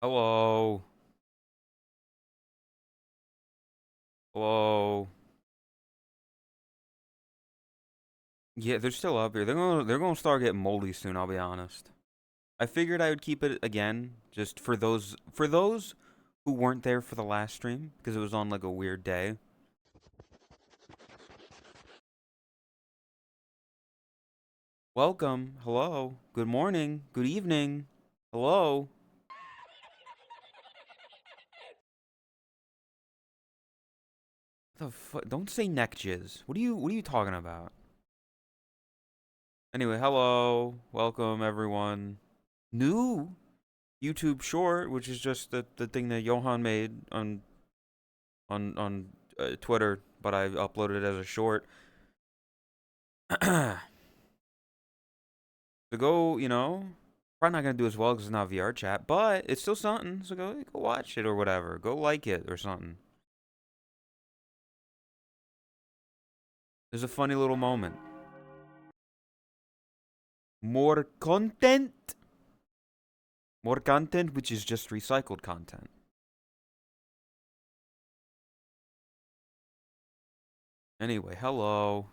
Hello. Hello. Yeah, they're still up here. They're gonna start getting moldy soon, I'll be honest. I figured I would keep it again, just for those who weren't there for the last stream, because it was on like a weird day. Welcome. Hello. Good morning. Good evening. Hello. The fuck? Don't say neck jizz. What are you talking about? Anyway, hello. Welcome everyone. New YouTube short, which is just the thing that Johan made on Twitter, but I uploaded it as a short. To go, probably not gonna do as well because it's not VR chat, but it's still something. So go watch it or whatever. Go like it or something. There's a funny little moment. More content. More content, which is just recycled content. Anyway, hello.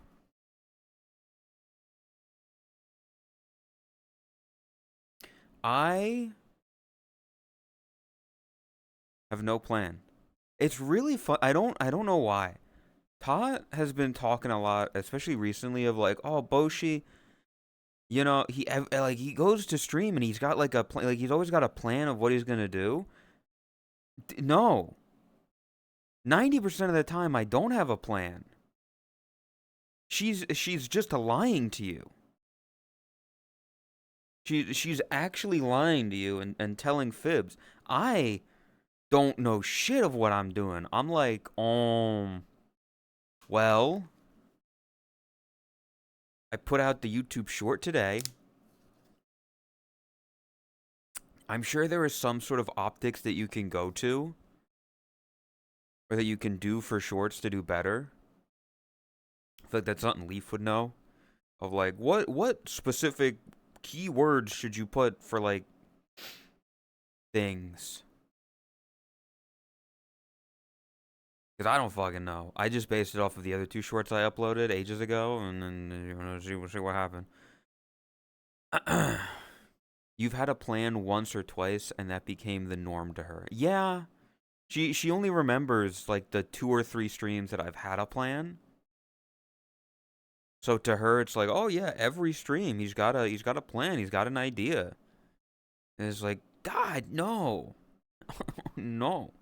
I have no plan. It's really fun. I don't know why. Todd has been talking a lot, especially recently, of like, oh, Boshi, he goes to stream and he's got like a plan, like he's always got a plan of what he's gonna do. No, 90% of the time I don't have a plan. She's just lying to you. She's actually lying to you and telling fibs. I don't know shit of what I'm doing. I'm like, well, I put out the YouTube short today. I'm sure there is some sort of optics that you can go to or that you can do for shorts to do better. I feel like that's something Leaf would know. Of like, what specific keywords should you put for like things? Because I don't fucking know. I just based it off of the other two shorts I uploaded ages ago, and then see what happened. You've had a plan once or twice, and that became the norm to her. Yeah, she only remembers like the 2 or 3 streams that I've had a plan. So to her, it's like, oh yeah, every stream he's got a plan, he's got an idea. And it's like, God, no, no.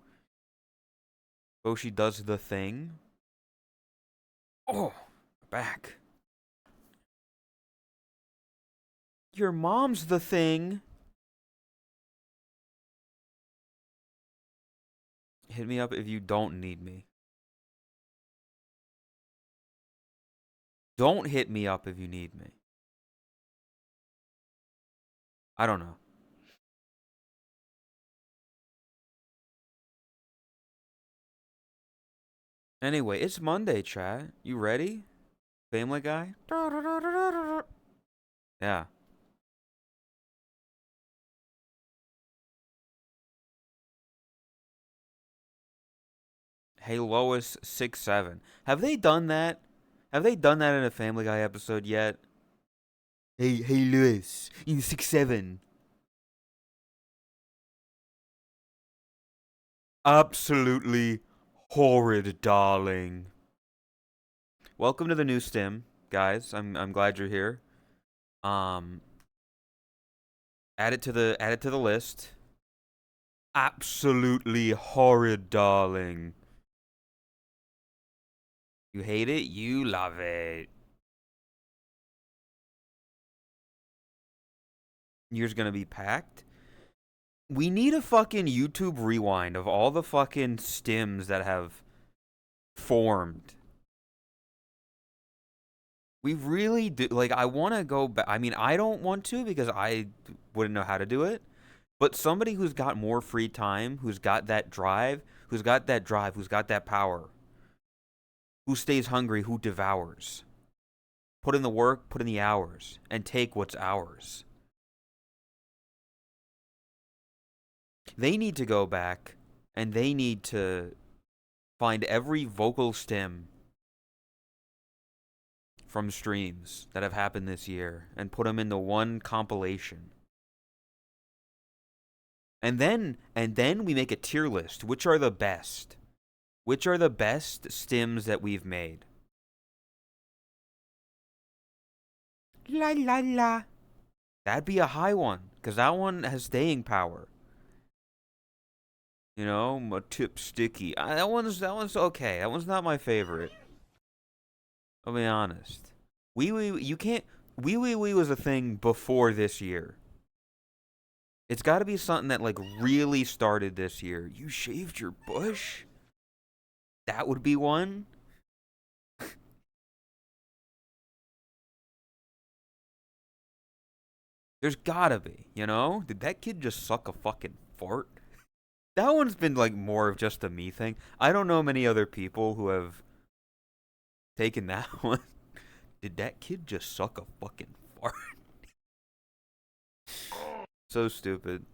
Oh, she does the thing. Oh, back. Your mom's the thing. Hit me up if you don't need me. Don't hit me up if you need me. I don't know. Anyway, it's Monday, chat. You ready? Family Guy? Yeah. Hey Lois 6'7". Have they done that? Have they done that in a Family Guy episode yet? Hey Lois, in 6'7". Absolutely horrid, darling. Welcome to the new stim, guys. I'm glad you're here. Um, add it to the list. Absolutely horrid, darling. You hate it, you love it. Yours gonna be packed. We need a fucking YouTube rewind of all the fucking stims that have formed. We really do. Like, I want to go back. I mean, I don't want to because I wouldn't know how to do it. But somebody who's got more free time, who's got that drive, who's got that power, who stays hungry, who devours. Put in the work, put in the hours, and take what's ours. They need to go back and they need to find every vocal stim from streams that have happened this year and put them into one compilation. And then we make a tier list. Which are the best? Which are the best stims that we've made? La la la. That'd be a high one, because that one has staying power. You know, my tip sticky. That one's okay. That one's not my favorite. I'll be honest. You can't. Wee wee wee was a thing before this year. It's got to be something that like really started this year. You shaved your bush? That would be one. There's gotta be, you know? Did that kid just suck a fucking fart? That one's been like more of just a me thing. I don't know many other people who have taken that one. Did that kid just suck a fucking fart? So stupid.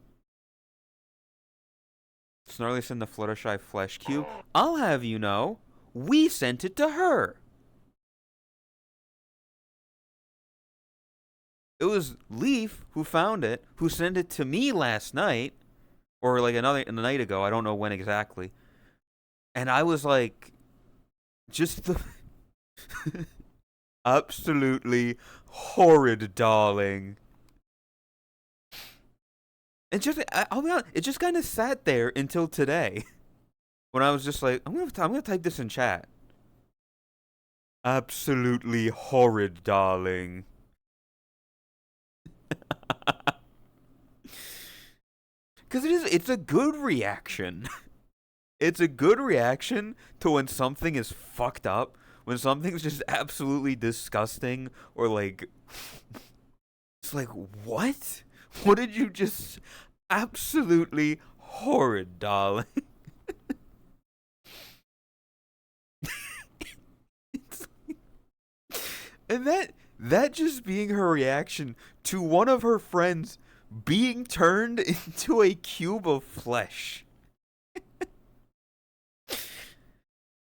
Snarly sent the Fluttershy flesh cube. I'll have you know, we sent it to her. It was Leaf who found it, who sent it to me last night, or like a night ago. I don't know when exactly. And I was like, just the absolutely horrid, darling. And just, I'll be honest, it just kind of sat there until today, when I was just like, I'm gonna type this in chat. Absolutely horrid, darling. Because it's a good reaction. It's a good reaction to when something is fucked up, when something's just absolutely disgusting, or like, it's like, what? What did you just, absolutely horrid, darling. And that just being her reaction to one of her friends being turned into a cube of flesh.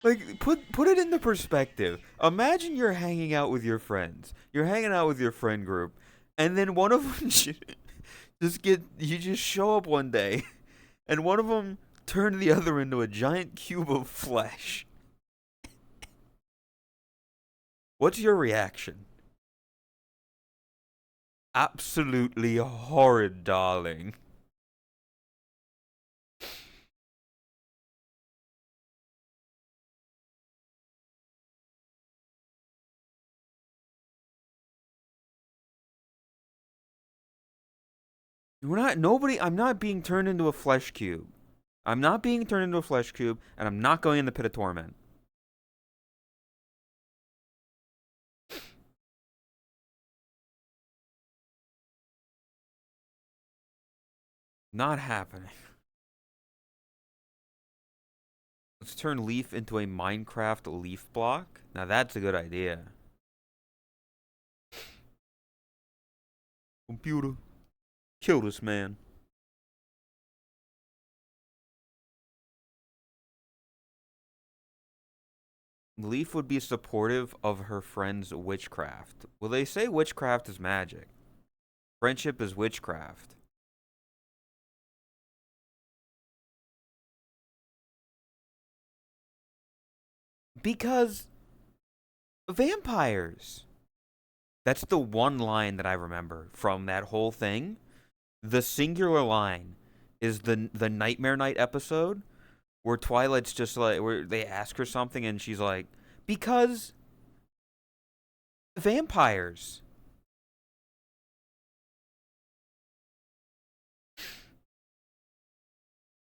Like, put it into perspective. Imagine you're hanging out with your friends. You're hanging out with your friend group, and then one of them you just show up one day, and one of them turned the other into a giant cube of flesh. What's your reaction? Absolutely horrid, darling. I'm not being turned into a flesh cube. I'm not being turned into a flesh cube, and I'm not going in the pit of torment. Not happening. Let's turn Leaf into a Minecraft leaf block. Now that's a good idea. Computer, kill this man. Leaf would be supportive of her friend's witchcraft. Well, they say witchcraft is magic. Friendship is witchcraft. Because vampires. That's the one line that I remember from that whole thing. The singular line is the Nightmare Night episode where Twilight's just like, where they ask her something and she's like, because vampires.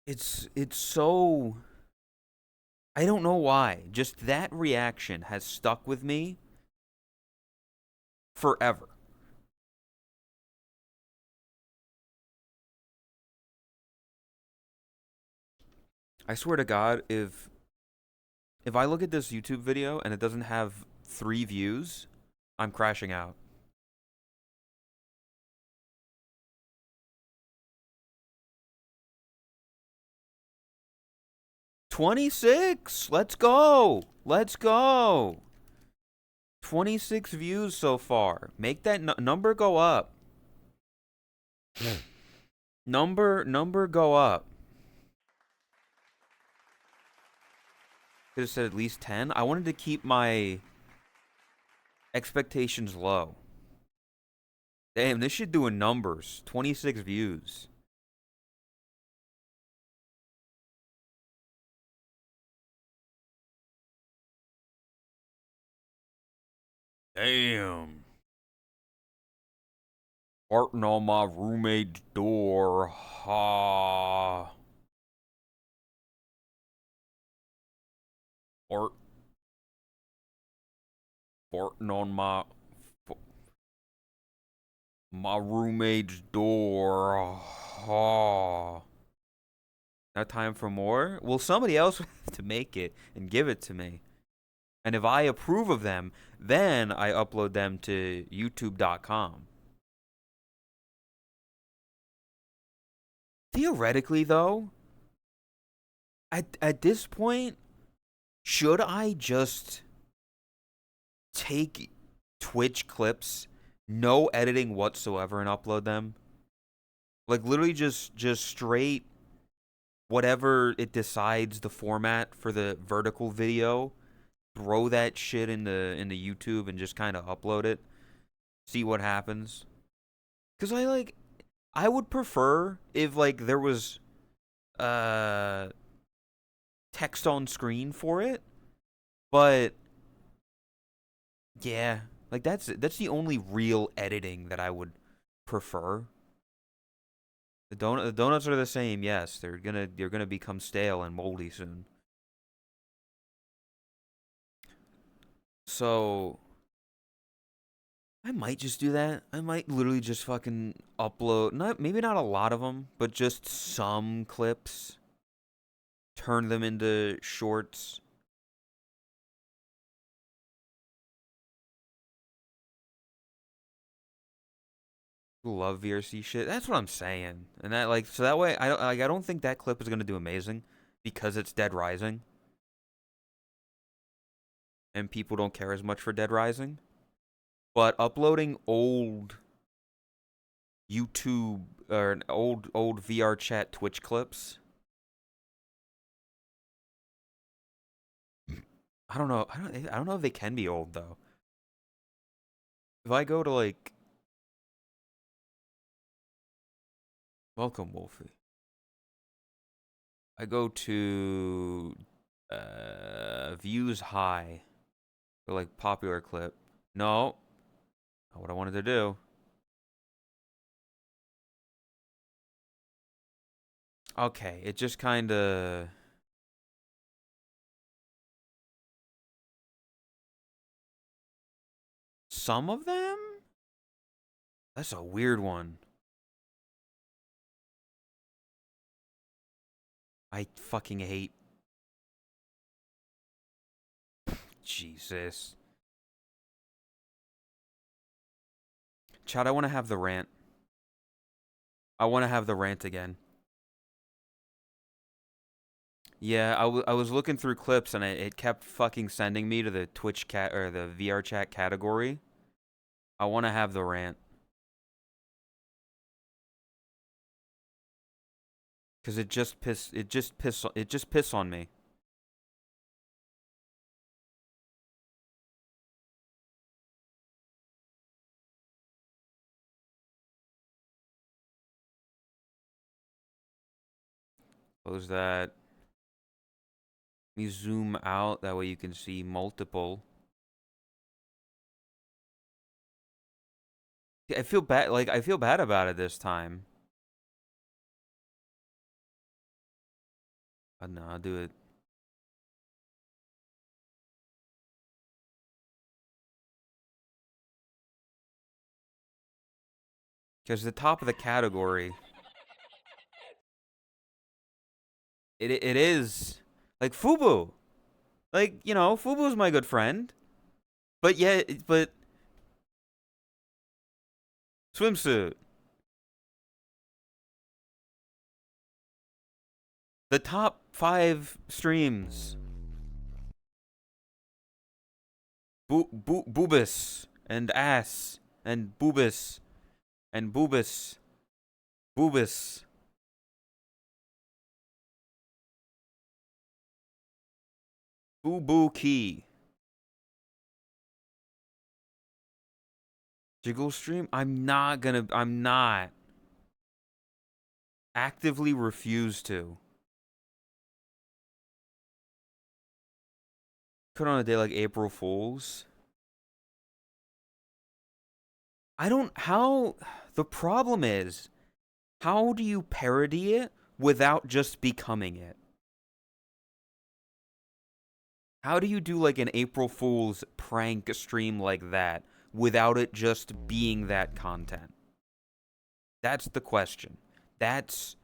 It's so, I don't know why. Just that reaction has stuck with me forever. I swear to God, if I look at this YouTube video and it doesn't have 3 views, I'm crashing out. 26. Let's go. Let's go. 26 views so far. Make that number go up. Number go up. Could have said at least 10. I wanted to keep my expectations low. Damn, this shit doing numbers. 26 views. Damn. Farting on my roommate's door. Ha. Farting on my roommate's door. Ha. Now time for more? Well, somebody else would have to make it and give it to me. And if I approve of them, then I upload them to youtube.com. Theoretically, though, at this point, should I just take Twitch clips, no editing whatsoever, and upload them? Like literally just straight whatever it decides the format for the vertical video, throw that shit in the YouTube and just kind of upload it. See what happens. Cuz I would prefer if like there was text on screen for it. But yeah, like that's the only real editing that I would prefer. The donuts are the same. Yes, they're gonna become stale and moldy soon. So I might just do that. I might literally just fucking upload, maybe not a lot of them, but just some clips. Turn them into shorts. Love VRC shit. That's what I'm saying. And that so that way I don't think that clip is gonna do amazing because it's Dead Rising. And people don't care as much for Dead Rising. But uploading old YouTube or old VR chat Twitch clips, I don't know. I don't know if they can be old though. If I go to like, welcome Wolfie. I go to views high for like popular clip. No, not what I wanted to do. Okay, it just kind of. Some of them? That's a weird one. I fucking hate. Jesus. Chad, I want to have the rant. I want to have the rant again. Yeah, I was looking through clips and it kept fucking sending me to the Twitch cat or the VR chat category. I want to have the rant. Cuz it just piss on me. Close that. Let me zoom out that way you can see multiple. I feel bad I feel bad about it this time. No, I'll do it. Because the top of the category, it is like Fubu, like Fubu's my good friend, but swimsuit. The top 5 streams. Boobus and ass and boobus and boobus. Boobus. Boo boo key. Jiggle stream? I'm not. Actively refuse to. Put on a day like April Fool's. I don't, how, the problem is, how do you parody it without just becoming it? How do you do like an April Fool's prank stream like that without it just being that content? That's the question. That's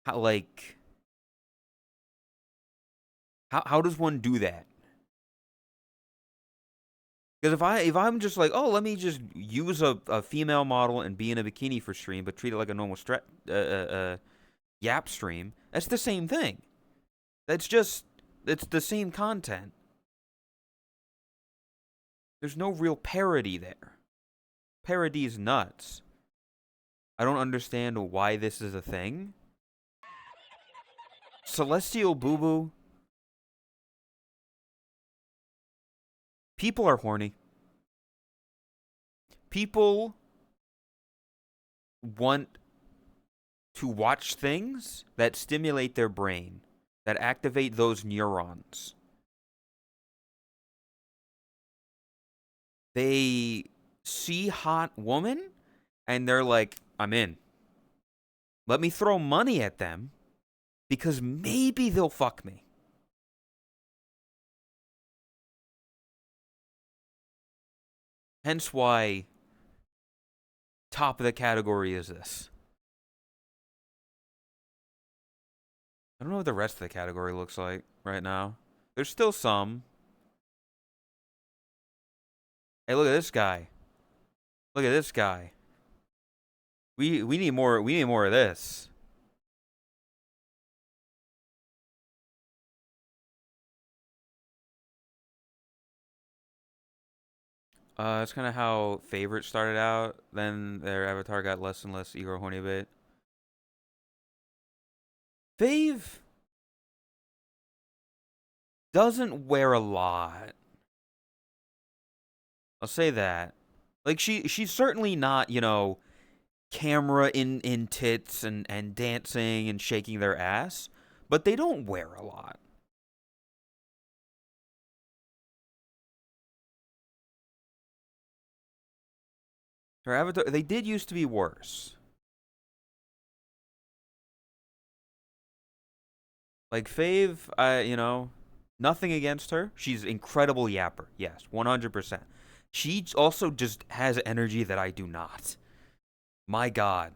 how, like, how does one do that? Because if I'm just like, oh, let me just use a female model and be in a bikini for stream, but treat it like a normal Yap stream, that's the same thing. That's just, it's the same content. There's no real parody there. Parody's nuts. I don't understand why this is a thing. Celestial Boo Boo. People are horny. People want to watch things that stimulate their brain, that activate those neurons. They see hot woman and they're like, I'm in. Let me throw money at them because maybe they'll fuck me. Hence why top of the category is this. I don't know what the rest of the category looks like right now. There's still some. Hey, look at this guy. Look at this guy. We need more of this. It's kind of how Favorite started out. Then their avatar got less and less ego horny bit. Fave doesn't wear a lot. I'll say that. Like she's certainly not, you know, camera in tits and dancing and shaking their ass, but they don't wear a lot. Her avatar, they did used to be worse. Like Fave, you know, nothing against her. She's incredible yapper. Yes, 100%. She also just has energy that I do not. My God.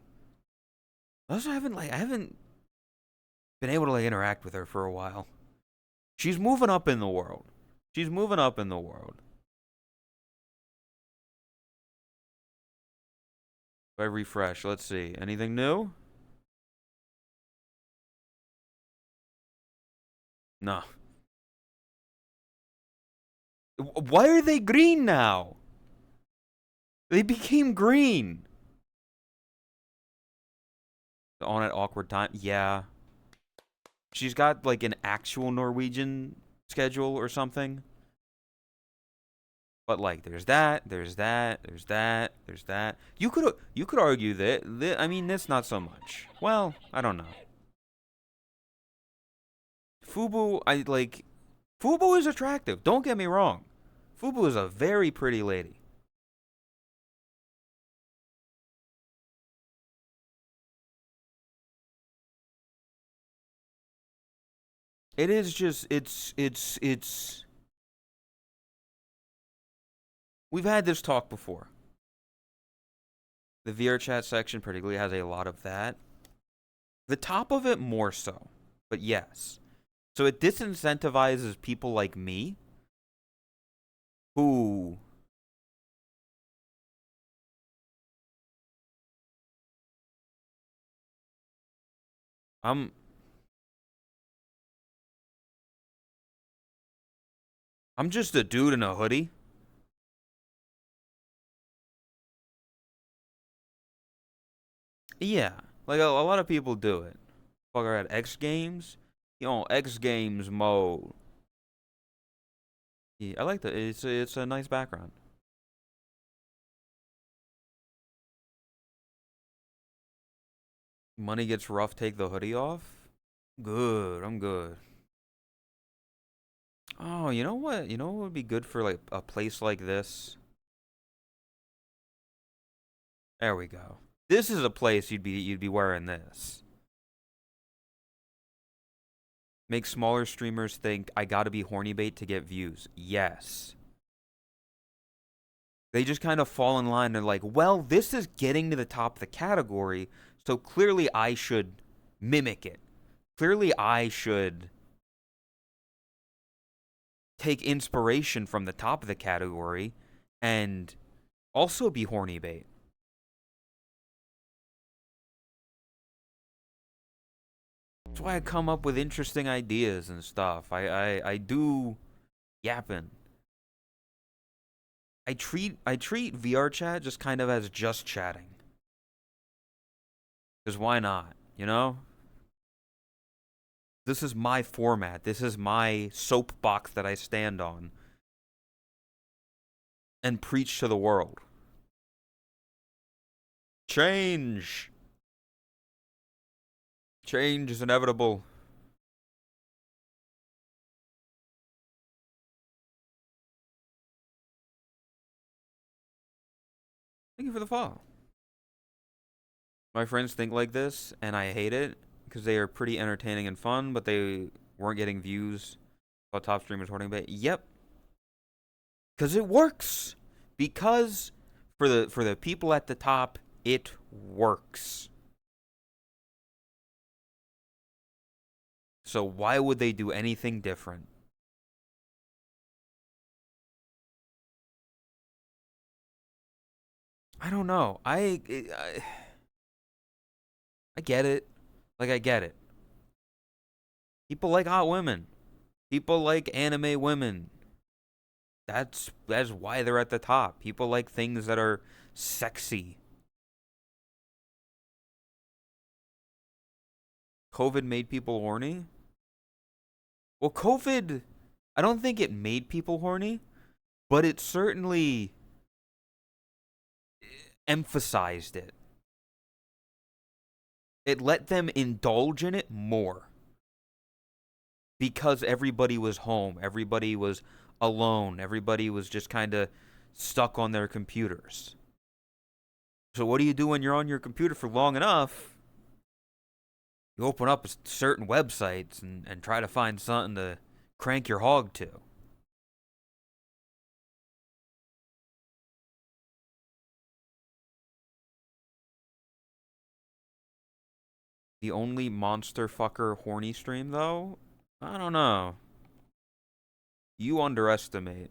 I also I haven't been able to like interact with her for a while. She's moving up in the world. She's moving up in the world. If I refresh, let's see. Anything new? No. Why are they green now? They became green. On at awkward time. Yeah. She's got like an actual Norwegian schedule or something. But like, there's that, there's that, there's that, there's that. You could argue that I mean, this not so much. Well, I don't know. Fubu, I like. Fubu is attractive. Don't get me wrong. Fubu is a very pretty lady. It is just it's. We've had this talk before. The VR chat section particularly has a lot of that. The top of it more so, but yes. So it disincentivizes people like me who I'm I'm just a dude in a hoodie. Yeah, like a lot of people do it. Fucker at X Games. You know, X Games mode. Yeah, I like that. It's a nice background. Money gets rough. Take the hoodie off. Good. I'm good. Oh, you know what? You know what would be good for like a place like this? There we go. This is a place you'd be wearing this. Make smaller streamers think I gotta be horny bait to get views. Yes. They just kind of fall in line. They're like, well, this is getting to the top of the category, so clearly I should mimic it. Clearly I should take inspiration from the top of the category and also be horny bait. That's why I come up with interesting ideas and stuff. I do yapping. I treat VR chat just kind of as just chatting. Cause why not? You know? This is my format. This is my soapbox that I stand on and preach to the world. Change. Change is inevitable. Thank you for the follow. My friends think like this, and I hate it because they are pretty entertaining and fun, but they weren't getting views about top streamers hoarding bait. Yep, because it works. Because for the people at the top, it works. So why would they do anything different? I don't know. I get it. Like I get it. People like hot women. People like anime women. That's why they're at the top. People like things that are sexy. COVID made people horny. Well, COVID, I don't think it made people horny, but it certainly emphasized it. It let them indulge in it more because everybody was home, everybody was alone, everybody was just kind of stuck on their computers. So what do you do when you're on your computer for long enough? You open up certain websites and try to find something to crank your hog to. The only monster fucker horny stream, though? I don't know. You underestimate.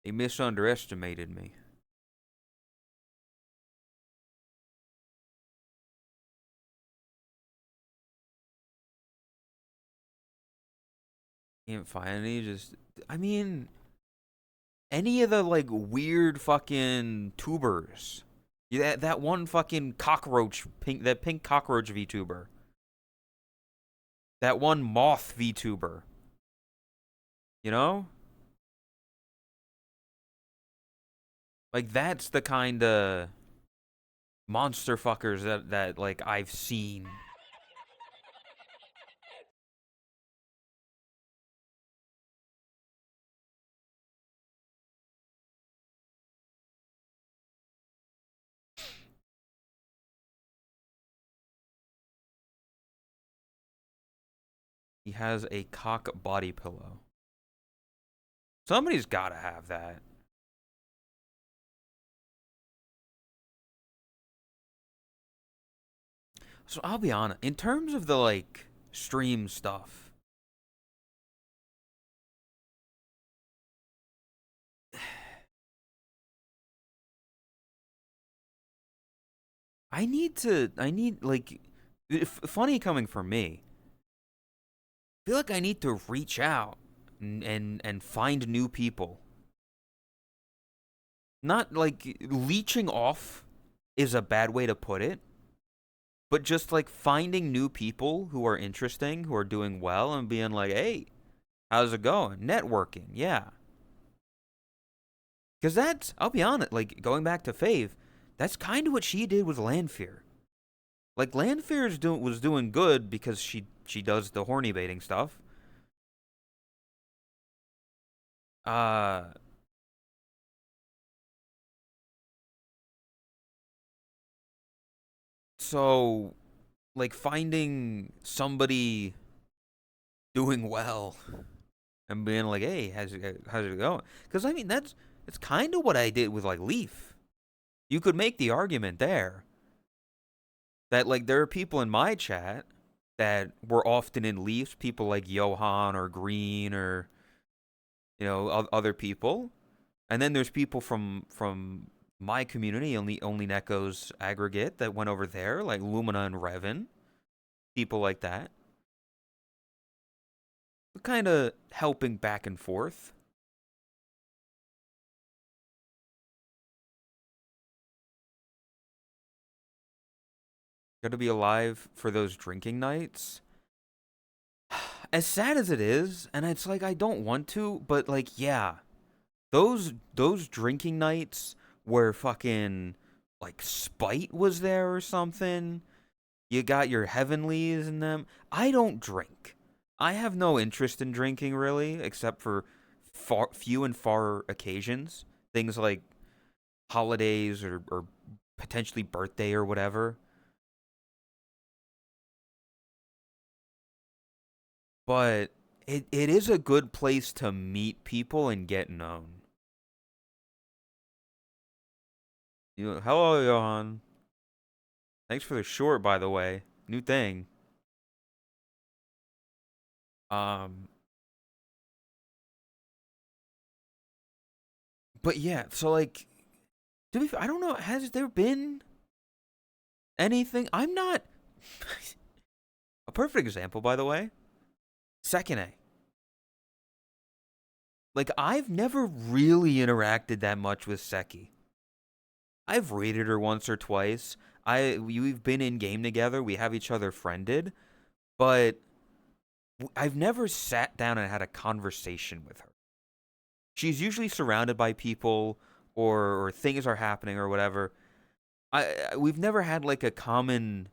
They misunderestimated me. Can't find any, just. I mean, any of the, like, weird fucking tubers. Yeah, that one fucking cockroach, that pink cockroach VTuber. That one moth VTuber. You know? Like, that's the kind of monster fuckers that like I've seen. He has a cock body pillow. Somebody's got to have that. So I'll be honest, in terms of the like stream stuff, I need like funny coming from me. feel like I need to reach out and find new people. Not like leeching off is a bad way to put it, but just like finding new people who are interesting, who are doing well, and being like, hey, how's it going? Networking, yeah. Because that's, I'll be honest, like going back to Fave, that's kind of what she did with Lanfear. Like Lanfear was doing good because she does the horny baiting stuff. Uh, so like finding somebody doing well and being like, hey, how's it going? Because I mean that's kind of what I did with like Leaf. You could make the argument there that like there are people in my chat that were often in Leafs, people like Johan or Green or other people, and then there's people from my community, only Neko's aggregate that went over there, like Lumina and Revan, people like that, kind of helping back and forth. Got to be alive for those drinking nights. As sad as it is, and it's like I don't want to, but like yeah, those drinking nights where fucking like Spite was there or something. You got your Heavenlies in them. I don't drink. I have no interest in drinking really, except for few and far occasions. Things like holidays or potentially birthday or whatever. But it is a good place to meet people and get known. Hello, Johan. Thanks for the short, by the way. New thing. Um, but yeah, so like, I don't know. Has there been anything? I'm not a perfect example, by the way. Second A. Like, I've never really interacted that much with Seki. I've raided her once or twice. We've been in game together. We have each other friended, but I've never sat down and had a conversation with her. She's usually surrounded by people or things are happening or whatever. We've never had like a common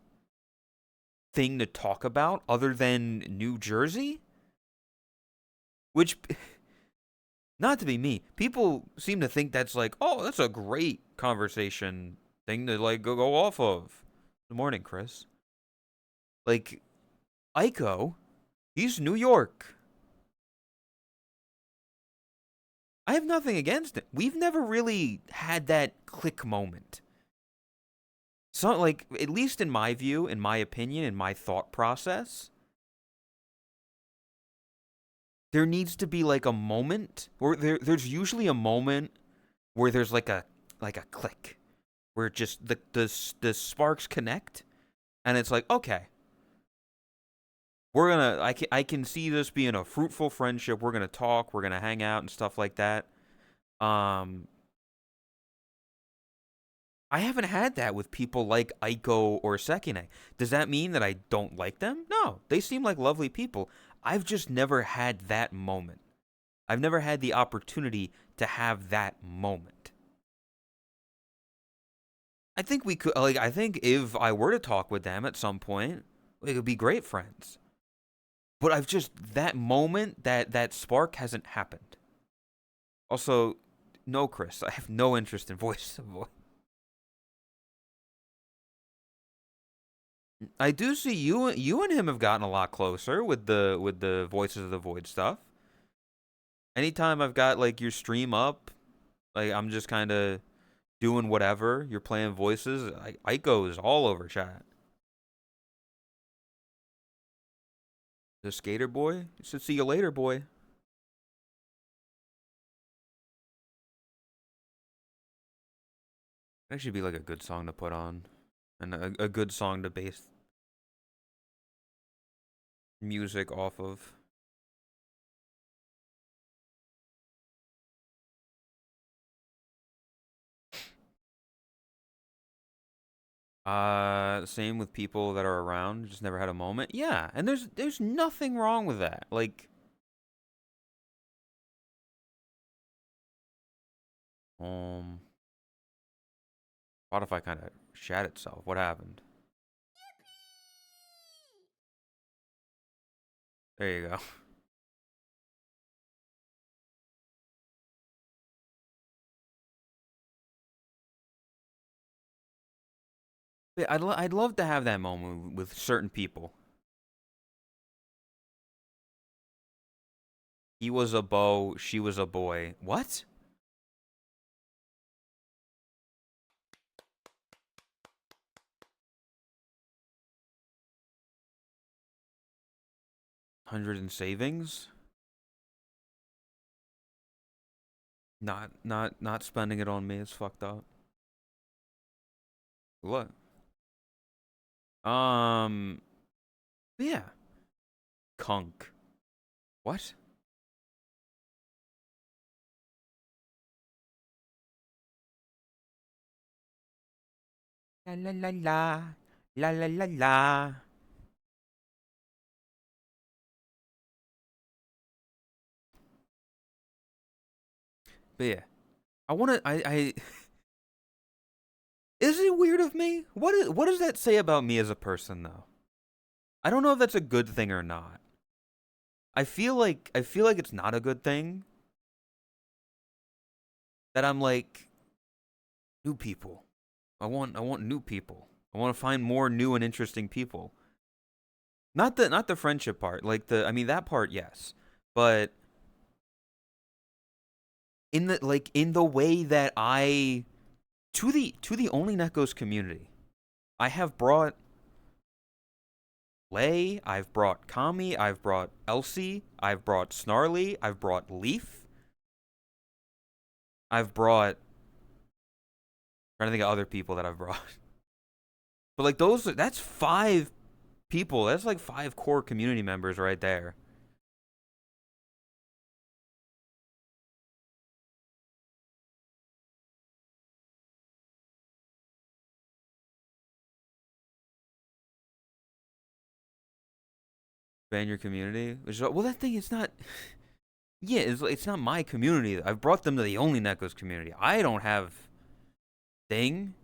thing to talk about other than New Jersey, which not to be me, people seem to think that's like, oh, that's a great conversation thing to like go off of. Good morning, Chris. Like Aiko, he's New York. I have nothing against it. We've never really had that click moment. So, like, at least in my view, in my opinion, in my thought process, there needs to be like a moment, or there's usually a moment where there's like a click, where just the sparks connect, and it's like, okay, I can see this being a fruitful friendship. We're gonna talk, we're gonna hang out and stuff like that. Um, I haven't had that with people like Aiko or Sekine. Does that mean that I don't like them? No, they seem like lovely people. I've just never had that moment. I've never had the opportunity to have that moment. I think we could, like, I think if I were to talk with them at some point, we could be great friends. But I've just, that moment, that spark hasn't happened. Also, no, Chris, I have no interest in voice of voice. I do see you and him have gotten a lot closer with the Voices of the Void stuff. Anytime I've got like your stream up, like I'm just kind of doing whatever. You're playing voices. Aiko is all over chat. The skater boy. You should see you later, boy. Actually, be like a good song to put on, and a good song to base. music off of. Same with people that are around, just never had a moment. Yeah, and there's nothing wrong with that. Like, um, Spotify kind of shat itself. What happened? There you go. Yeah, I'd love to have that moment with certain people. He was a beau, she was a boy. What? 100 in savings? Not spending it on me is fucked up. What? Um, yeah. Kunk. What? La la la la. La la la la. But yeah. I is it weird of me? What does that say about me as a person though? I don't know if that's a good thing or not. I feel like it's not a good thing that I'm like new people. I want new people. I want to find more new and interesting people. Not the friendship part. Like the I mean that part yes. But in the way that I to the only Nekos community, I have brought Lay, I've brought Kami, I've brought Elsie, I've brought Snarly, I've brought Leaf, I've brought trying to think of other people that I've brought. But like those that's five people. That's like five core community members right there. Ban your community. Well, that thing is not. Yeah, it's not my community. I've brought them to the only Nekos community. I don't have thing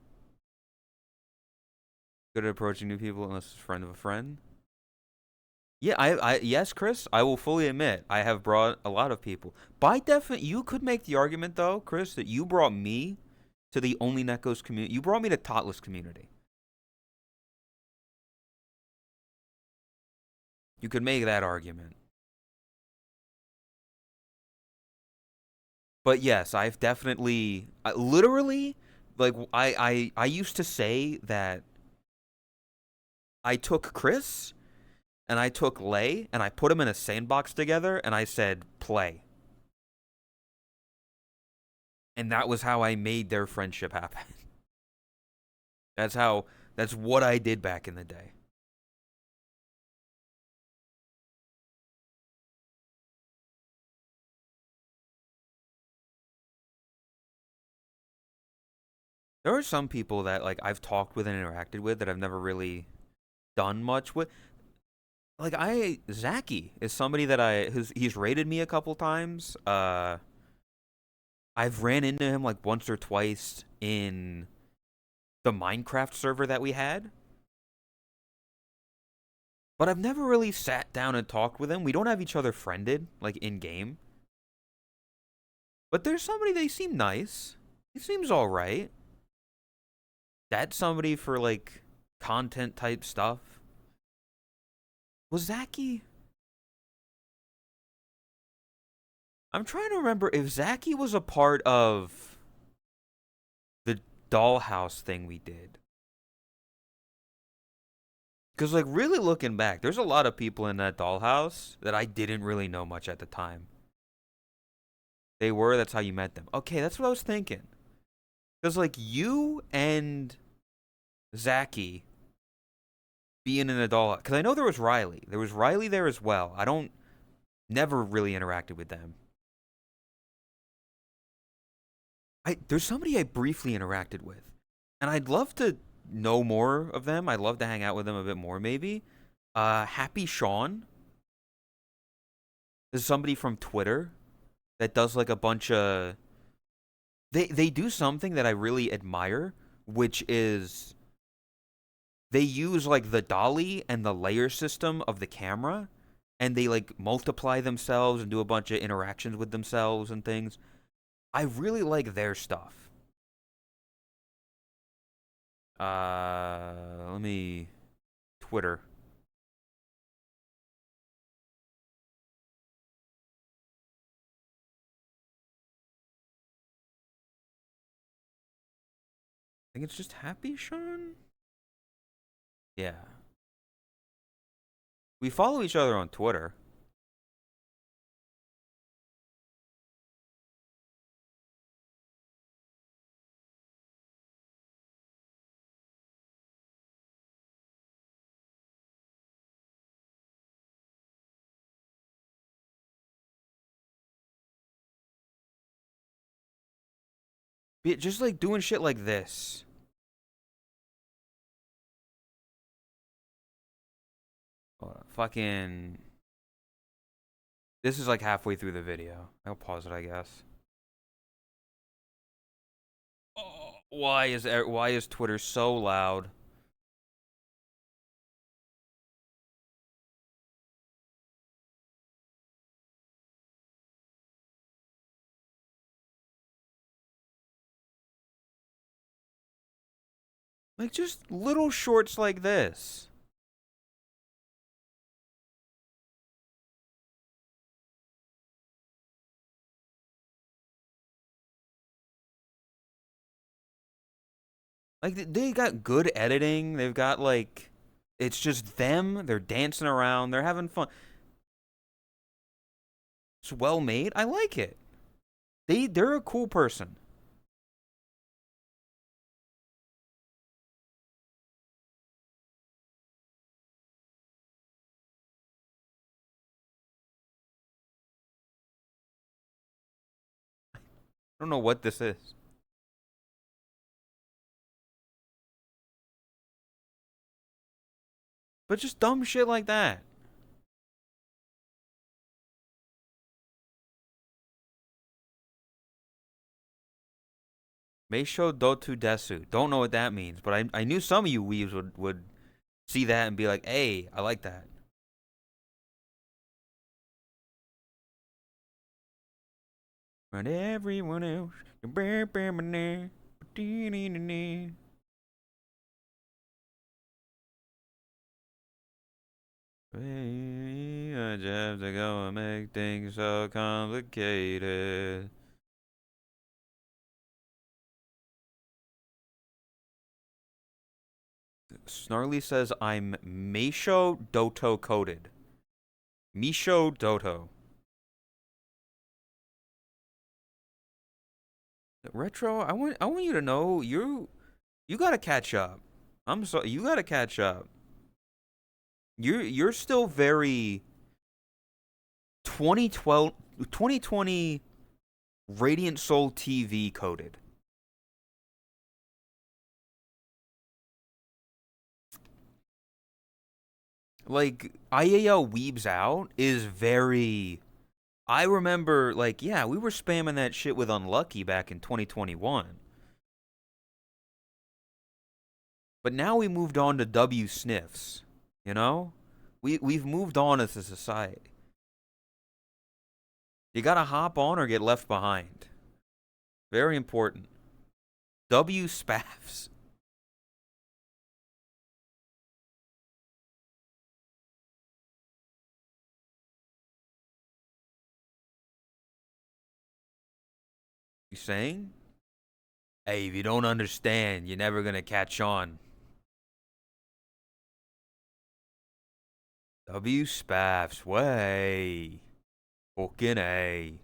good at approaching new people unless it's a friend of a friend. Yeah, yes, Chris. I will fully admit I have brought a lot of people. By definite, you could make the argument though, Chris, that you brought me to the only Nekos community. You brought me to Totless community. You could make that argument. But yes, I've definitely, literally, like I used to say that I took Chris and I took Lay and I put them in a sandbox together and I said play, and that was how I made their friendship happen. That's how. That's what I did back in the day. There are some people that like I've talked with and interacted with that I've never really done much with. Like Zaki is somebody that he's rated me a couple times. I've ran into him like once or twice in the Minecraft server that we had, but I've never really sat down and talked with him. We don't have each other friended like in game, but there's somebody they seem nice. He seems all right. That's somebody for like content type stuff. Was Zaki? I'm trying to remember if Zaki was a part of the dollhouse thing we did. Because, like, really looking back, there's a lot of people in that dollhouse that I didn't really know much at the time. They were, that's how you met them. Okay, that's what I was thinking. Because, like, you and Zaki being an adult, because I know there was Riley. There was Riley there as well. I don't never really interacted with them. There's somebody I briefly interacted with, and I'd love to know more of them. I'd love to hang out with them a bit more, maybe. Happy Sean is somebody from Twitter that does like a bunch of. They do something that I really admire, which is they use like the dolly and the layer system of the camera, and they like multiply themselves and do a bunch of interactions with themselves and things. I really like their stuff. Let me Twitter. I think it's just Happy Sean. Yeah, we follow each other on Twitter. Just like doing shit like this. Fucking. This is like halfway through the video. I'll pause it, I guess. Oh, why is Twitter so loud? Like just little shorts like this. Like they got good editing. They've got like it's just them. They're dancing around. They're having fun. It's well made. I like it. They're a cool person. I don't know what this is. But just dumb shit like that. Meisho Dotu Desu. Don't know what that means, but I knew some of you weaves would see that and be like, hey, I like that. But everyone else. I just have to go and make things so complicated. Snarly says I'm Meisho Doto coded. Misho Doto. Retro, I want you to know you gotta catch up. I'm so you gotta catch up. You're still very 2012 2020 Radiant Soul TV coded. Like IAL Weebs Out is very I remember like yeah, we were spamming that shit with Unlucky back in 2021. But now we moved on to W sniffs, you know? We've moved on as a society. You gotta hop on or get left behind. Very important. W spaffs. You saying? Hey, if you don't understand, you're never gonna catch on. W spaffs, way. Fucking A.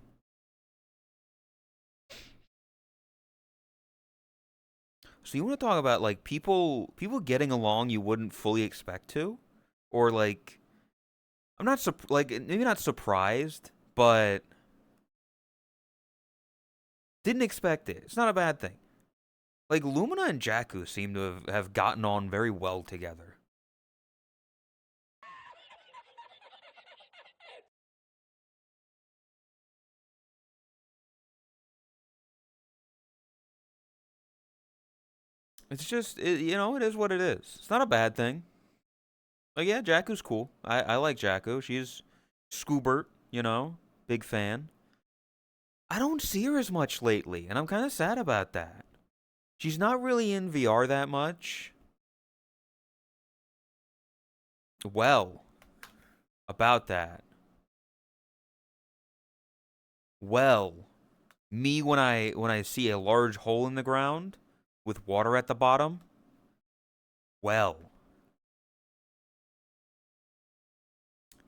So you want to talk about like people getting along you wouldn't fully expect to, or like I'm not like maybe not surprised, but didn't expect it. It's not a bad thing. Like Lumina and Jakku seem to have gotten on very well together. It's just it is what it is. It's not a bad thing. Like yeah, Jakku's cool. I like Jakku. She's Scoobert, big fan. I don't see her as much lately, and I'm kind of sad about that. She's not really in VR that much. Well, about that. Well, me when I see a large hole in the ground with water at the bottom. Well,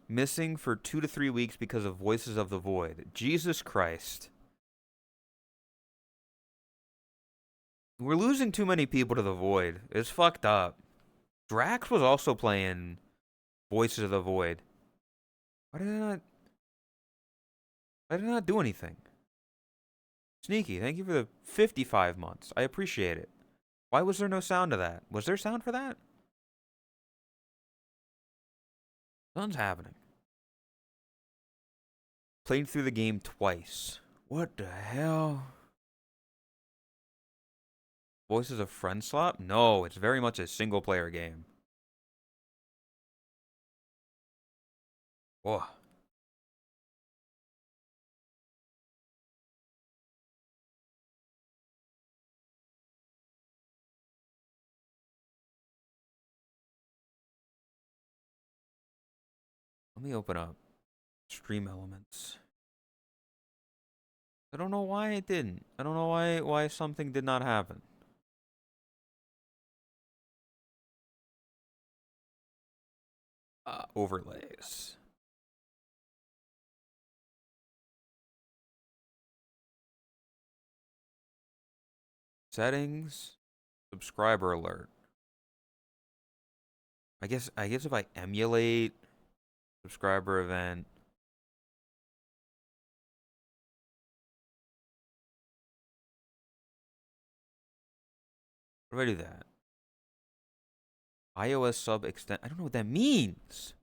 missing for 2 to 3 weeks because of Voices of the Void. Jesus Christ. We're losing too many people to the Void. It's fucked up. Drax was also playing Voices of the Void. Why did I not? Why did I not do anything? Sneaky, thank you for the 55 months. I appreciate it. Why was there no sound to that? Was there sound for that? Nothing's happening. Played through the game twice. What the hell? Voices of Friend Swap? No, it's very much a single player game. Whoa. Let me open up Stream Elements. I don't know why it didn't. I don't know why something did not happen. Overlays. Settings. Subscriber alert. I guess if I emulate subscriber event. What do I do that? iOS sub extend. I don't know what that means.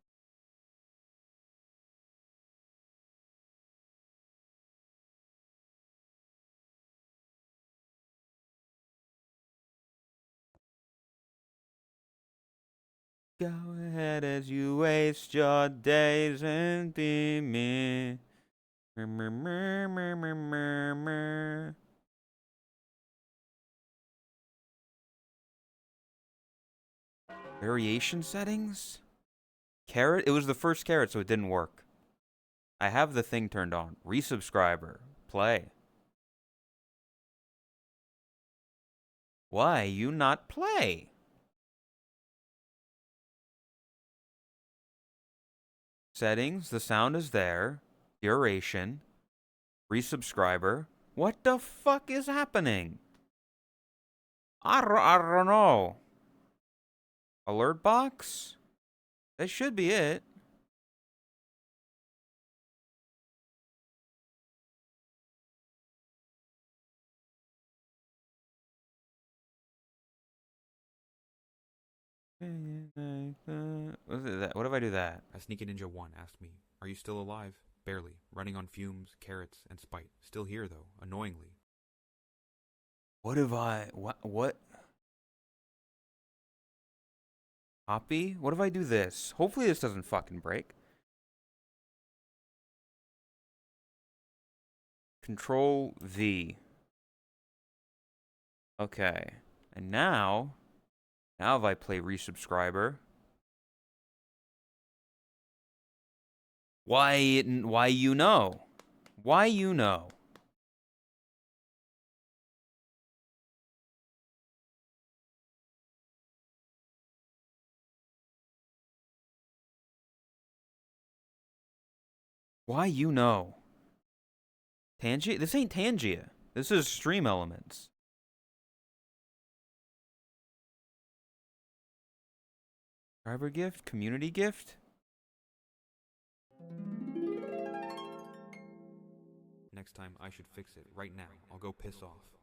Go ahead as you waste your days and be me. Variation settings? Carrot? It was the first carrot, so it didn't work. I have the thing turned on. Resubscriber. Play. Why you not play? Settings. The sound is there. Duration. Resubscriber. What the fuck is happening? I don't know. Alert box? That should be it. What if I do that? A Sneaky Ninja 1 asked me, "Are you still alive?" Barely. Running on fumes, carrots, and spite. Still here, though, annoyingly. What if I... What? Copy? What if I do this? Hopefully this doesn't fucking break. Control V. Okay. And now if I play resubscriber... Why you know? Why you know? Why you know? Tangia? This ain't Tangia. This is Stream Elements. Subscriber gift? Community gift? Next time, I should fix it. Right now. I'll go piss off.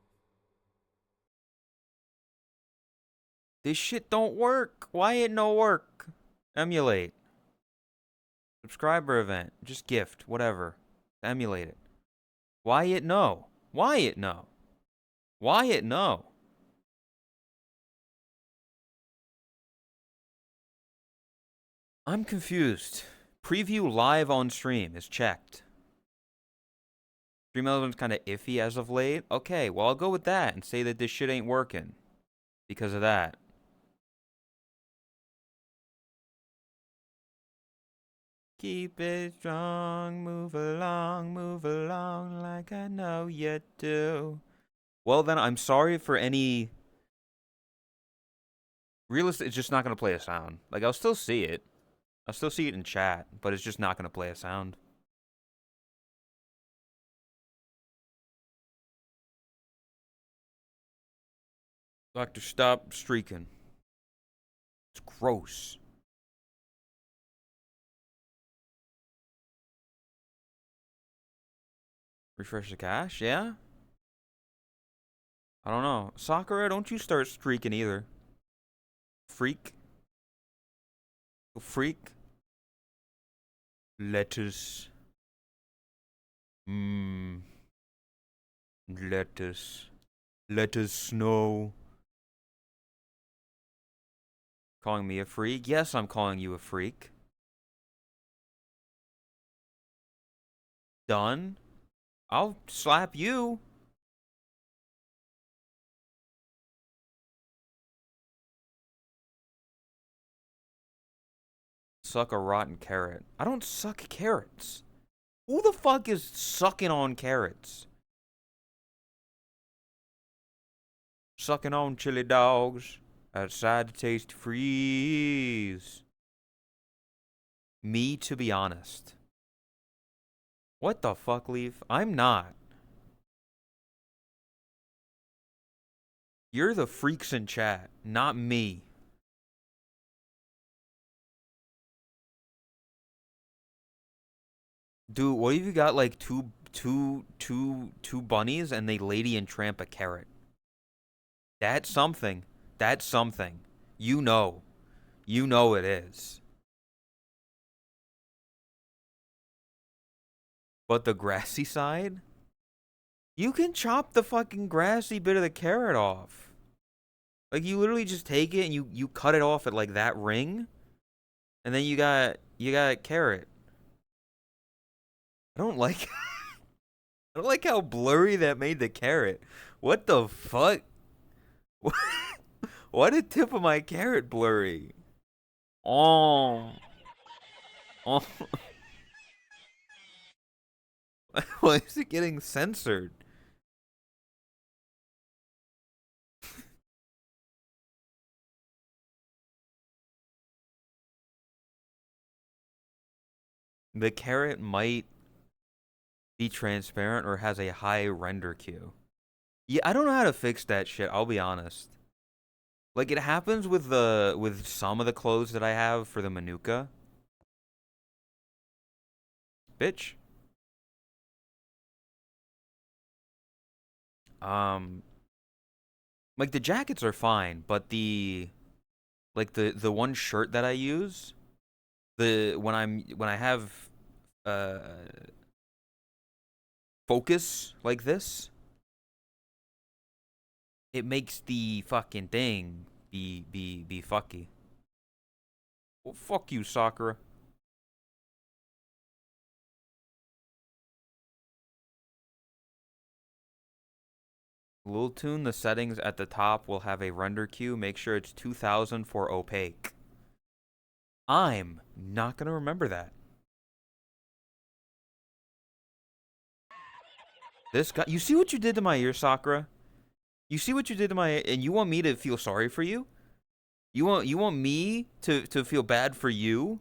This shit don't work. Why it no work? Emulate. Subscriber event. Just gift. Whatever. Emulate it. Why it no? Why it no? Why it no? I'm confused. Preview live on stream is checked. Stream Element's kind of iffy as of late. Okay, well, I'll go with that and say that this shit ain't working because of that. Keep it strong, move along like I know you do. Well, then, I'm sorry for any... Realistic, it's just not going to play a sound. Like, I'll still see it. I'll still see it in chat, but it's just not going to play a sound. Doctor, stop streaking. It's gross. Refresh the cache, yeah? I don't know. Sakura, don't you start streaking either. Freak. Freak. Lettuce. Mmm. Lettuce. Lettuce snow. Calling me a freak? Yes, I'm calling you a freak. Done? I'll slap you. Suck a rotten carrot. I don't suck carrots. Who the fuck is sucking on carrots? Sucking on chili dogs. Outside to taste freeze. Me, to be honest. What the fuck, Leaf? I'm not. You're the freaks in chat, not me. Dude, what if you got like two bunnies and they lady and tramp a carrot? That's something. That's something. You know. You know it is. But the grassy side? You can chop the fucking grassy bit of the carrot off. Like, you literally just take it and you cut it off at, like, that ring. And then you got a carrot. I don't like... I don't like how blurry that made the carrot. What the fuck? Why the tip of my carrot blurry? Oh. Oh. Why is it getting censored? The carrot might be transparent or has a high render queue. Yeah, I don't know how to fix that shit, I'll be honest. Like, it happens with some of the clothes that I have for the Manuka. Bitch. Um like the jackets are fine, but the one shirt that I use, when I have uh focus like this, it makes the fucking thing be fucky. Well, fuck you, Sakura. Lil Tune, the settings at the top will have a render queue. Make sure it's 2000 for opaque. I'm not gonna remember that. This guy, you see what you did to my ear, Sakura? You see what you did to my, and you want me to feel sorry for you? You want me to feel bad for you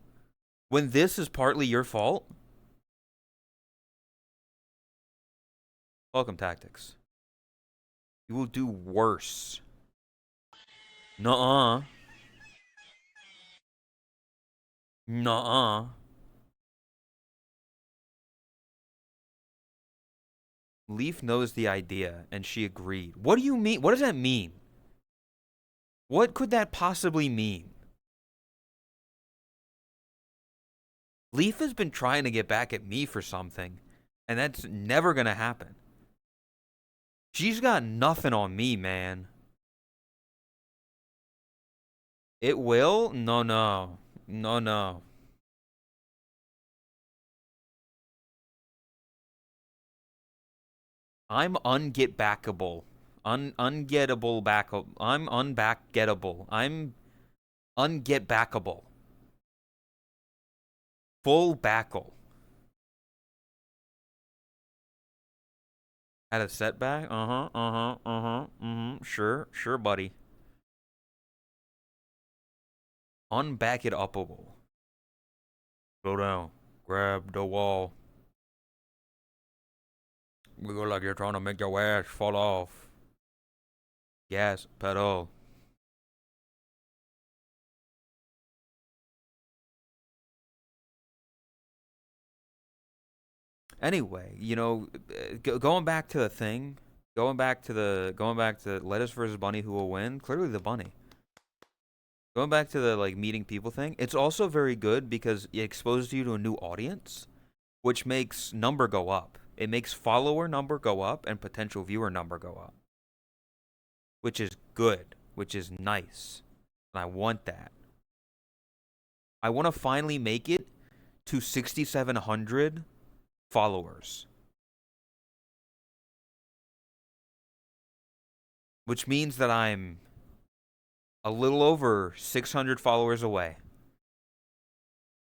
when this is partly your fault? Welcome tactics. You will do worse. Nuh-uh. Nuh-uh. Leaf knows the idea, and she agreed. What do you mean? What does that mean? What could that possibly mean? Leaf has been trying to get back at me for something, and that's never gonna happen. She's got nothing on me, man. It will? No, no. No, no. I'm unget backable. Ungettable back. I'm unbackgettable. I'm unget backable. Full backle. At a setback? Uh-huh, uh-huh, uh-huh, mm-hmm. Sure, sure, buddy. Unback it upable. Go down. Grab the wall. Wiggle like you're trying to make your ass fall off. Gas pedal. Anyway, going back to the thing, going back to lettuce versus bunny, who will win? Clearly the bunny. Going back to the like meeting people thing, it's also very good because it exposes you to a new audience, which makes number go up. It makes follower number go up and potential viewer number go up, which is good, which is nice. And I want that. I want to finally make it to 6,700 followers, which means that I'm a little over 600 followers away.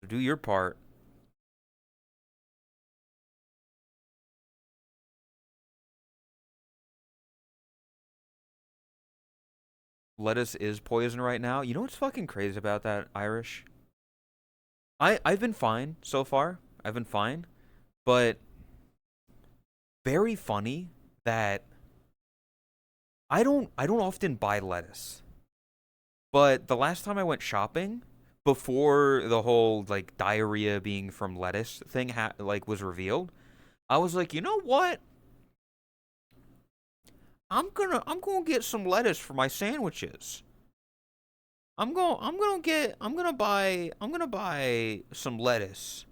Do your part. Lettuce is poison right now. You know what's fucking crazy about that, Irish? I've been fine so far. I've been fine, but very funny that I don't often buy lettuce. But the last time I went shopping, before the whole like diarrhea being from lettuce thing like was revealed, I was like, you know what? I'm gonna get some lettuce for my sandwiches. I'm gonna buy some lettuce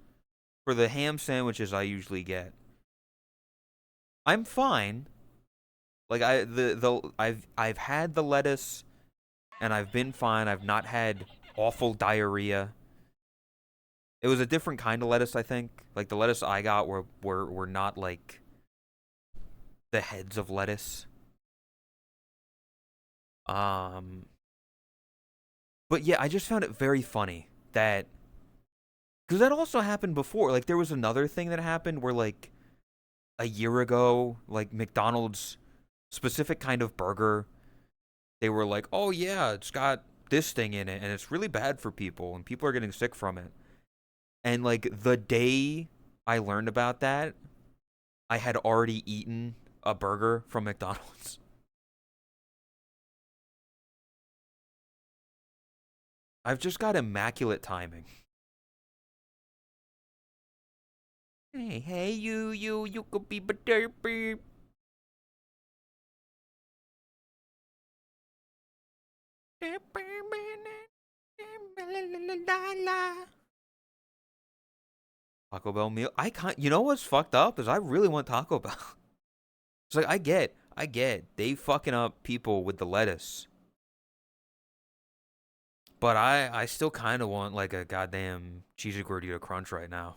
for the ham sandwiches I usually get. I'm fine. Like I've had the lettuce and I've been fine. I've not had awful diarrhea. It was a different kind of lettuce, I think. Like the lettuce I got were not like the heads of lettuce. Um but yeah, I just found it very funny that because that also happened before. Like there was another thing that happened where like a year ago, like McDonald's specific kind of burger, they were like, "Oh yeah, it's got this thing in it and it's really bad for people and people are getting sick from it." And like the day I learned about that, I had already eaten a burger from McDonald's. I've just got immaculate timing. Hey, hey, you could be better. Taco Bell meal. You know what's fucked up is I really want Taco Bell. It's like I get they fucking up people with the lettuce, but I still kind of want like a goddamn cheesy gordita crunch right now.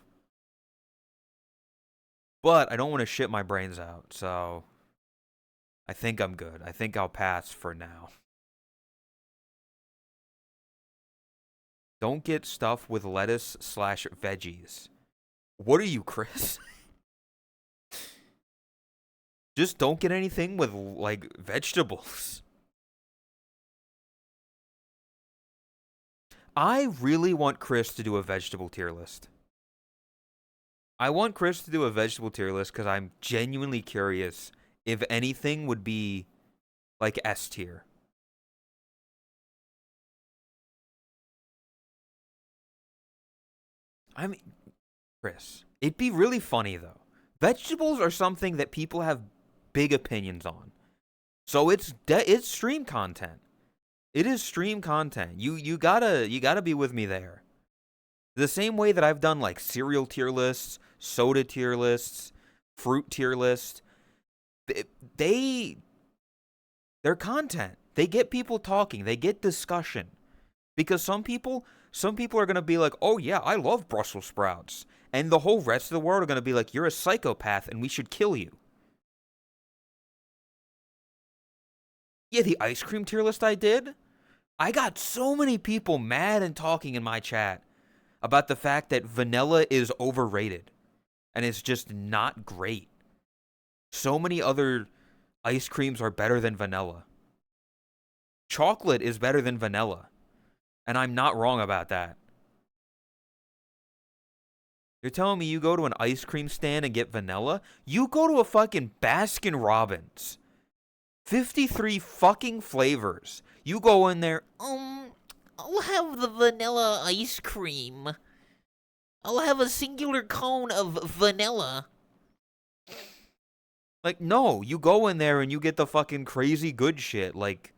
But I don't want to shit my brains out, so I think I'm good. I think I'll pass for now. Don't get stuff with lettuce slash veggies. What are you, Chris? Just don't get anything with like vegetables. I really want Chris to do a vegetable tier list. I want Chris to do a vegetable tier list because I'm genuinely curious if anything would be like S tier. I mean, Chris, it'd be really funny though. Vegetables are something that people have big opinions on. So it's stream content. It is stream content. You gotta be with me there. The same way that I've done like cereal tier lists, soda tier lists, fruit tier lists. They they're content. They get people talking. They get discussion. Because some people are gonna be like, oh yeah, I love Brussels sprouts. And the whole rest of the world are gonna be like, you're a psychopath and we should kill you. Yeah, the ice cream tier list I did, I got so many people mad and talking in my chat about the fact that vanilla is overrated and it's just not great. So many other ice creams are better than vanilla. Chocolate is better than vanilla, and I'm not wrong about that. You're telling me you go to an ice cream stand and get vanilla? You go to a fucking Baskin Robbins. 53 fucking flavors. You go in there, I'll have the vanilla ice cream. I'll have a singular cone of vanilla. like, no, you go in there and you get the fucking crazy good shit, like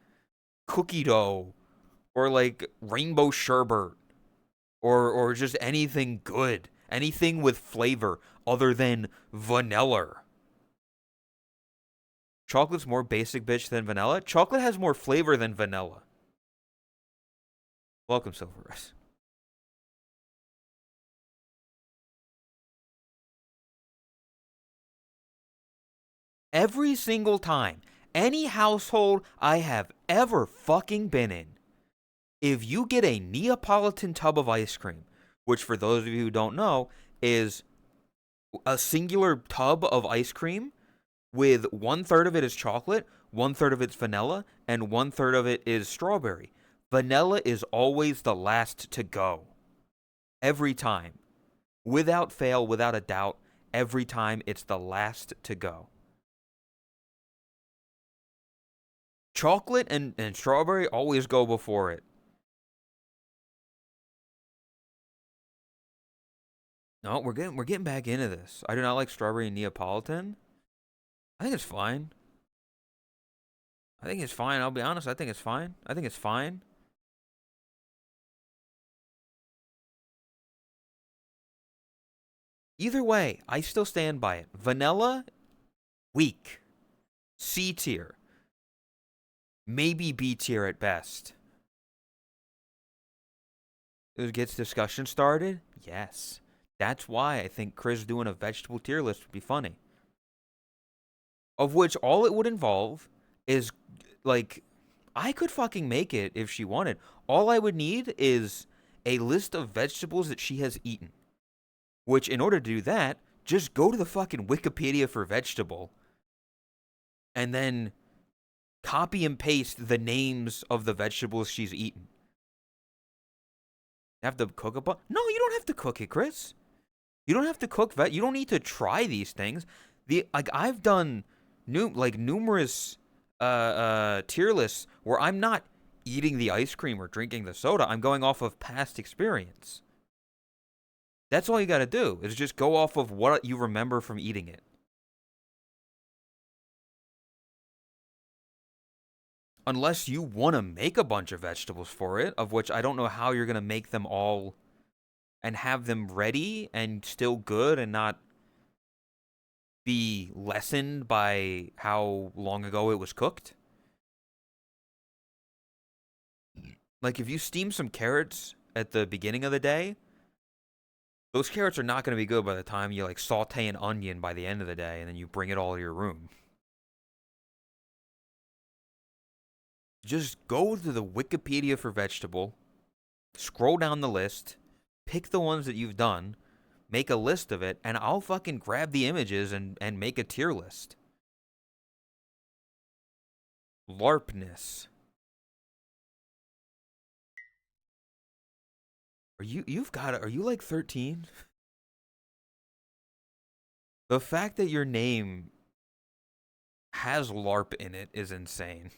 cookie dough, or like rainbow sherbet, or just anything good. Anything with flavor other than vanilla. Chocolate's more basic bitch than vanilla. Chocolate has more flavor than vanilla. Welcome, Silverus. Every single time, any household I have ever fucking been in, if you get a Neapolitan tub of ice cream, which for those of you who don't know is a singular tub of ice cream with 1/3 of it is chocolate, 1/3 of it's vanilla, and 1/3 of it is strawberry. Vanilla is always the last to go. Every time. Without fail, without a doubt, every time it's the last to go. Chocolate and strawberry always go before it. No, we're getting back into this. I do not like strawberry and Neapolitan. I think it's fine. I think it's fine. I'll be honest. I think it's fine. I think it's fine. Either way, I still stand by it. Vanilla, weak. C tier. Maybe B tier at best. It gets discussion started? Yes. That's why I think Chris doing a vegetable tier list would be funny. Of which all it would involve is, like, I could fucking make it if she wanted. All I would need is a list of vegetables that she has eaten. Which, in order to do that, just go to the fucking Wikipedia for vegetable and then copy and paste the names of the vegetables she's eaten. You have to cook a bunch? No, you don't have to cook it, Chris. You don't have to cook you don't need to try these things. I've done numerous tier lists where I'm not eating the ice cream or drinking the soda. I'm going off of past experience. That's all you got to do is just go off of what you remember from eating it. Unless you want to make a bunch of vegetables for it, of which I don't know how you're going to make them all and have them ready and still good and not be lessened by how long ago it was cooked. Like, if you steam some carrots at the beginning of the day, those carrots are not going to be good by the time you, like, saute an onion by the end of the day and then you bring it all to your room. Just go to the Wikipedia for vegetable, scroll down the list, pick the ones that you've done, make a list of it, and I'll fucking grab the images and make a tier list. LARPness. Are you like 13? The fact that your name has LARP in it is insane.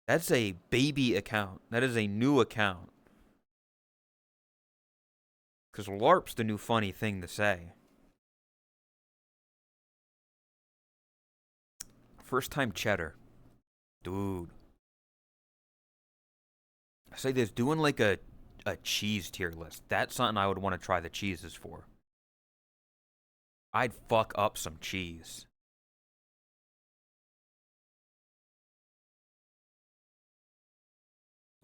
That's a baby account. That is a new account. Because LARP's the new funny thing to say. First time cheddar. Dude. I say this, doing like a cheese tier list. That's something I would want to try the cheeses for. I'd fuck up some cheese.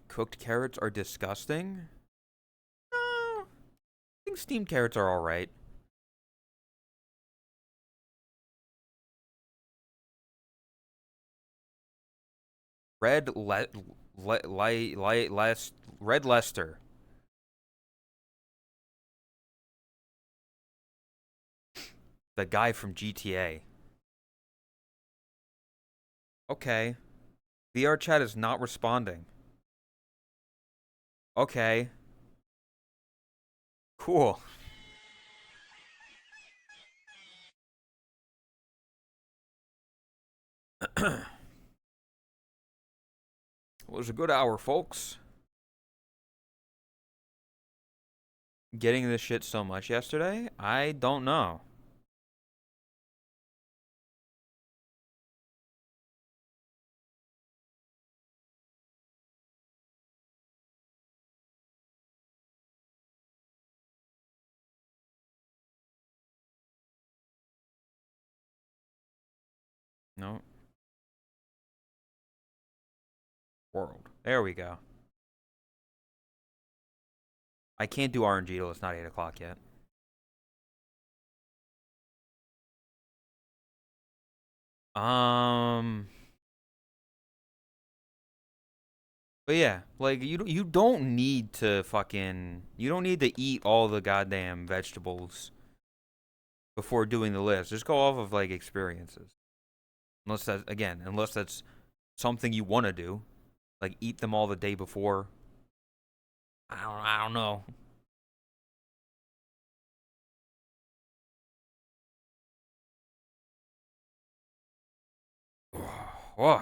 Cooked carrots are disgusting? No, I think steamed carrots are alright. Red Red Leicester. The guy from GTA. Okay. VR chat is not responding. Okay. Cool. It was a good hour, folks. Getting this shit so much yesterday? I don't know. No. World. There we go. I can't do RNG till it's not 8 o'clock yet. Um. But yeah, like you don't need to fucking you don't need to eat all the goddamn vegetables before doing the list. Just go off of like experiences. Unless that's something you want to do, like eat them all the day before. I don't know. Whoa.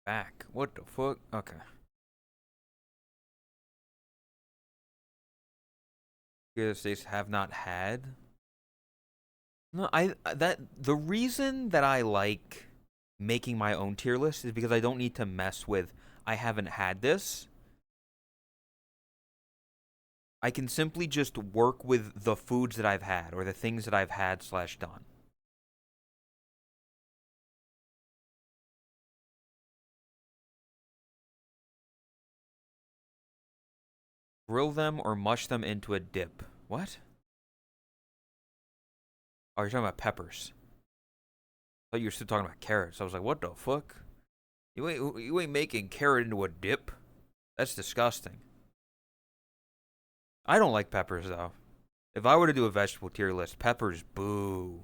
Back. What the fuck? Okay. United States have not had. No, I that the reason that I like making my own tier list is because I don't need to mess with I haven't had this. I can simply just work with the foods that I've had or the things that I've had slash done. Grill them or mush them into a dip. What? Oh, you're talking about peppers. I thought you were still talking about carrots. I was like, what the fuck? You ain't making carrot into a dip. That's disgusting. I don't like peppers though. If I were to do a vegetable tier list, peppers, boo.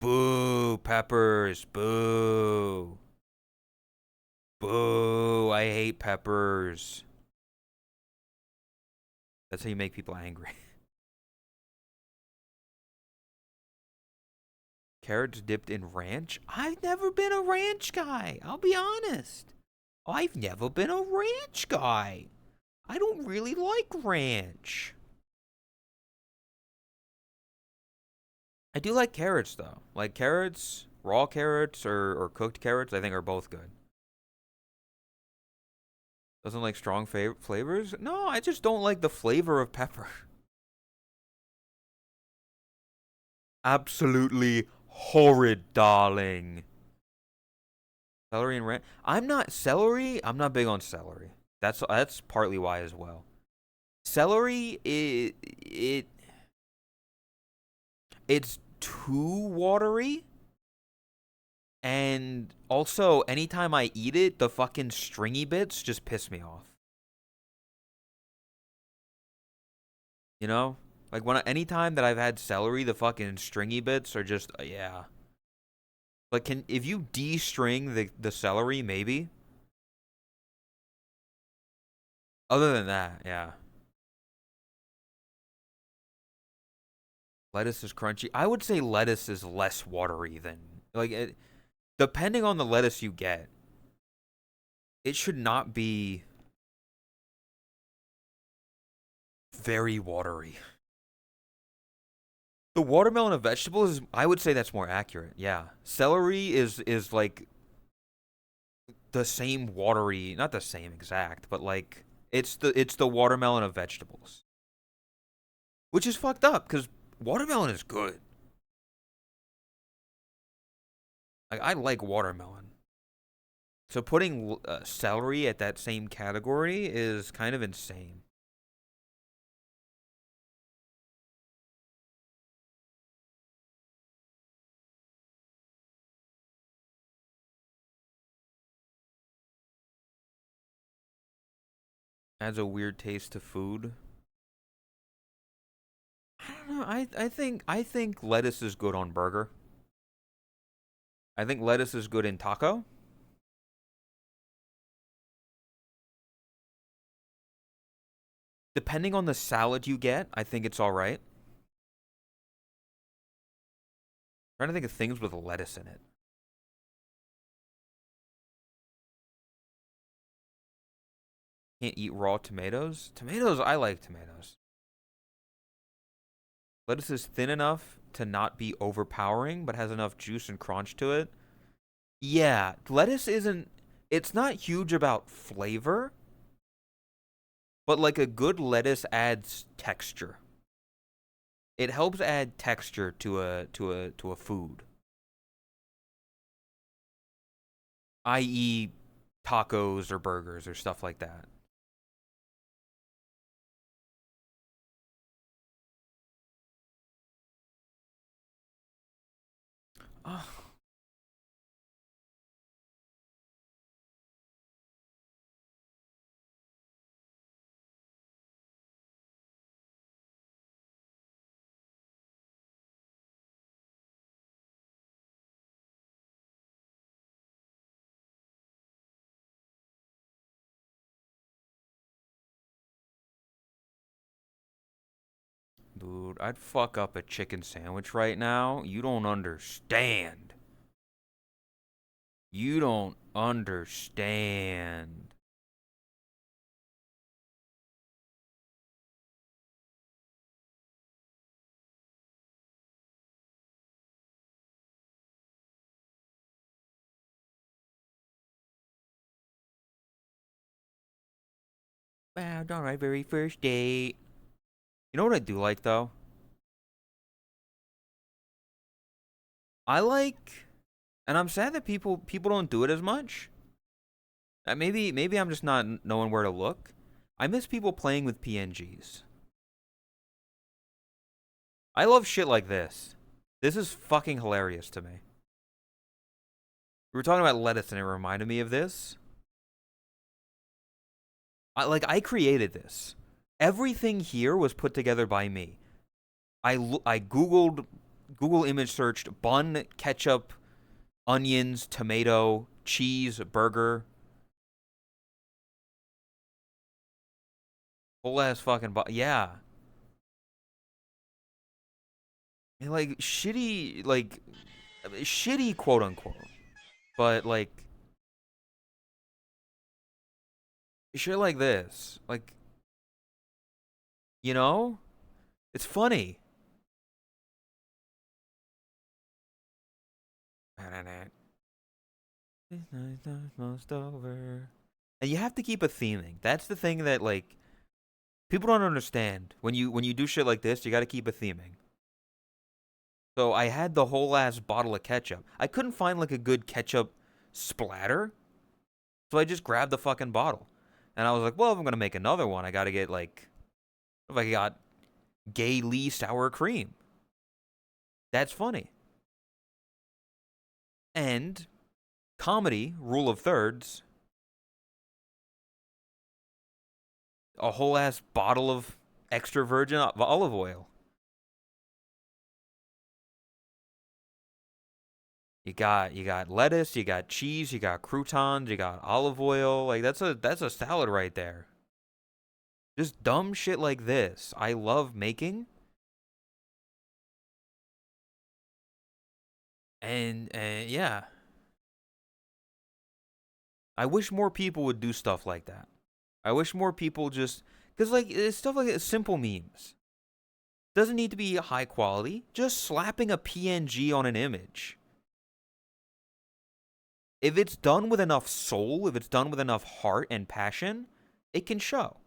Boo, peppers, boo. Boo, I hate peppers. That's how you make people angry. Carrots dipped in ranch? I've never been a ranch guy. I'll be honest. I've never been a ranch guy. I don't really like ranch. I do like carrots though. Like carrots, raw carrots or cooked carrots, I think are both good. Doesn't like strong flavors? No, I just don't like the flavor of pepper. Absolutely horrid, darling. Celery and ranch. I'm not big on celery. That's partly why as well. Celery it's too watery, and also anytime I eat it, the fucking stringy bits just piss me off. You know? Like anytime that I've had celery, the fucking stringy bits are just yeah. Like if you de-string the celery, maybe. Other than that, yeah. Lettuce is crunchy. I would say lettuce is less watery than like depending on the lettuce you get. It should not be very watery. The watermelon of vegetables, I would say that's more accurate. Yeah. Celery is like the same watery, not the same exact, but like it's the watermelon of vegetables. Which is fucked up cuz watermelon is good. Like I like watermelon. So putting celery at that same category is kind of insane. Adds a weird taste to food. I don't know. I think lettuce is good on burger. I think lettuce is good in taco. Depending on the salad you get, I think it's all right. I'm trying to think of things with lettuce in it. Can't eat raw tomatoes. Tomatoes, I like tomatoes. Lettuce is thin enough to not be overpowering, but has enough juice and crunch to it. Yeah, lettuce isn't. It's not huge about flavor, but like a good lettuce adds texture. It helps add texture to a food, i.e., tacos or burgers or stuff like that. Oh, dude, I'd fuck up a chicken sandwich right now. You don't understand. You don't understand. Wow, on my very first date. You know what I do like though? I like, and I'm sad that people don't do it as much. Maybe I'm just not knowing where to look. I miss people playing with PNGs. I love shit like this. This is fucking hilarious to me. We were talking about lettuce and it reminded me of this. I created this. Everything here was put together by me. I Google image searched bun, ketchup, onions, tomato, cheese, burger. Whole ass fucking yeah. And like shitty quote unquote. But like shit like this. Like, you know? It's funny. This night's almost over. And you have to keep a theming. That's the thing that like people don't understand. When you do shit like this, you got to keep a theming. So I had the whole ass bottle of ketchup. I couldn't find like a good ketchup splatter, so I just grabbed the fucking bottle. And I was like, well, if I'm gonna make another one, I gotta get like, if I got Gay Lee sour cream. That's funny. And comedy, rule of thirds, a whole ass bottle of extra virgin olive oil. You got lettuce, you got cheese, you got croutons, you got olive oil. Like that's a salad right there. Just dumb shit like this. I love making. And yeah, I wish more people would do stuff like that. I wish more people just because like it's stuff like simple memes doesn't need to be high quality. Just slapping a PNG on an image. If it's done with enough soul, if it's done with enough heart and passion, it can show.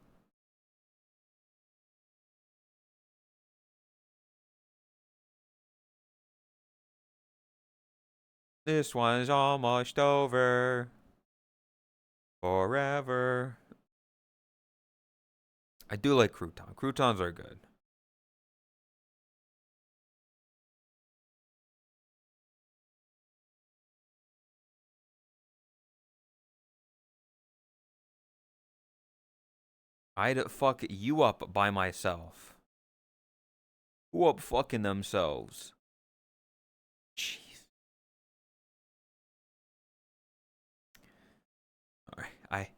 This one's almost over. Forever. I do like crouton. Croutons are good. I'd fuck you up by myself. Who up fucking themselves? Jeez. Alright,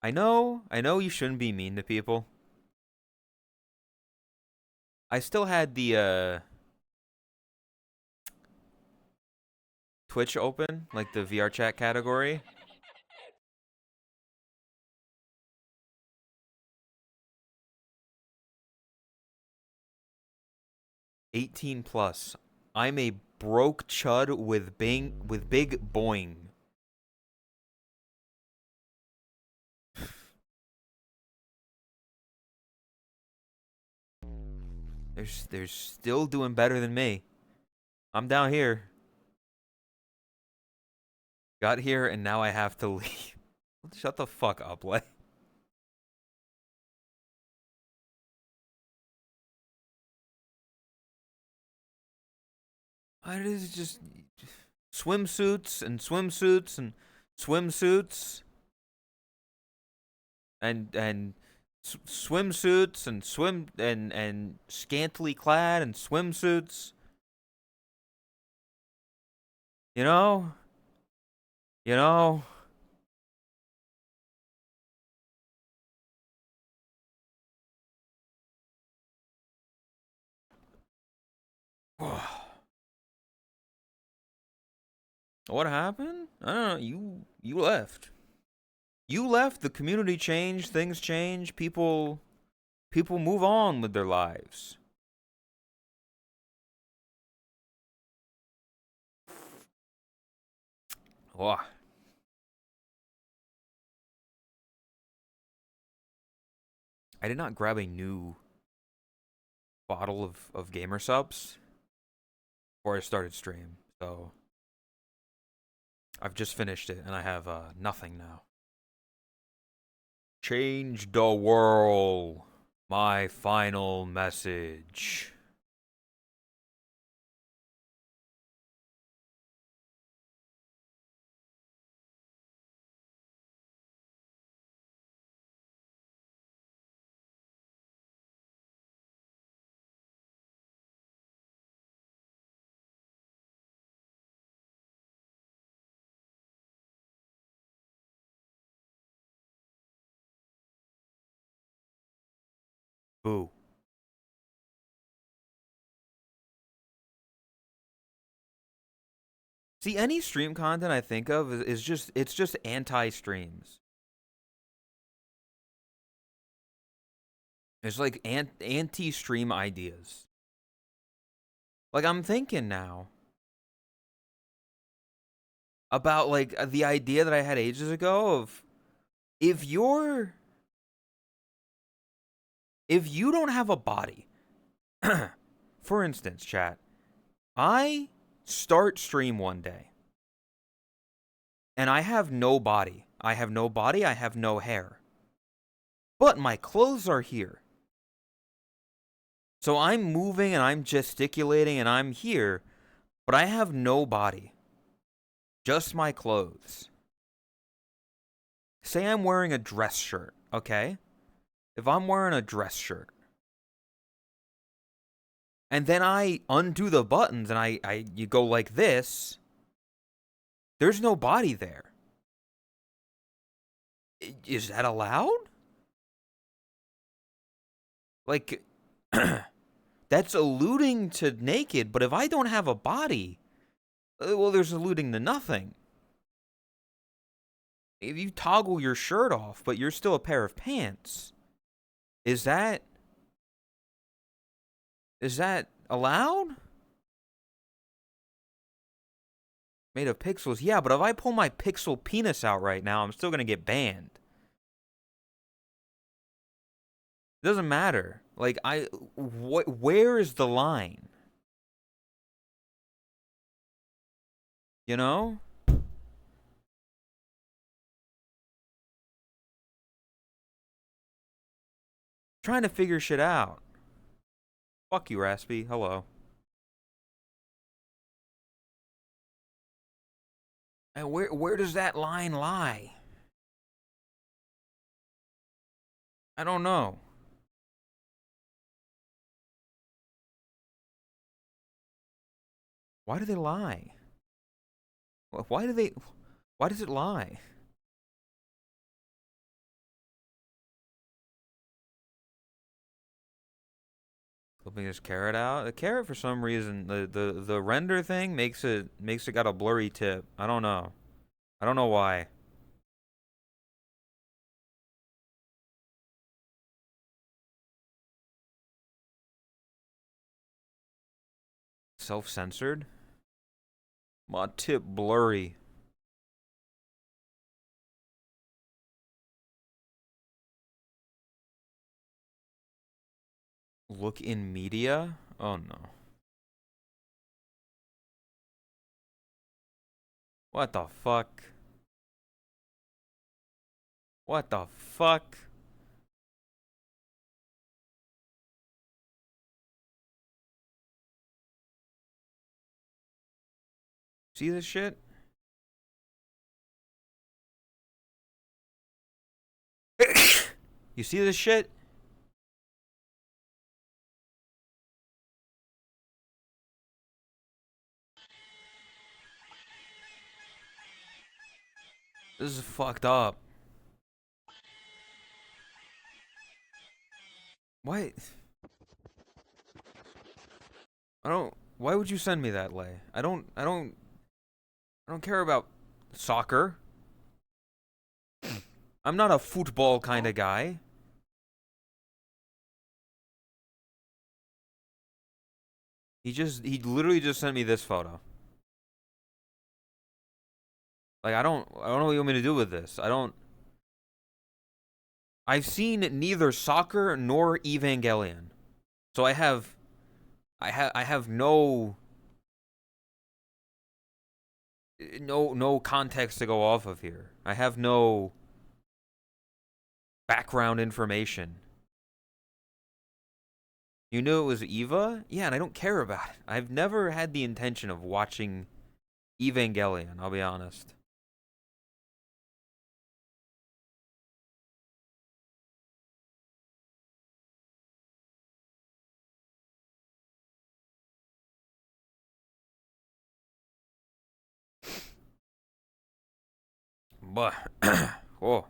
I know you shouldn't be mean to people. I still had the Twitch open, like the VR chat category. '18 plus. I'm a broke chud with big boing. They're still doing better than me. I'm down here. Got here and now I have to leave. Shut the fuck up, Lay. It is just swimsuits and swimsuits and swimsuits and swimsuits and and scantily clad and swimsuits. You know? You know? What happened? I don't know. You left. You left. The community changed. Things change. People move on with their lives. Oh. I did not grab a new bottle of gamer subs before I started stream, so I've just finished it and I have nothing now. Change the world. My final message. Boo. See, any stream content I think of is just it's just anti-streams. It's like anti-stream ideas. Like I'm thinking now about like the idea that I had ages ago of if you're if you don't have a body. For instance, chat, I start stream one day and I have no body. I have no body, I have no hair. But my clothes are here. So I'm moving and I'm gesticulating and I'm here, but I have no body. Just my clothes. Say I'm wearing a dress shirt, okay? If I'm wearing a dress shirt, and then I undo the buttons and you go like this, there's no body there. Is that allowed? Like, that's alluding to naked, but if I don't have a body, well, there's alluding to nothing. If you toggle your shirt off, but you're still a pair of pants, is that allowed? Made of pixels? Yeah, but if I pull my pixel penis out right now, I'm still gonna get banned. It doesn't matter. Like, where is the line? You know? Trying to figure shit out. Fuck you, Raspy. Hello. And where does that line lie? I don't know. Why do they lie? Why do they? Why does it lie? Flipping his carrot out. The carrot, for some reason, the render thing makes it got a blurry tip. I don't know. I don't know why. Self-censored. My tip blurry. Look in media? Oh no. What the fuck? What the fuck? See this shit? You see this shit? This is fucked up. Why? I don't. Why would you send me that, Lay? I don't care about soccer. I'm not a football kind of guy. He literally just sent me this photo. Like, I don't know what you want me to do with this. I've seen neither soccer nor Evangelion. So I have no context to go off of here. I have no background information. You knew it was Eva? Yeah, and I don't care about it. I've never had the intention of watching Evangelion, I'll be honest. But, whoa.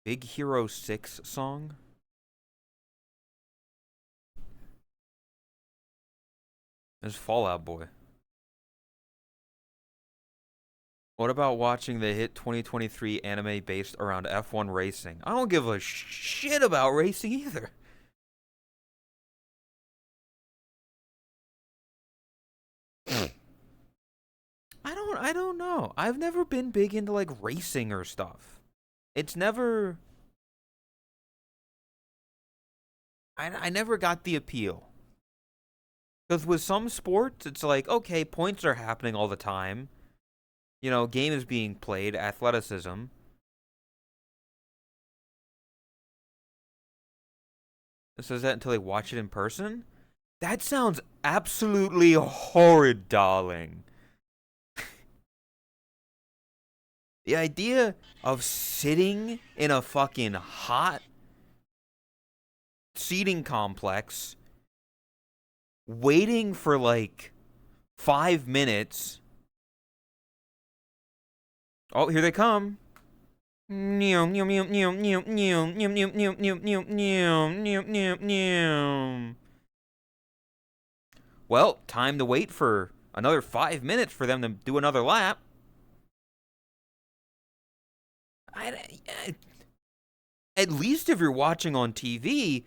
Big Hero 6 song? There's Fallout Boy. What about watching the hit 2023 anime based around F1 racing? I don't give a shit about racing either. I don't know. I've never been big into like racing or stuff. It's never I never got the appeal. Because with some sports, it's like, okay, points are happening all the time. You know, game is being played, athleticism. It says that until they watch it in person? That sounds absolutely horrid, darling. The idea of sitting in a fucking hot seating complex waiting for like 5 minutes. Oh, here they come. Well, time to wait for another 5 minutes for them to do another lap. At least if you're watching on TV,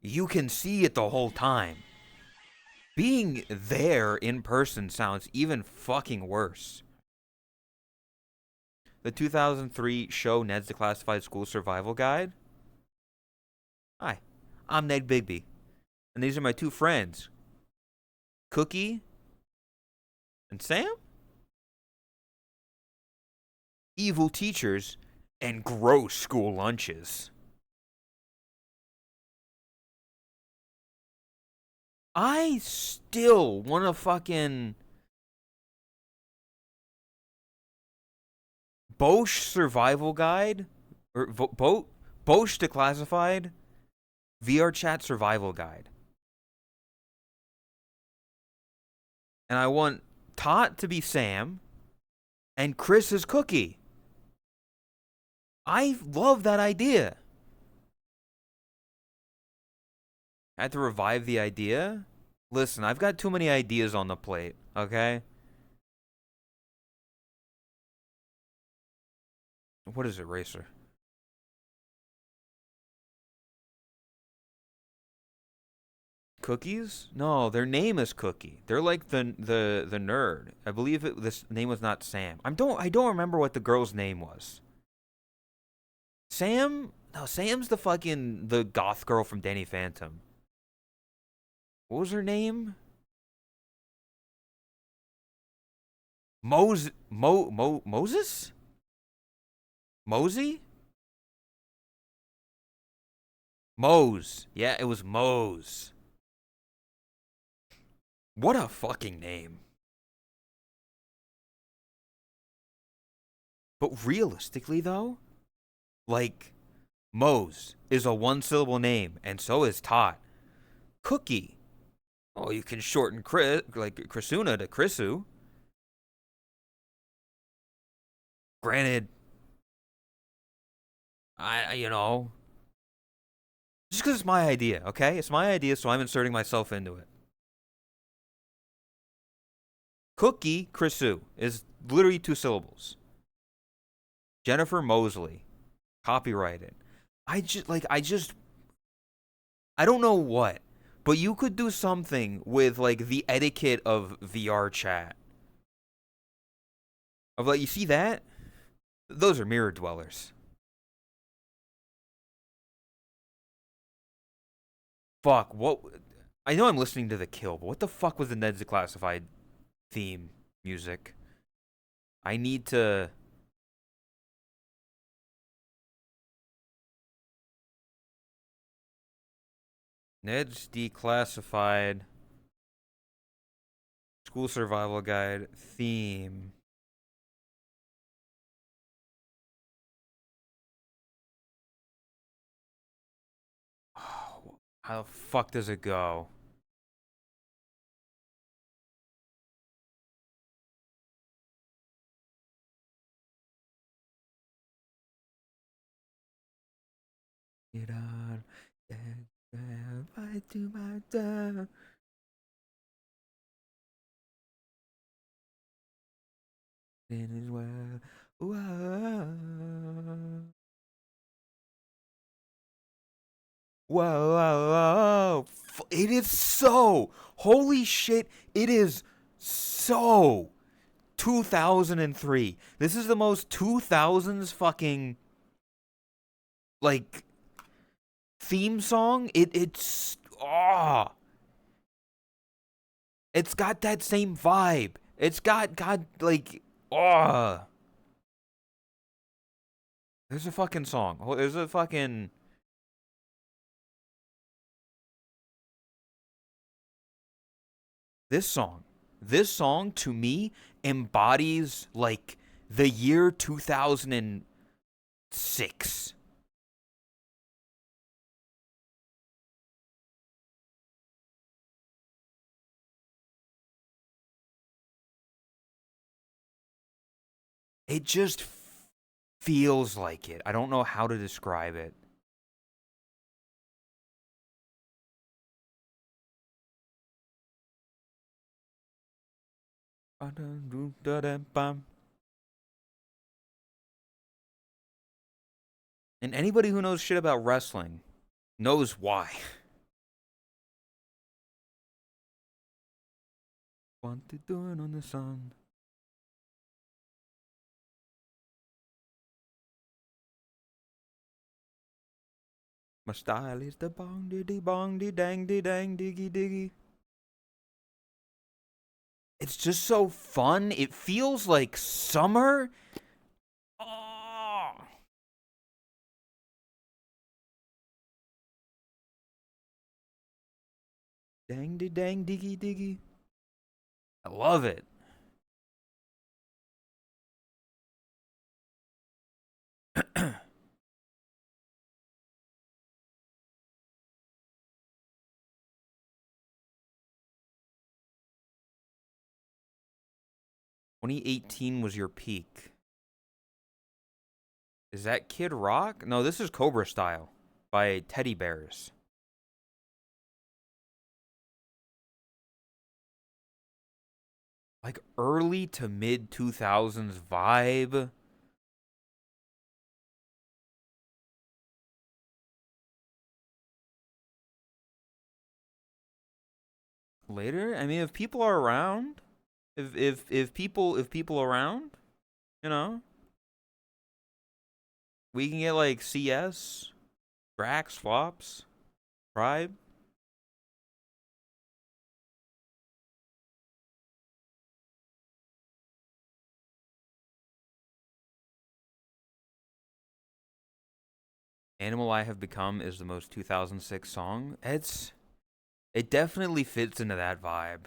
you can see it the whole time. Being there in person sounds even fucking worse. The 2003 show Ned's Declassified School Survival Guide. Hi, I'm Ned Bigby, and these are my two friends, Cookie and Sam? Evil teachers and gross school lunches. I still want to fucking Bosch Survival Guide or Bosch Declassified VR Chat Survival Guide. And I want Tot to be Sam and Chris is Cookie. I love that idea. I had to revive the idea. Listen, I've got too many ideas on the plate, okay? What is it, Racer? Cookies? No, their name is Cookie. They're like the nerd. I believe this name was not Sam. I don't remember what the girl's name was. Sam? No, Sam's the goth girl from Danny Phantom. What was her name? Moses? Mosey? Mose. Yeah, it was Mose. What a fucking name. But realistically, though, like, Mose is a one-syllable name, and so is Tot. Cookie. Oh, you can shorten Chrisuna to Chrisu. Granted, just because it's my idea, okay? It's my idea, so I'm inserting myself into it. Cookie Chrisu is literally 2 syllables. Jennifer Mosley, copyrighted. I don't know what, but you could do something with like the etiquette of VR chat. Of like, you see that? Those are mirror dwellers. Fuck, what? I know I'm listening to The Kill, but what the fuck was the Ned's Declassified theme music? I need to... Ned's Declassified School Survival Guide theme. Oh, how the fuck does it go? Get on, I do my job. Then as well. Whoa. Whoa, whoa, whoa. It is so. Holy shit. It is so 2003. This is the most 2000s fucking, like, theme song. It's. Oh. It's got that same vibe. It's got, like. Oh. There's a fucking song. There's a fucking. This song to me embodies like the year 2006. It just feels like it. I don't know how to describe it. And anybody who knows shit about wrestling knows why. Want to do it on the sun. My style is the bong diddy bong di dang di dang diggy diggy. It's just so fun. It feels like summer. Oh. Dang di dang diggy diggy. I love it. "2018 was your peak." Is that Kid Rock? No, this is Cobra Style by Teddy Bears. Like early to mid 2000s vibe. Later, I mean, if people are around, if people around, you know, we can get like CS, Brax, Flops, Tribe. Animal I Have Become is the most 2006 song. It definitely fits into that vibe.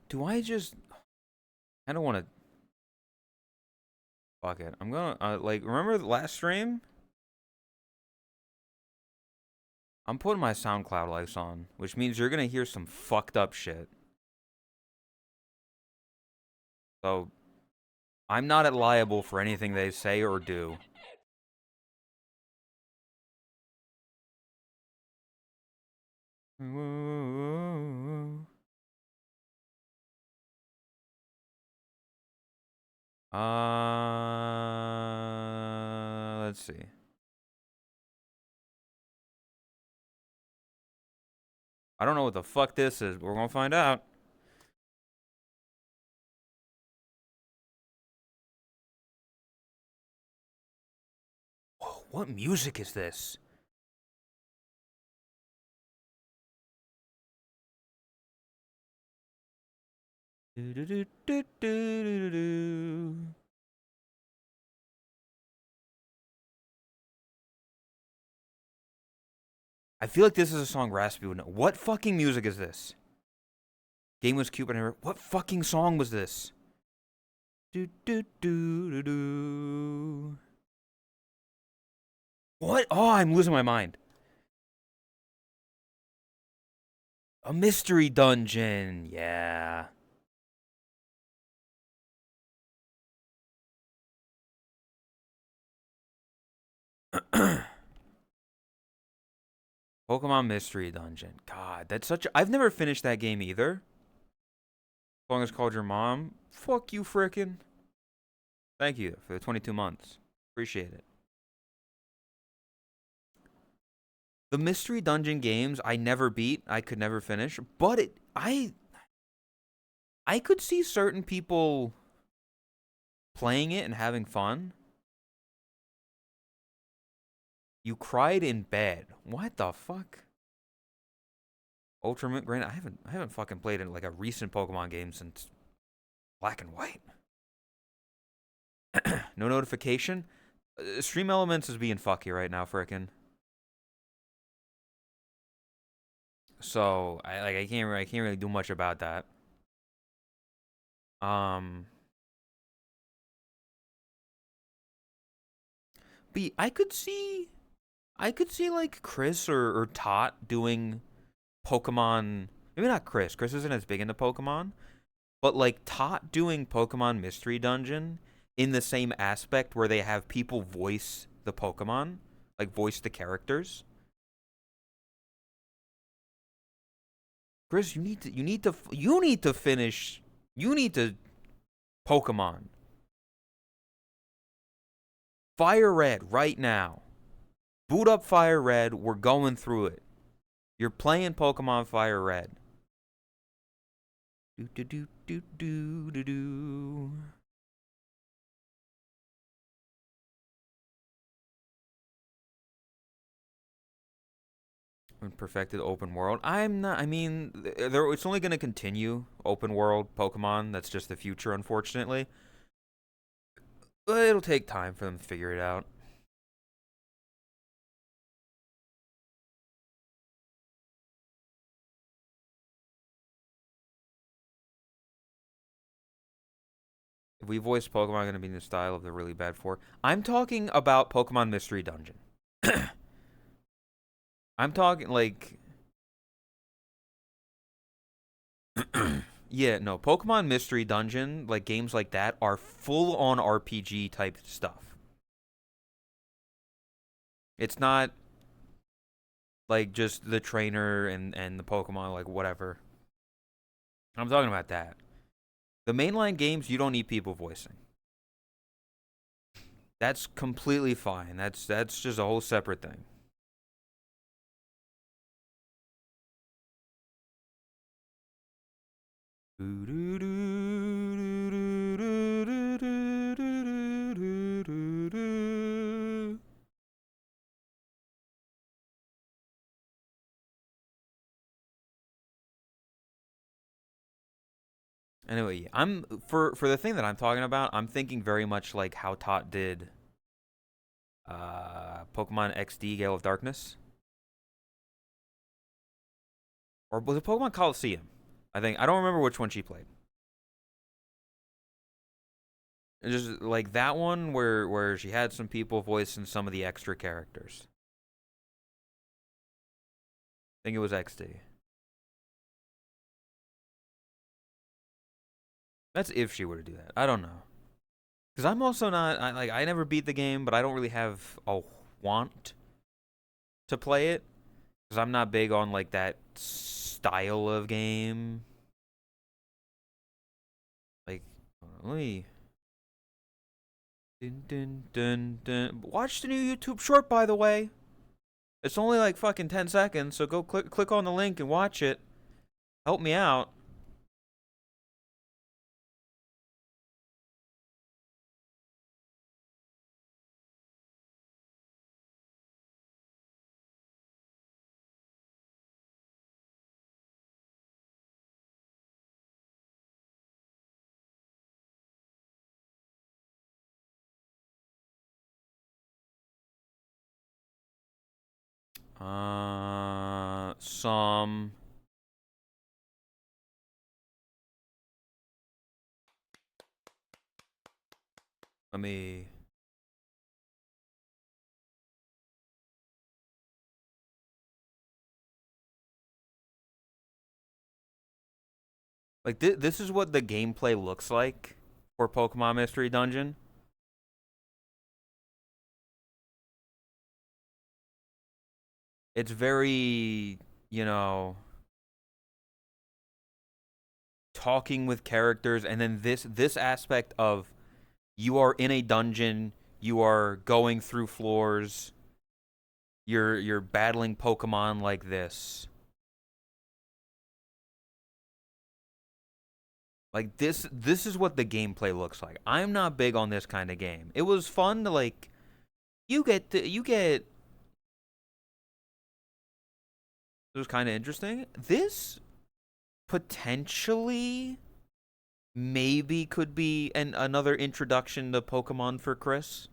Do I don't want to fuck it. I'm gonna like remember the last stream? I'm putting my SoundCloud lights on, which means you're gonna hear some fucked up shit. So I'm not liable for anything they say or do. Let's see. I don't know what the fuck this is, but we're gonna find out. Whoa, what music is this? I feel like this is a song Raspy would know. What fucking music is this? Game was cute, but I never. What fucking song was this? Do do do do do. What? Oh, I'm losing my mind. A mystery dungeon. Yeah. Pokemon Mystery Dungeon. God, that's such a. I've never finished that game either. As long as called your mom. Fuck you, frickin'. Thank you for the 22 months. Appreciate it. The Mystery Dungeon games I never beat. I could never finish. But I could see certain people playing it and having fun. You cried in bed. What the fuck? Ultimate Grand. I haven't fucking played in like a recent Pokemon game since Black and White. No notification. Stream Elements is being fucky right now, frickin'. So I can't really do much about that. Um, But I could see like Chris or Tot doing Pokemon. Maybe not Chris. Chris isn't as big into Pokemon, but like Tot doing Pokemon Mystery Dungeon in the same aspect where they have people voice the Pokemon, like voice the characters. Chris, you need to finish. You need to Pokemon Fire Red right now. Boot up Fire Red. We're going through it. You're playing Pokemon Fire Red. Do do do do do do do. When perfected open world. I'm not. I mean, it's only going to continue open world Pokemon. That's just the future, unfortunately. But it'll take time for them to figure it out. If we voice Pokemon, going to be in the style of the really bad four. I'm talking about Pokemon Mystery Dungeon. I'm talking like, yeah, no, Pokemon Mystery Dungeon, like games like that, are full on RPG type stuff. It's not like just the trainer and the Pokemon, like whatever. I'm talking about that. The mainline games, you don't need people voicing. That's completely fine. That's just a whole separate thing. Anyway, I'm for the thing that I'm talking about, I'm thinking very much like how Tot did Pokemon XD Gale of Darkness. Or was it Pokemon Coliseum? I don't remember which one she played. It's just like that one where she had some people voicing some of the extra characters. I think it was XD. That's if she were to do that. I don't know. Cuz I'm also not I never beat the game, but I don't really have a want to play it cuz I'm not big on like that style of game. Like let me dun, dun, dun, dun. Watch the new YouTube short, by the way. It's only like fucking 10 seconds, so go click on the link and watch it. Help me out. Some. Let me. Like, this is what the gameplay looks like for Pokemon Mystery Dungeon. It's very, you know, talking with characters, and then this aspect of you are in a dungeon, you are going through floors, you're battling Pokemon like this. Like this is what the gameplay looks like. I'm not big on this kind of game. It was fun to like you get it was kind of interesting. This potentially maybe could be another introduction to Pokemon for Chris.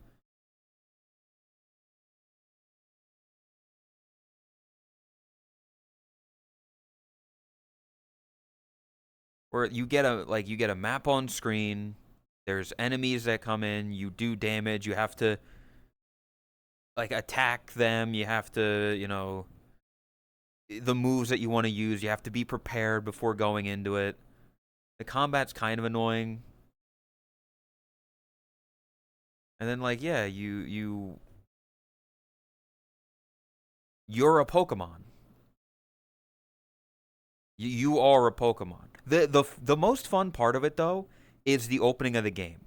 Where you get a map on screen. There's enemies that come in, you do damage, you have to like attack them. You have to, the moves that you want to use, you have to be prepared before going into it. The combat's kind of annoying. And then like yeah, you're a Pokemon. You are a Pokemon. The most fun part of it though is the opening of the game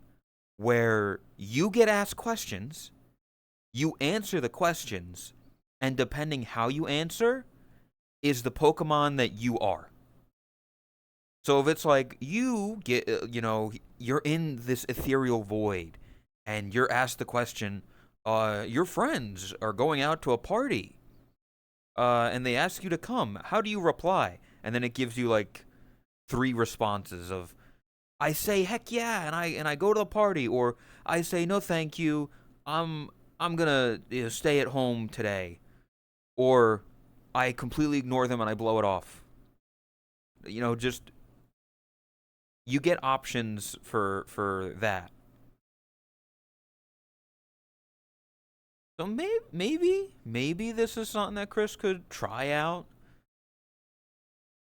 where you get asked questions, you answer the questions, and depending how you answer is the Pokemon that you are. So if it's like you get, you're in this ethereal void, and you're asked the question, your friends are going out to a party, and they ask you to come. How do you reply? And then it gives you like three responses of, I say heck yeah, and I go to the party, or I say no thank you, I'm gonna stay at home today, or I completely ignore them and I blow it off. Just you get options for that. So maybe this is something that Chris could try out.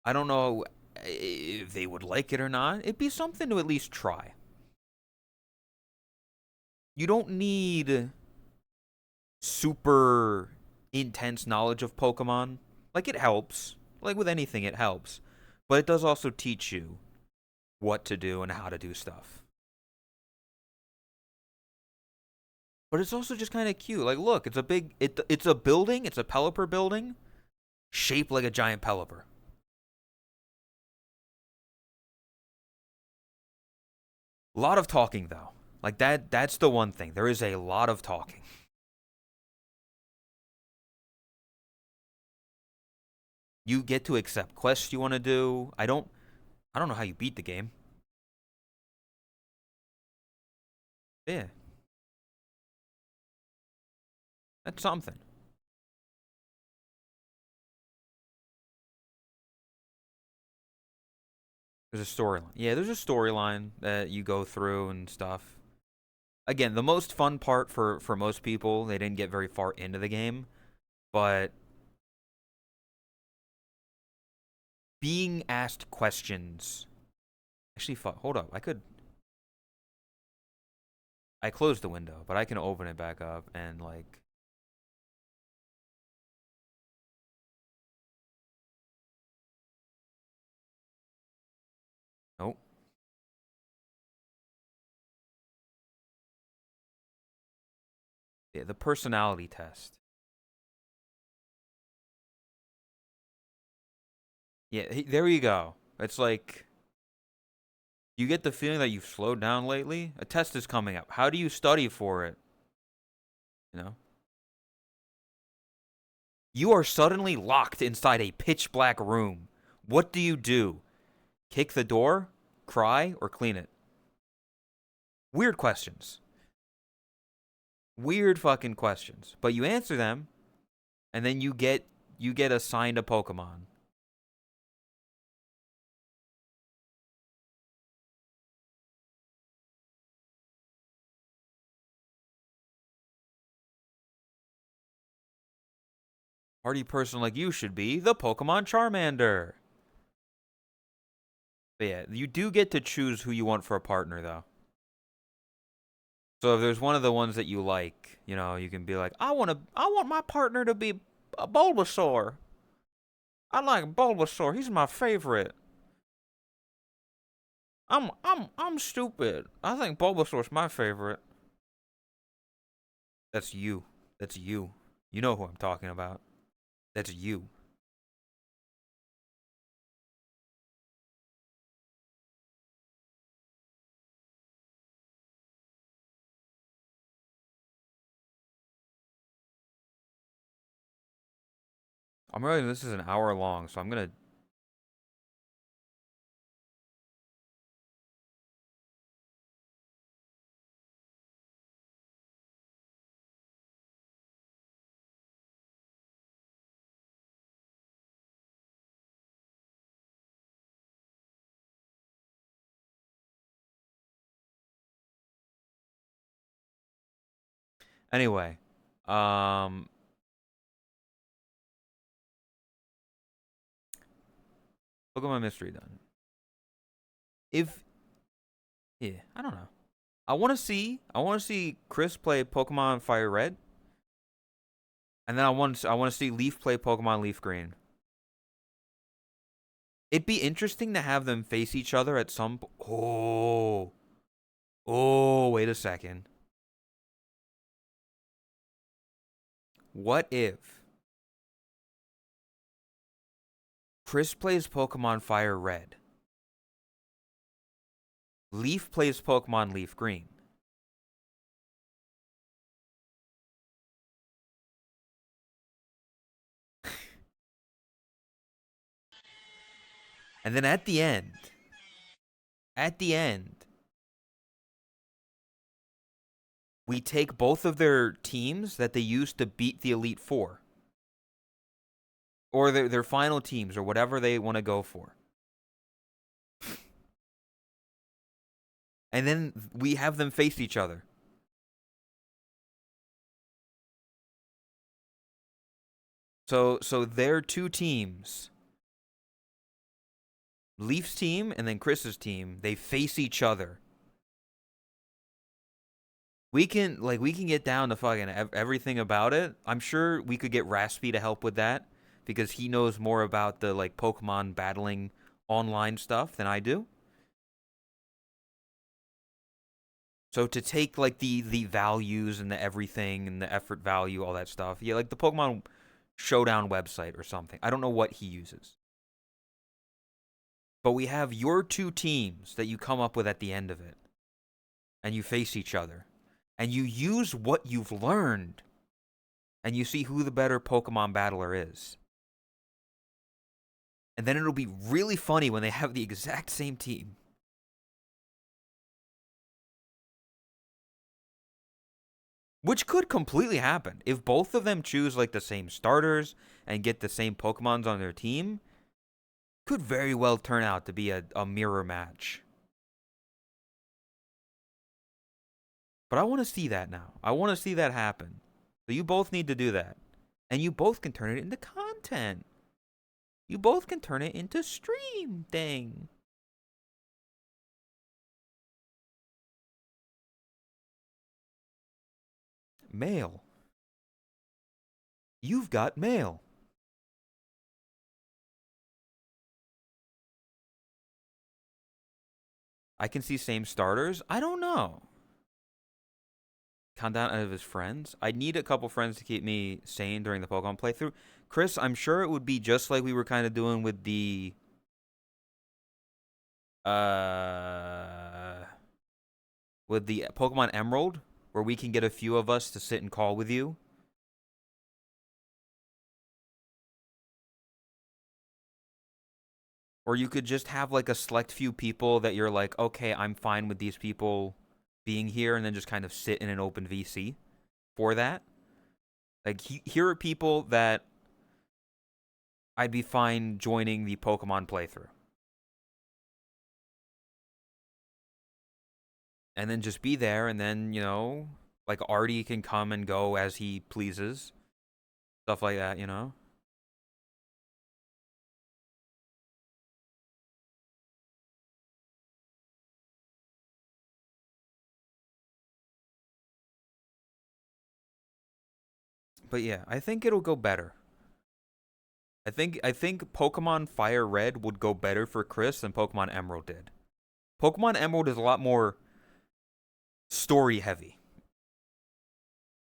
I don't know if they would like it or not. It'd be something to at least try. You don't need super intense knowledge of Pokemon. Like it helps. Like with anything it helps. But it does also teach you what to do and how to do stuff. But it's also just kind of cute. Like look, it's a building, it's a Pelipper building shaped like a giant Pelipper. A lot of talking though. Like that's the one thing. There is a lot of talking. You get to accept quests you want to do. I don't know how you beat the game. Yeah, that's something. There's a storyline. Yeah, there's a storyline that you go through and stuff. Again, the most fun part for most people, they didn't get very far into the game, but being asked questions. Actually, hold up. I closed the window, but I can open it back up and like. Nope. Yeah, the personality test. Yeah, there you go. It's like you get the feeling that you've slowed down lately. A test is coming up. How do you study for it? You know? You are suddenly locked inside a pitch black room. What do you do? Kick the door, cry, or clean it? Weird questions. Weird fucking questions. But you answer them, and then you get assigned a Pokemon. Party person like you should be the Pokemon Charmander. But yeah, you do get to choose who you want for a partner, though. So if there's one of the ones that you like, you can be like, I want my partner to be a Bulbasaur. I like Bulbasaur. He's my favorite. I'm stupid. I think Bulbasaur's my favorite. That's you. That's you. You know who I'm talking about. That's you. I'm realizing this is an hour long, so I'm gonna. Anyway, Um, Pokemon Mystery Dungeon. If yeah, I don't know. I want to see Chris play Pokemon Fire Red, and then I want to see Leaf play Pokemon Leaf Green. It'd be interesting to have them face each other at some. Oh, wait a second. What if Chris plays Pokemon Fire Red, Leaf plays Pokemon Leaf Green, and then at the end, we take both of their teams that they used to beat the Elite Four, or their final teams, or whatever they want to go for. And then we have them face each other. So their two teams, Leaf's team and then Chris's team, they face each other. We can get down to fucking everything about it. I'm sure we could get Raspy to help with that because he knows more about the like Pokemon battling online stuff than I do. So to take like the values and the everything and the effort value, all that stuff. Yeah, like the Pokemon Showdown website or something. I don't know what he uses. But we have your two teams that you come up with at the end of it. And you face each other. And you use what you've learned. And you see who the better Pokemon battler is. And then it'll be really funny when they have the exact same team. Which could completely happen. If both of them choose like the same starters and get the same Pokemons on their team, could very well turn out to be a mirror match. But I want to see that now. I want to see that happen. So you both need to do that. And you both can turn it into content. You both can turn it into stream thing. Mail. You've got mail. I can see same starters. I don't know. Countdown out of his friends. I need a couple friends to keep me sane during the Pokemon playthrough. Chris, I'm sure it would be just like we were kind of doing with the uh Pokemon Emerald, where we can get a few of us to sit and call with you. Or you could just have like a select few people that you're like, okay, I'm fine with these people being here, and then just kind of sit in an open VC for that. Like, here are people that I'd be fine joining the Pokemon playthrough. And then just be there, and then, like Artie can come and go as he pleases. Stuff like that. But yeah, I think it'll go better. I think Pokemon Fire Red would go better for Chris than Pokemon Emerald did. Pokemon Emerald is a lot more story heavy.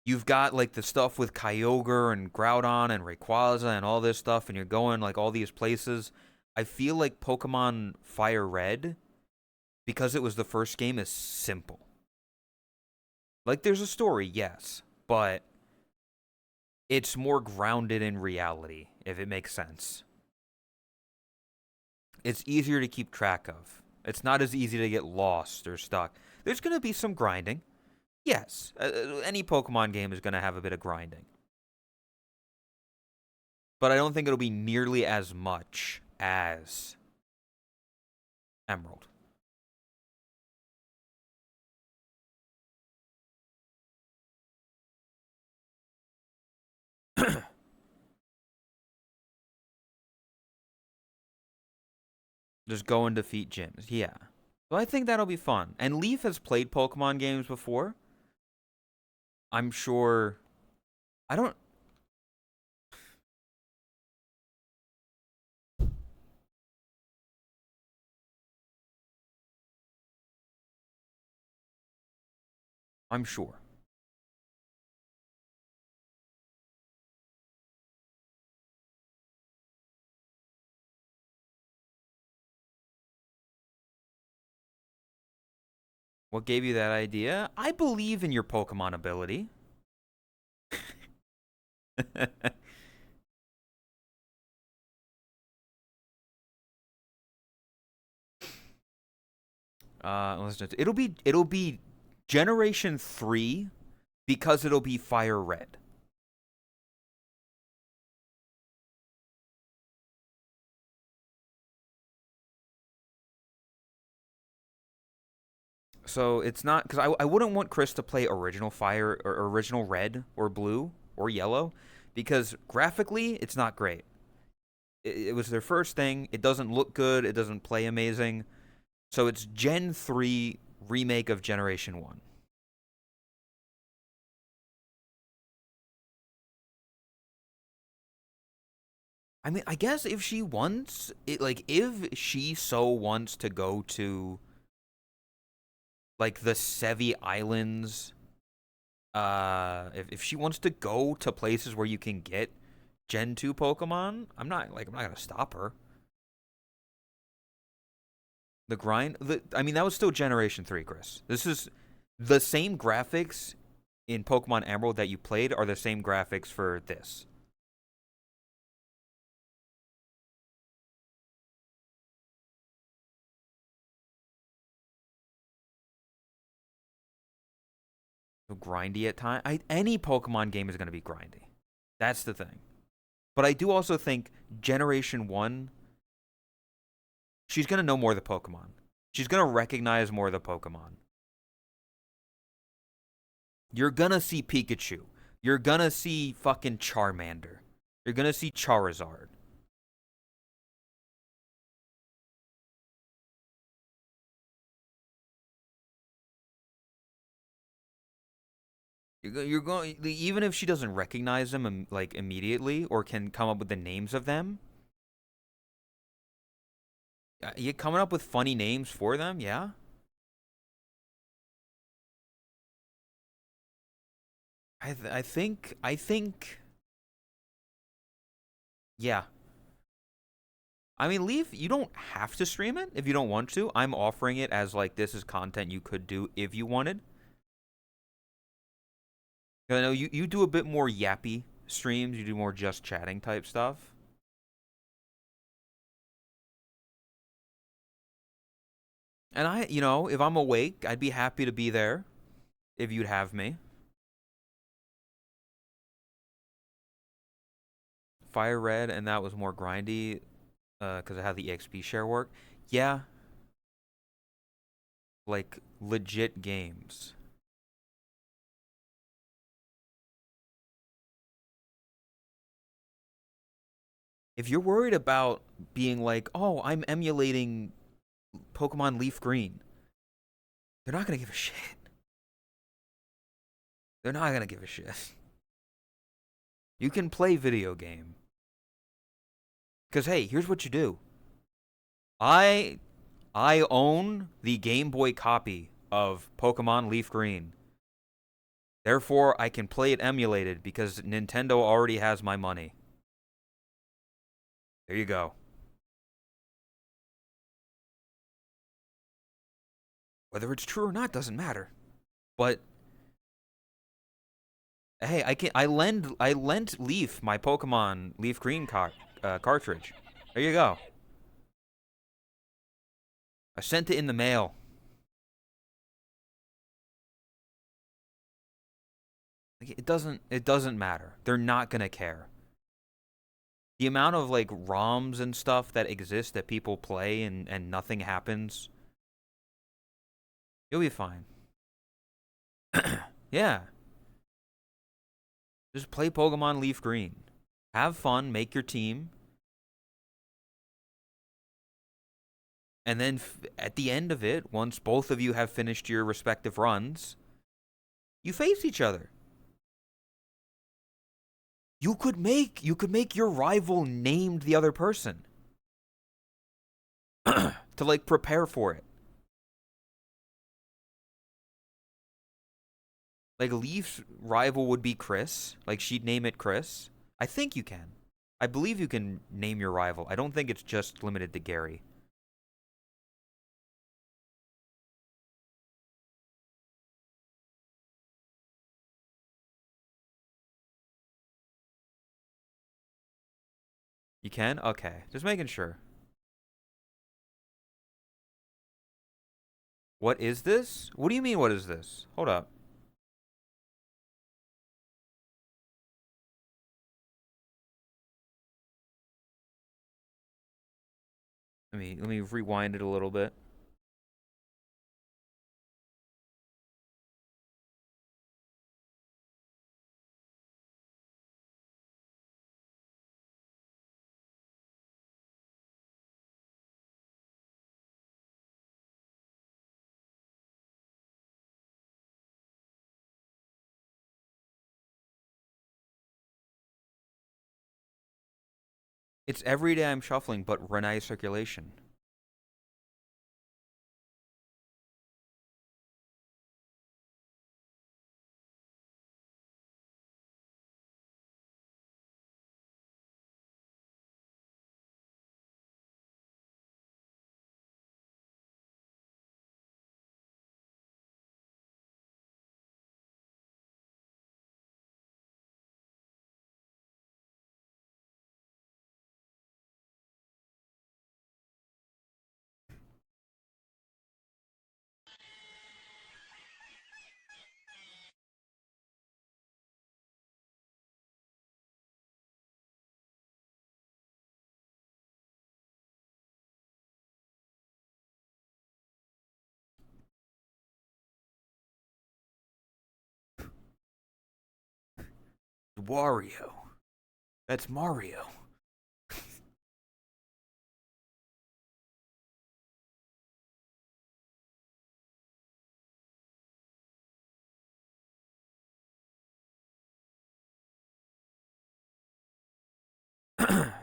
You've got like the stuff with Kyogre and Groudon and Rayquaza and all this stuff, and you're going like all these places. I feel like Pokemon Fire Red, because it was the first game, is simple. Like, there's a story, yes, but it's more grounded in reality, if it makes sense. It's easier to keep track of. It's not as easy to get lost or stuck. There's going to be some grinding. Yes, any Pokemon game is going to have a bit of grinding. But I don't think it'll be nearly as much as Emerald. Just go and defeat gyms. Yeah. So I think that'll be fun. And Leaf has played Pokemon games before. I'm sure. I don't. I'm sure. What gave you that idea? I believe in your Pokemon ability. It'll be Generation 3 because it'll be Fire Red. So it's not because I wouldn't want Chris to play original Fire or original Red or Blue or Yellow because graphically it's not great. It was their first thing. It doesn't look good. It doesn't play amazing. So it's Gen 3 remake of Generation 1. I mean, I guess if she wants it, like if she so wants to go to like the Sevi Islands, if she wants to go to places where you can get Gen 2 Pokemon, I'm not gonna stop her. I mean, that was still Generation 3, Chris. This is the same graphics in Pokemon Emerald that you played are the same graphics for this. So grindy at times. Any Pokemon game is gonna be grindy. That's the thing. But I do also think Generation 1, she's going to know more of the Pokemon. She's going to recognize more of the Pokemon. You're going to see Pikachu. You're going to see fucking Charmander. You're going to see Charizard. You're going even if she doesn't recognize them like immediately or can come up with the names of them. You coming up with funny names for them, yeah? I think yeah. I mean, Leaf, you don't have to stream it if you don't want to. I'm offering it as like this is content you could do if you wanted. I know you do a bit more yappy streams. You do more just chatting type stuff. And if I'm awake, I'd be happy to be there if you'd have me. Fire Red, and that was more grindy because I had the EXP share work. Yeah, like legit games. If you're worried about being like, oh, I'm emulating Pokemon Leaf Green, they're not gonna give a shit. They're not gonna give a shit. You can play video game. Cause hey, here's what you do. I I own the Game Boy copy of Pokemon Leaf Green. Therefore, I can play it emulated because Nintendo already has my money. There you go. Whether it's true or not doesn't matter. But hey, I lent Leaf my Pokemon Leaf Green cartridge. There you go. I sent it in the mail. It doesn't matter. They're not gonna care. The amount of like ROMs and stuff that exist that people play and nothing happens, you'll be fine. Yeah. Just play Pokemon Leaf Green. Have fun, make your team. And then at the end of it, once both of you have finished your respective runs, you face each other. You could make your rival named the other person to like prepare for it. Like Leaf's rival would be Chris. Like she'd name it Chris. I think you can. I believe you can name your rival. I don't think it's just limited to Gary. You can? Okay. Just making sure. What is this? What do you mean, what is this? Hold up. Let me rewind it a little bit. It's every day I'm shuffling, but Renai circulation. Wario. That's Mario.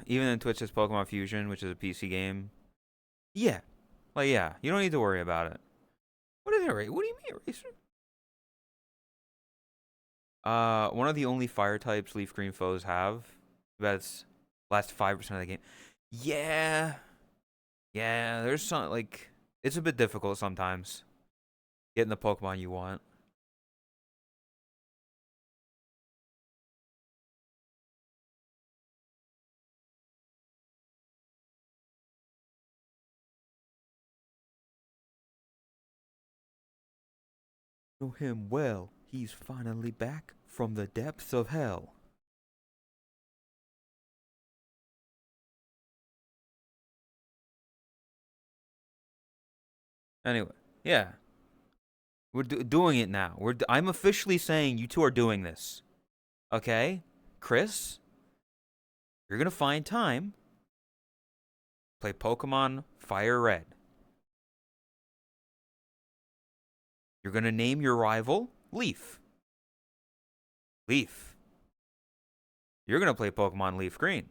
Even in Twitch's Pokemon Fusion, which is a PC game. Yeah. Like, yeah. You don't need to worry about it. What is it, What do you mean, Eraser? One of the only fire types Leaf Green foes have. That's last 5% of the game. Yeah. Yeah, there's some, like, it's a bit difficult sometimes getting the Pokemon you want. Know him well. He's finally back from the depths of hell. Anyway, yeah. We're doing it now. I'm officially saying you two are doing this. Okay? Chris, you're going to find time. Play Pokemon Fire Red. You're going to name your rival Leaf. Leaf. You're going to play Pokemon Leaf Green.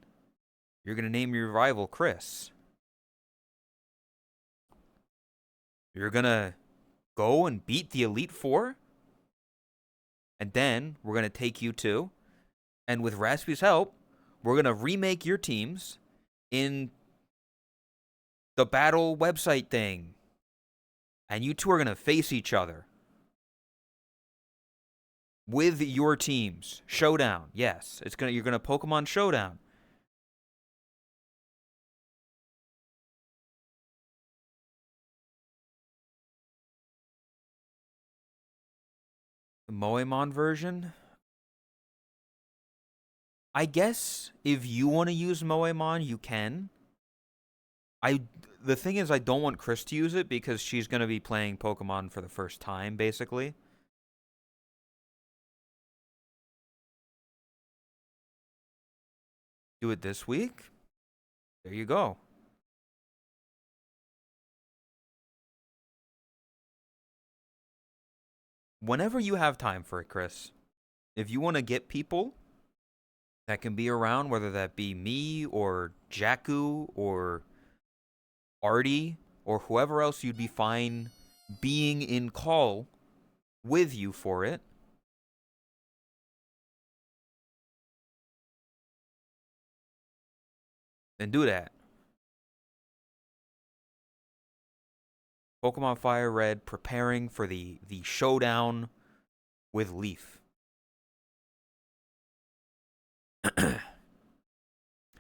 You're going to name your rival Chris. You're going to go and beat the Elite Four. And then we're going to take you two. And with Raspy's help, we're going to remake your teams in the battle website thing. And you two are going to face each other. With your teams. Showdown. Yes. You're going to Pokemon Showdown. The Moemon version? I guess if you want to use Moemon, you can. The thing is, I don't want Chris to use it because she's going to be playing Pokemon for the first time, basically. Do it this week? There you go. whenever you have time for it, Chris, if you want to get people that can be around, whether that be me or Jakku or Artie or whoever else you'd be fine being in call with you for it, then do that. Pokemon Fire Red preparing for the showdown with Leaf.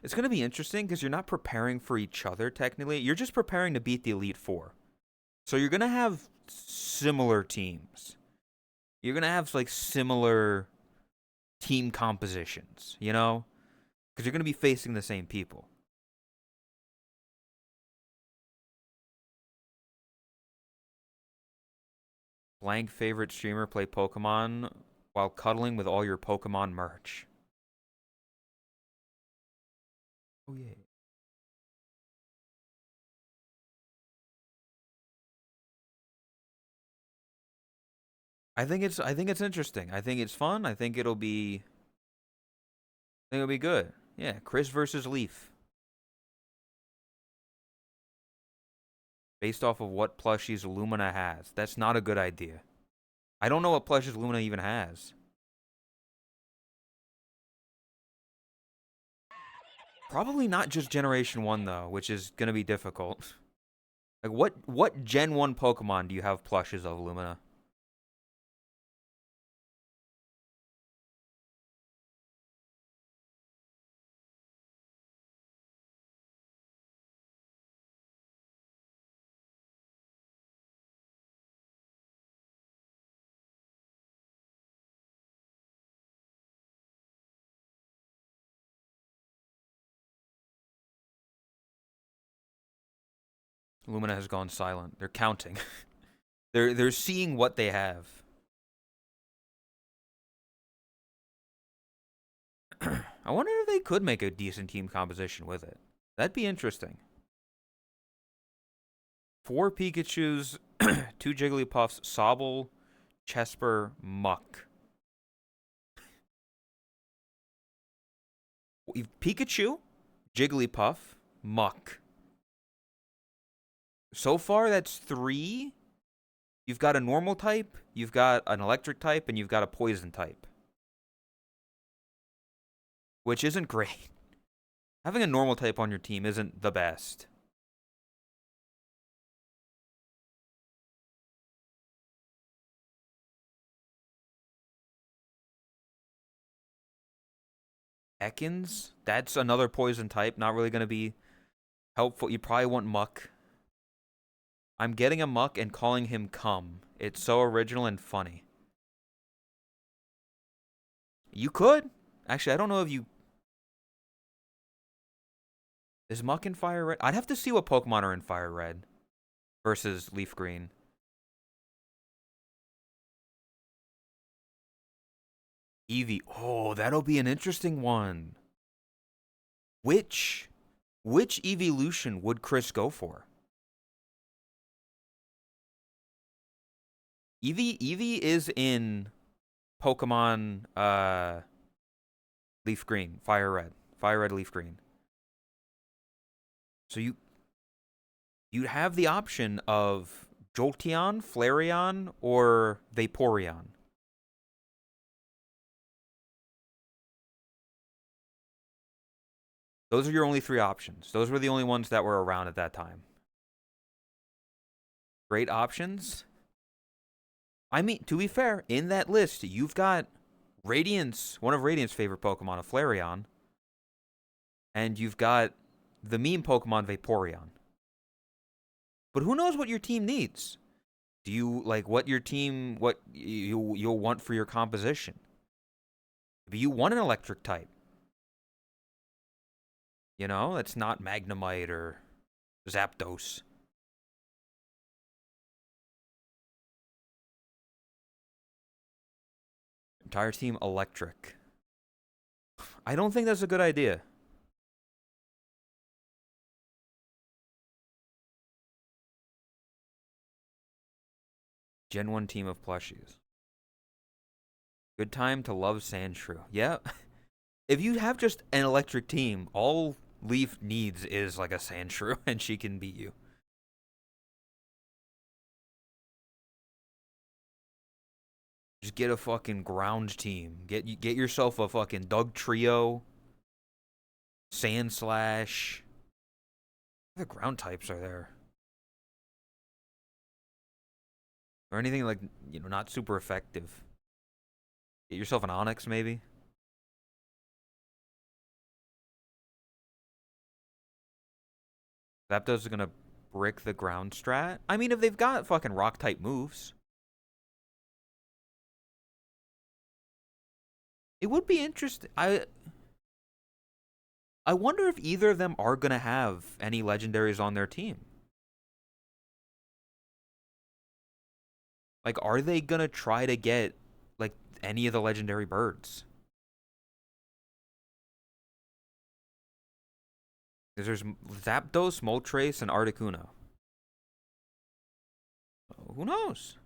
It's going to be interesting because you're not preparing for each other technically. You're just preparing to beat the Elite Four. So you're going to have similar teams. You're going to have like similar team compositions, you know? Because you're going to be facing the same people. Blank favorite streamer play Pokemon while cuddling with all your Pokemon merch. Oh yeah. I think it's interesting. I think it's fun. I think it'll be good. Yeah, Chris versus Leaf. Based off of what plushies Lumina has. That's not a good idea. I don't know what plushies Lumina even has. Probably not just Generation 1 though, which is gonna be difficult. Like what Gen 1 Pokemon do you have plushes of Lumina? Lumina has gone silent. They're counting. They're seeing what they have. I wonder if they could make a decent team composition with it. That'd be interesting. 4 Pikachus, 2 Jigglypuffs, Sobble, Chesper, Muck. We've Pikachu, Jigglypuff, Muck. So far, that's 3. You've got a normal type, you've got an electric type, and you've got a poison type. Which isn't great. Having a normal type on your team isn't the best. Ekans? That's another poison type. Not really going to be helpful. You probably want Muck. I'm getting a Muck and calling him Cum. It's so original and funny. You could. Actually, I don't know if you... Is Muck in Fire Red? I'd have to see what Pokemon are in Fire Red versus Leaf Green. Eevee. Oh, that'll be an interesting one. Which evolution would Chris go for? Eevee is in Pokemon Leaf Green, Fire Red, Leaf Green. So you have the option of Jolteon, Flareon, or Vaporeon. Those are your only 3 options. Those were the only ones that were around at that time. Great options. I mean, to be fair, in that list, you've got Radiance, one of Radiant's favorite Pokemon, a Flareon. And you've got the meme Pokemon Vaporeon. But who knows what your team needs? Do you like what you'll want for your composition? Maybe you want an electric type. You know, that's not Magnemite or Zapdos. Entire team electric. I don't think that's a good idea. Gen 1 team of plushies. Good time to love Sandshrew. Yeah. If you have just an electric team, all Leaf needs is like a Sandshrew, and she can beat you. Just get a fucking ground team. Get yourself a fucking Doug Trio, Sand Slash. What other ground types are there? Or anything like, not super effective. Get yourself an Onyx, maybe. Zapdos is gonna brick the ground strat. I mean, if they've got fucking rock type moves, it would be interesting. I wonder if either of them are gonna have any legendaries on their team. Like, are they gonna try to get like any of the legendary birds? Because there's Zapdos, Moltres, and Articuno. Who knows?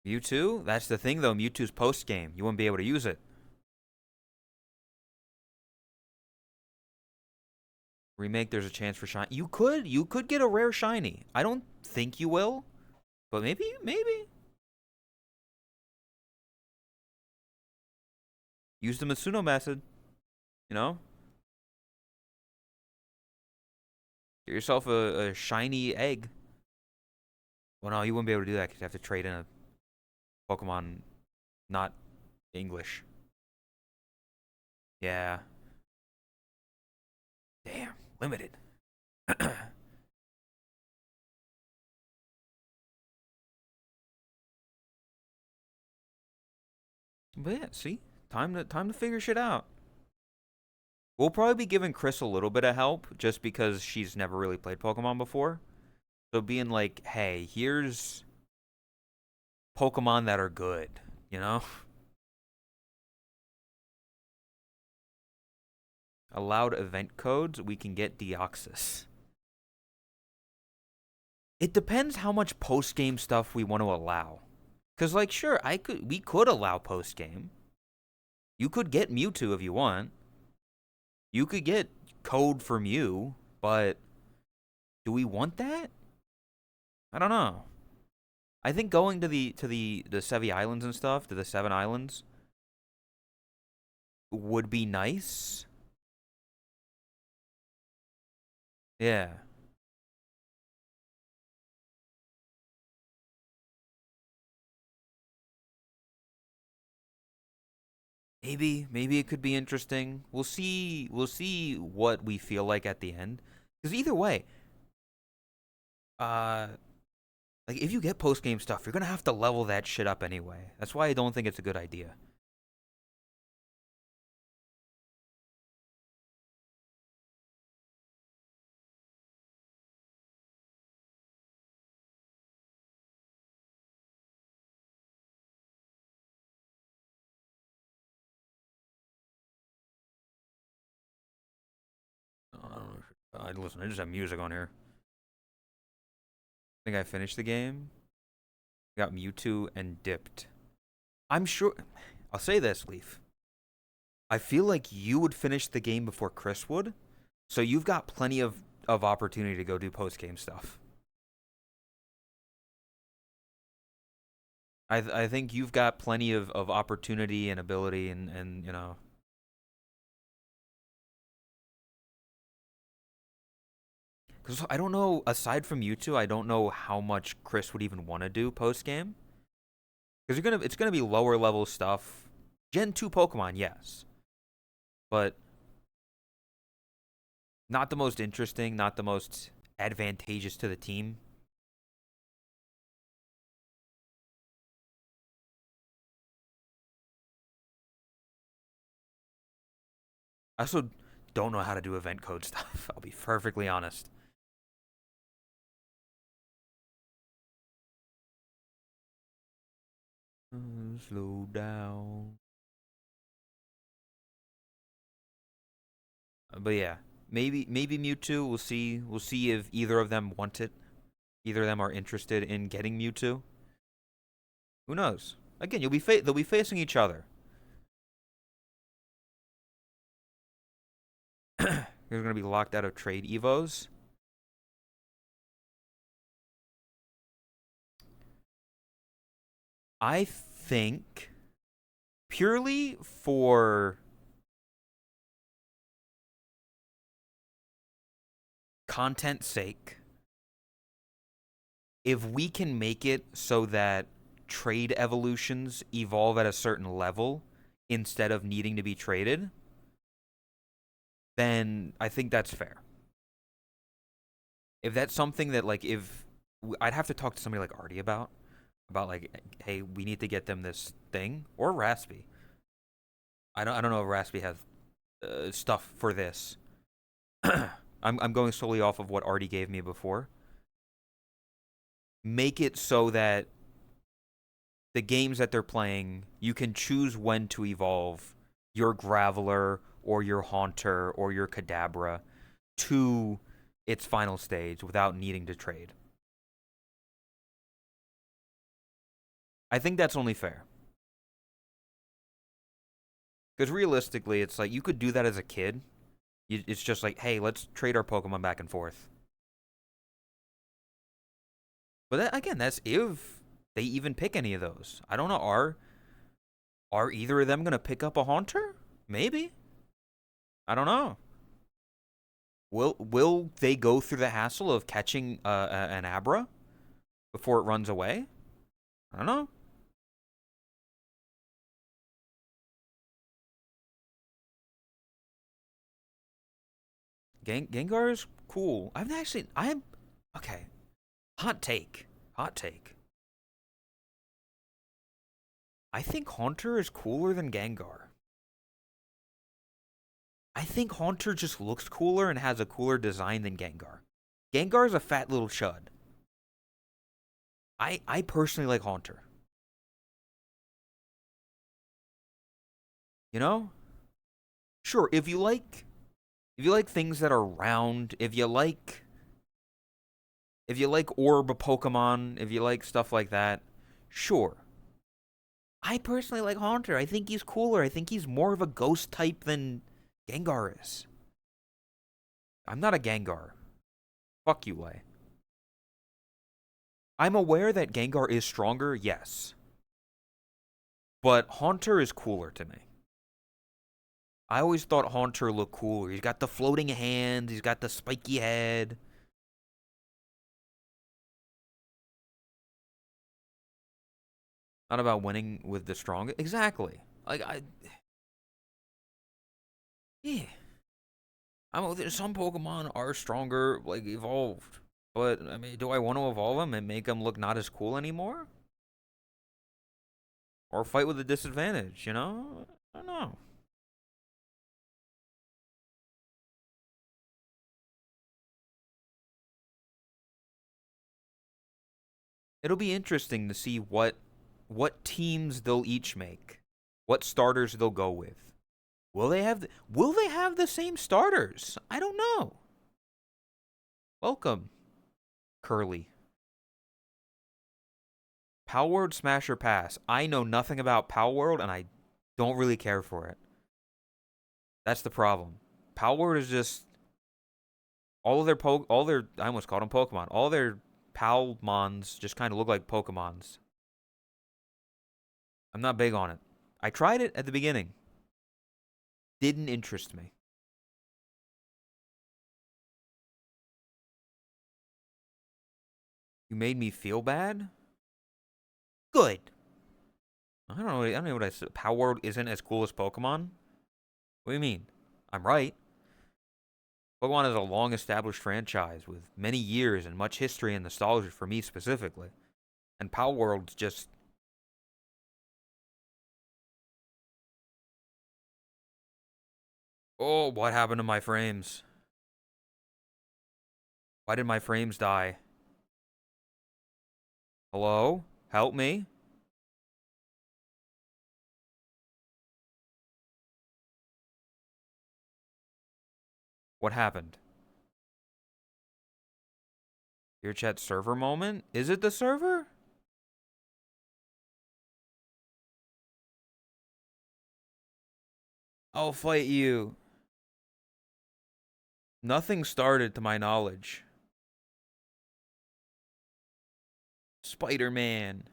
Mewtwo? That's the thing, though. Mewtwo's post game. You wouldn't be able to use it. Remake, there's a chance for shiny. You could get a rare shiny. I don't think you will, but maybe. Use the Masuno method. You know, get yourself a shiny egg. Well, no, you wouldn't be able to do that because you have to trade in a Pokemon not English. Yeah. Damn, limited. But yeah, see, time to figure shit out. We'll probably be giving Chris a little bit of help just because she's never really played Pokemon before. So being like, hey, here's Pokemon that are good, you know? Allowed event codes, we can get Deoxys. It depends how much post game stuff we want to allow. Cause like sure, we could allow post game. You could get Mewtwo if you want. You could get code for Mew, but do we want that? I don't know. I think going to the Sevi Islands and stuff, to the 7 islands, would be nice. Yeah. Maybe it could be interesting. We'll see what we feel like at the end. Because either way, uh like if you get post game stuff, you're gonna have to level that shit up anyway. That's why I don't think it's a good idea. I don't know. Listen, I just have music on here. I think I finished the game. Got Mewtwo and dipped. I'm sure. I'll say this, Leaf. I feel like you would finish the game before Chris would, so you've got plenty of opportunity to go do post game stuff. I think you've got plenty of opportunity and ability and you know. Because I don't know, aside from you two, I don't know how much Chris would even want to do post game. Because it's gonna be lower level stuff. Gen 2 Pokemon, yes. But not the most interesting, not the most advantageous to the team. I also don't know how to do event code stuff. I'll be perfectly honest. Slow down. But yeah, maybe Mewtwo. We'll see. We'll see if either of them want it. Either of them are interested in getting Mewtwo. Who knows? Again, they'll be facing each other. You're gonna be locked out of trade evos. I think purely for content's sake, if we can make it so that trade evolutions evolve at a certain level instead of needing to be traded, then I think that's fair. If that's something that like if I'd have to talk to somebody like Artie about like, hey, we need to get them this thing, or Raspy. I don't know if Raspy has stuff for this. I'm going solely off of what Artie gave me before. Make it so that the games that they're playing, you can choose when to evolve your Graveler or your Haunter or your Kadabra to its final stage without needing to trade. I think that's only fair. Because realistically, it's like you could do that as a kid. It's just like, hey, let's trade our Pokemon back and forth. But that, again, that's if they even pick any of those. I don't know. Are either of them gonna pick up a Haunter? Maybe. I don't know. Will they go through the hassle of catching an Abra before it runs away? I don't know. Gengar is cool. I'm okay. Hot take. Hot take. I think Haunter is cooler than Gengar. I think Haunter just looks cooler and has a cooler design than Gengar. Gengar is a fat little chud. I personally like Haunter. You know? Sure, if you like things that are round, if you like orb Pokemon, if you like stuff like that, sure. I personally like Haunter. I think he's cooler. I think he's more of a ghost type than Gengar is. I'm not a Gengar. Fuck you, Lay. I'm aware that Gengar is stronger, yes. But Haunter is cooler to me. I always thought Haunter looked cooler. He's got the floating hands, he's got the spiky head. Not about winning with the strongest. Exactly. Like yeah. Some Pokemon are stronger, like evolved. But I mean, do I want to evolve them and make them look not as cool anymore? Or fight with a disadvantage, you know? I don't know. It'll be interesting to see what teams they'll each make. What starters they'll go with. Will they have the same starters? I don't know. Welcome, Curly. Power Word Smash or Pass. I know nothing about Power World and I don't really care for it. That's the problem. Power Word is just all their I almost called them Pokemon. All their Palmons just kind of look like Pokemons. I'm not big on it. I tried it at the beginning. Didn't interest me. You made me feel bad? Good. I don't know what I said. Power Word isn't as cool as Pokemon? What do you mean? I'm right. Pokemon is a long established franchise with many years and much history and nostalgia for me specifically. And Power World's just. Oh, what happened to my frames? Why did my frames die? Hello? Help me? What happened? Your chat server moment? Is it the server? I'll fight you. Nothing started to my knowledge. Spider-Man.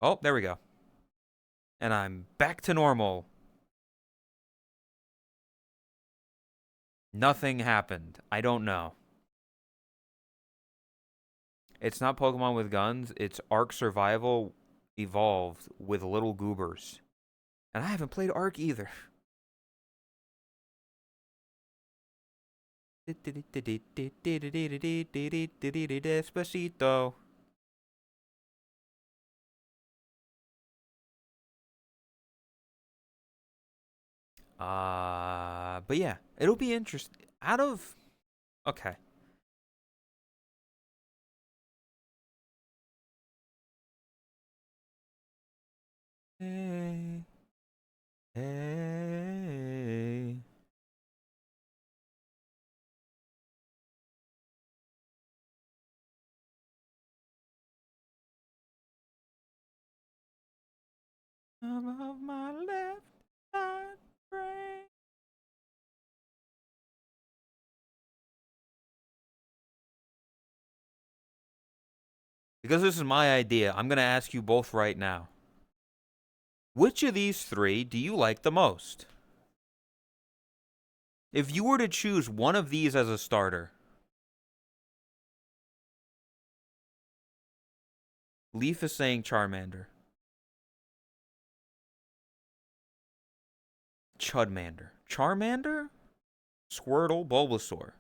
Oh, there we go. And I'm back to normal. Nothing happened. I don't know. It's not Pokemon with guns. It's Ark Survival evolved with little goobers. And I haven't played Ark either. Despacito. But yeah, it'll be interesting. Okay. Hey, hey. I'm of my left side brain. Because this is my idea, I'm gonna ask you both right now. Which of these three do you like the most? If you were to choose one of these as a starter, Leaf is saying Charmander. Chudmander. Charmander? Squirtle, Bulbasaur.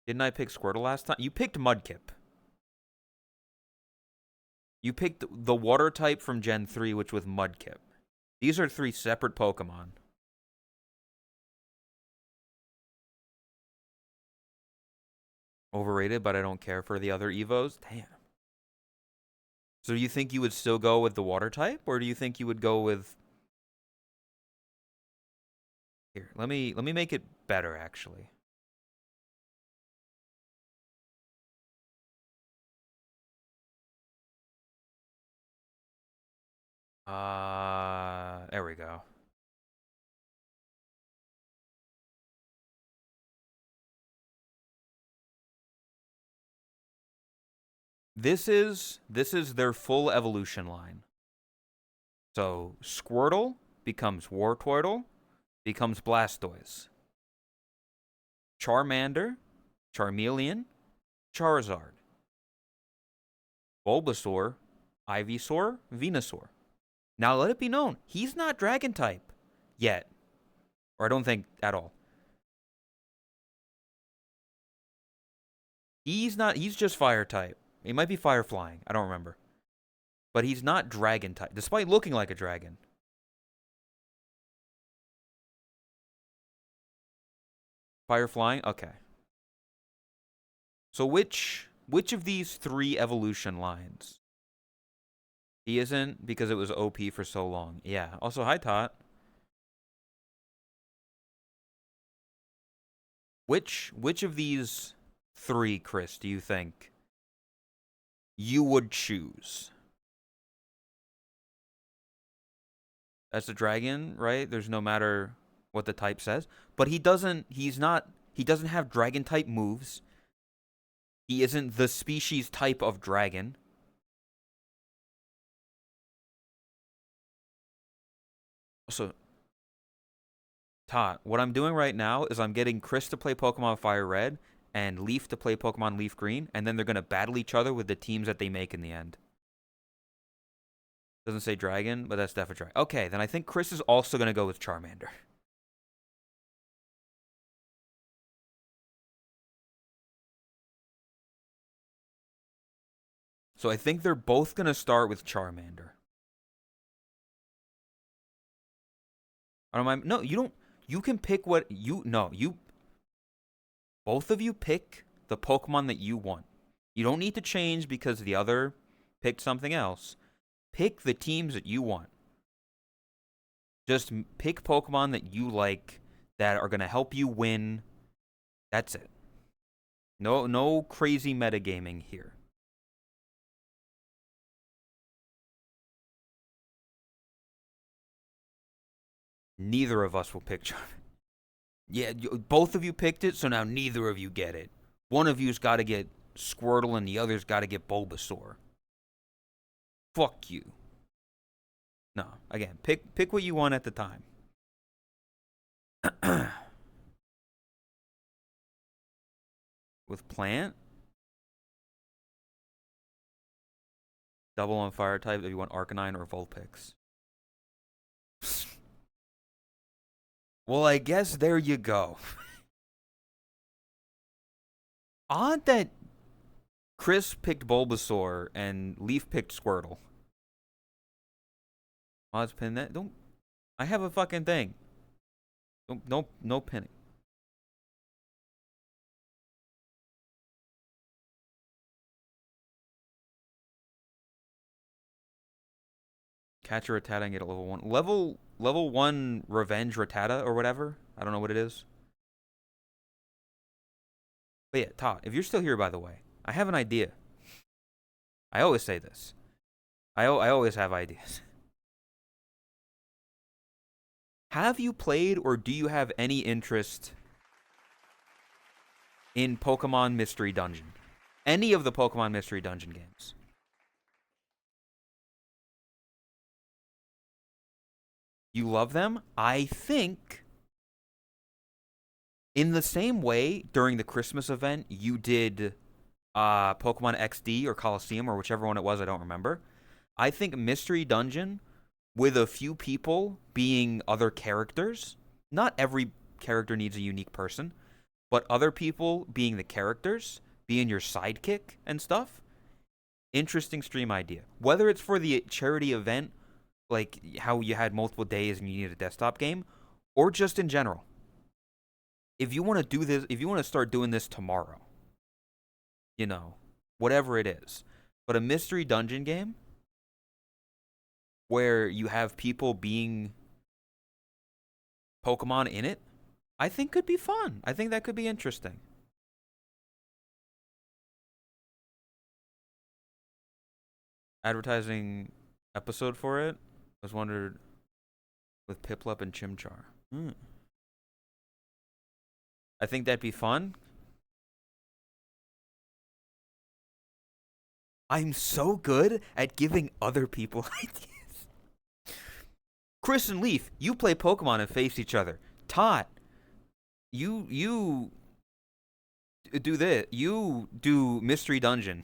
Didn't I pick Squirtle last time? You picked Mudkip. You picked the water type from Gen 3, which was Mudkip. These are three separate Pokemon. Overrated, but I don't care for the other Evos? Damn. So do you think you would still go with the water type? Or do you think you would go with... Here, let me make it better, actually. There we go. This is their full evolution line. So Squirtle becomes Wartortle, becomes Blastoise. Charmander, Charmeleon, Charizard. Bulbasaur, Ivysaur, Venusaur. Now let it be known, he's not Dragon type yet. Or I don't think at all. He's just Fire type. He might be Fire Flying, I don't remember. But he's not Dragon type, despite looking like a dragon. Fire Flying? Okay. So which of these three evolution lines? He isn't because it was OP for so long. Yeah. Also, hi, Tot. Which of these three, Chris, do you think you would choose? That's a dragon, right? There's no matter what the type says. But he doesn't have dragon type moves. He isn't the species type of dragon. So, Tot, what I'm doing right now is I'm getting Chris to play Pokemon Fire Red and Leaf to play Pokemon Leaf Green, and then they're going to battle each other with the teams that they make in the end. Doesn't say dragon, but that's definitely dragon. Okay, then I think Chris is also going to go with Charmander. So I think they're both going to start with Charmander. I don't mind. No, you don't. You can pick what you... No, you... Both of you pick the Pokemon that you want. You don't need to change because the other picked something else. Pick the teams that you want. Just pick Pokemon that you like that are going to help you win. That's it. No crazy metagaming here. Neither of us will pick Charmander. Yeah, both of you picked it, so now neither of you get it. One of you's got to get Squirtle, and the other's got to get Bulbasaur. Fuck you. No, again, pick what you want at the time. With plant, double on fire type. If you want Arcanine or Vulpix. Well, I guess there you go. Odd that Chris picked Bulbasaur and Leaf picked Squirtle. Odds pin that. Don't. I have a fucking thing. Don't, no pinning. Catch a Rattata and get a level 1. Level 1 Revenge Rattata or whatever. I don't know what it is. But yeah, Todd, if you're still here, by the way, I have an idea. I always say this. I always have ideas. Have you played or do you have any interest in Pokemon Mystery Dungeon? Any of the Pokemon Mystery Dungeon games? You love them? I think in the same way during the Christmas event you did Pokemon XD or Coliseum or whichever one it was, I don't remember. I think Mystery Dungeon with a few people being other characters. Not every character needs a unique person, but other people being the characters, being your sidekick and stuff. Interesting stream idea. Whether it's for the charity event, like how you had multiple days and you needed a desktop game, or just in general. If you want to do this, if you want to start doing this tomorrow, you know, whatever it is. But a mystery dungeon game where you have people being Pokemon in it, I think could be fun. I think that could be interesting. Advertising episode for it was wondered with Piplup and Chimchar. I think that'd be fun. I'm so good at giving other people ideas. Chris and Leaf, you play Pokemon and face each other. Todd, you do this. You do Mystery Dungeon.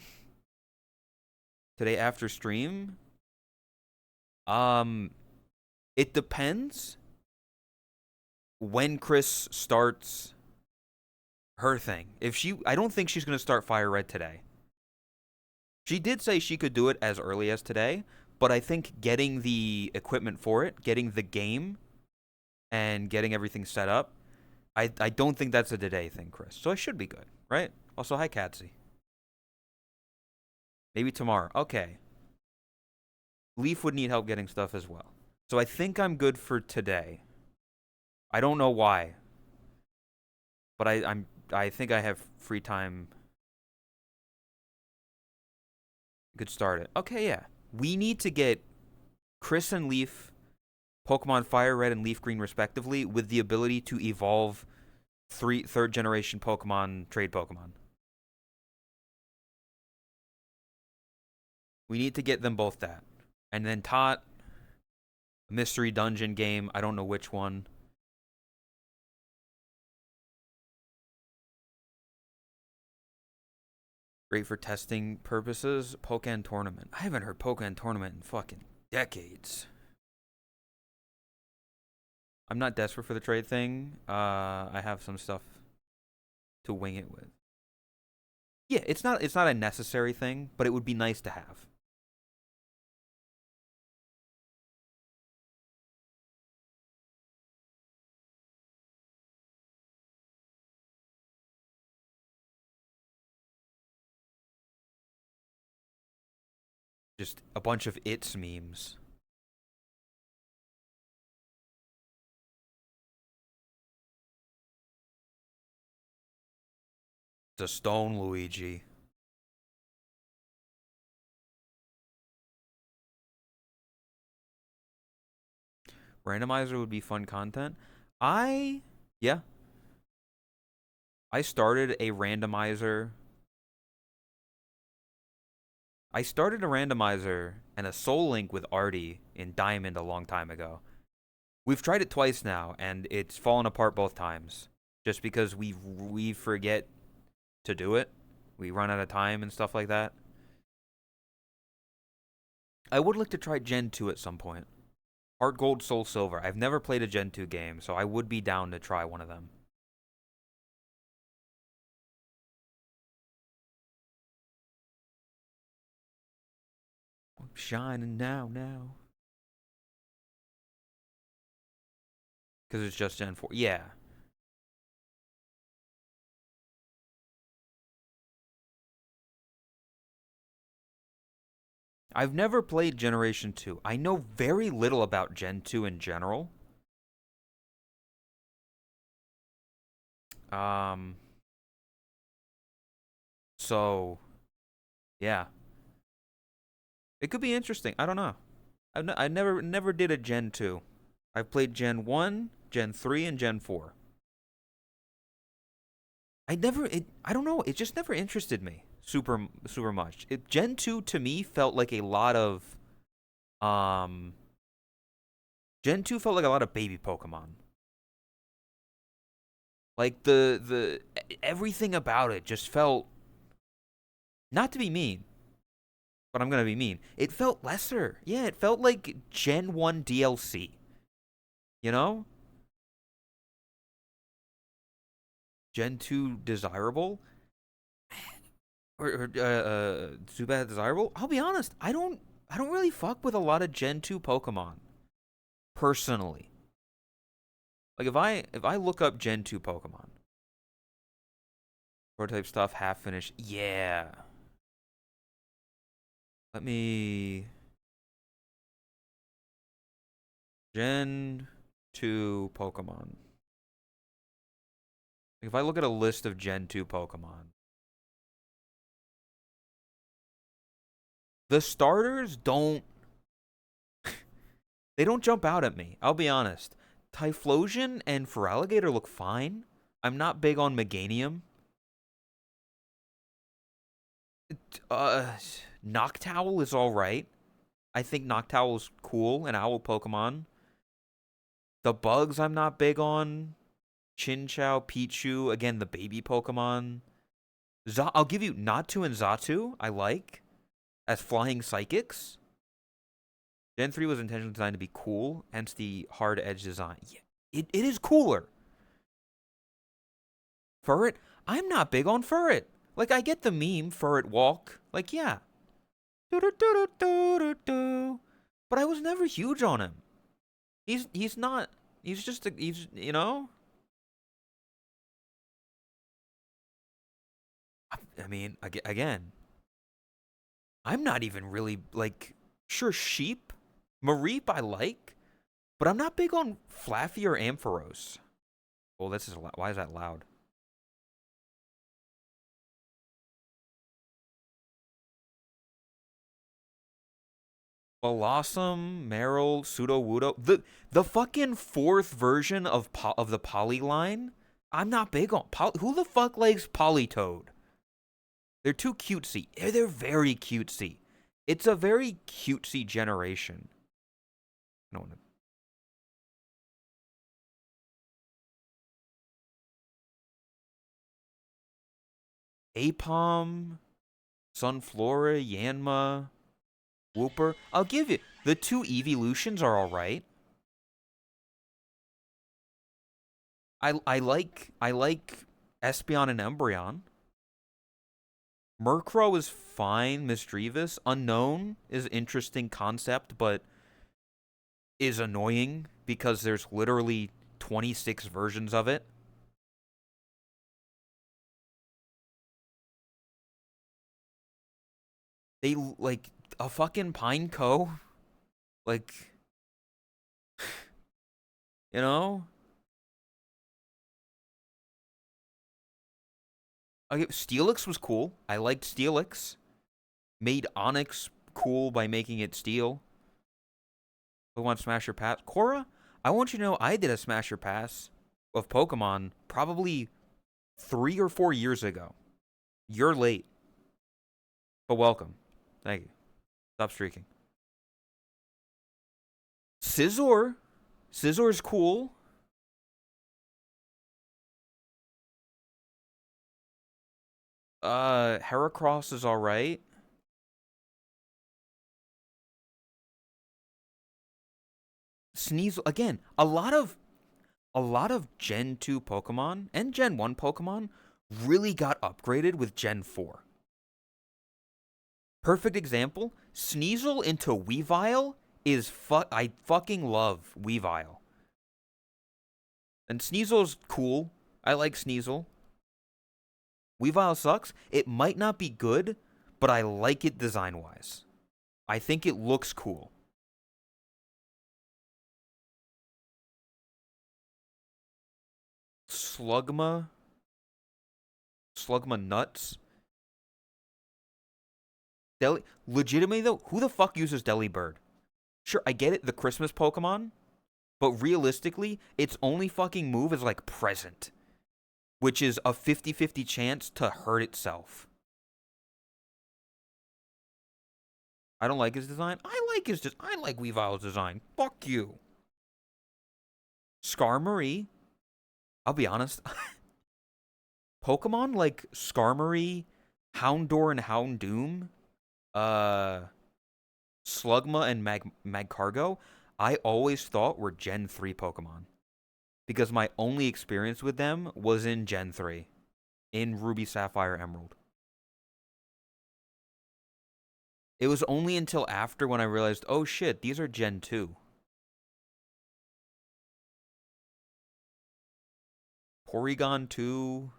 Today after stream? It depends when Chris starts her thing. I don't think she's going to start Fire Red today. She did say she could do it as early as today, but I think getting the equipment for it, getting the game, and getting everything set up, I don't think that's a today thing, Chris. So I should be good, right? Also, hi, Katsy. Maybe tomorrow. Okay. Leaf would need help getting stuff as well. So I think I'm good for today. I don't know why. But I think I have free time. Could start it. Okay, yeah. We need to get Chris and Leaf, Pokemon Fire Red and Leaf Green respectively, with the ability to evolve third generation Pokemon, trade Pokemon. We need to get them both that. And then Tot, Mystery Dungeon game, I don't know which one. Great for testing purposes. Pokken Tournament. I haven't heard Pokken Tournament in fucking decades. I'm not desperate for the trade thing. I have some stuff to wing it with. Yeah, it's not a necessary thing, but it would be nice to have. Just a bunch of It's memes. It's a stone Luigi. Randomizer would be fun content. I yeah, I started a randomizer. I started a randomizer and a Soul Link with Artie in Diamond a long time ago. We've tried it twice now, and it's fallen apart both times. Just because we forget to do it, we run out of time and stuff like that. I would like to try Gen 2 at some point. Heart Gold, Soul Silver. I've never played a Gen 2 game, so I would be down to try one of them. I'm shining now. Because it's just Gen 4. Yeah. I've never played Generation 2. I know very little about Gen 2 in general. Um, so, yeah. It could be interesting. I don't know. I never did a Gen 2. I've played Gen 1, Gen 3, and Gen 4. I don't know, it just never interested me super much. Gen 2 to me felt like a lot of um Gen 2 felt like a lot of baby Pokemon. Like the everything about it just felt, not to be mean, but I'm gonna be mean. It felt lesser. Yeah, it felt like Gen 1 DLC. You know? Gen 2 desirable? Or Zubat desirable? I'll be honest, I don't really fuck with a lot of Gen 2 Pokemon. Personally. Like if I look up Gen 2 Pokemon, prototype stuff, half finished, yeah. Let me Gen 2 Pokemon. If I look at a list of Gen 2 Pokemon, the starters don't they don't jump out at me. I'll be honest. Typhlosion and Feraligatr look fine. I'm not big on Meganium. Uh, Noctowl is all right. I think Noctowl is cool, an owl Pokemon. The bugs I'm not big on. Chinchou, Pichu, again the baby Pokemon. I'll give you Natu and Zatu. I like as flying psychics. Gen 3 was intentionally designed to be cool, hence the hard edge design. Yeah, it is cooler. Furret, I'm not big on Furret. Like, I get the meme, Furret walk. Like, yeah. Do-do-do-do-do-do-do. But I was never huge on him. He's not. He's just he's, you know. I mean, again, I'm not even really like, sure, Sheep, Mareep I like, but I'm not big on Flaffy or Ampharos. Well, this is why is that loud? Blossom, Meryl, Sudowoodo. The fucking fourth version of the Poly line. I'm not big on who the fuck likes Politoed? They're too cutesy. They're very cutesy. It's a very cutesy generation. I don't want to. Apom, Sunflora, Yanma, Wooper. I'll give you the two evolutions are all right. I like Espeon and Umbreon. Murkrow is fine. Misdreavus. Unknown is interesting concept, but is annoying because there's literally 26 versions of it. They like a fucking Pineco. Like, you know? Okay, Steelix was cool. I liked Steelix. Made Onyx cool by making it steel. Who wants Smasher Pat? Korra? I want you to know I did a Smasher Pass of Pokemon probably 3 or 4 years ago. You're late, but welcome. Thank you. Stop streaking. Scizor. Scizzor's cool. Heracross is alright. Sneasel again, a lot of Gen 2 Pokemon and Gen 1 Pokemon really got upgraded with Gen 4. Perfect example, Sneasel into Weavile is I fucking love Weavile. And Sneasel's cool. I like Sneasel. Weavile sucks. It might not be good, but I like it design-wise. I think it looks cool. Slugma nuts. Legitimately though, who the fuck uses Delibird? Sure, I get it, the Christmas Pokemon, but realistically, its only fucking move is like Present, which is a 50-50 chance to hurt itself. I don't like his design. I like Weavile's design. Fuck you. Skarmory. I'll be honest. Pokemon like Skarmory, Houndour, and Houndoom, Slugma and Magcargo, I always thought were Gen 3 Pokemon. Because my only experience with them was in Gen 3. In Ruby, Sapphire, Emerald. It was only until after when I realized, oh shit, these are Gen 2. Porygon 2.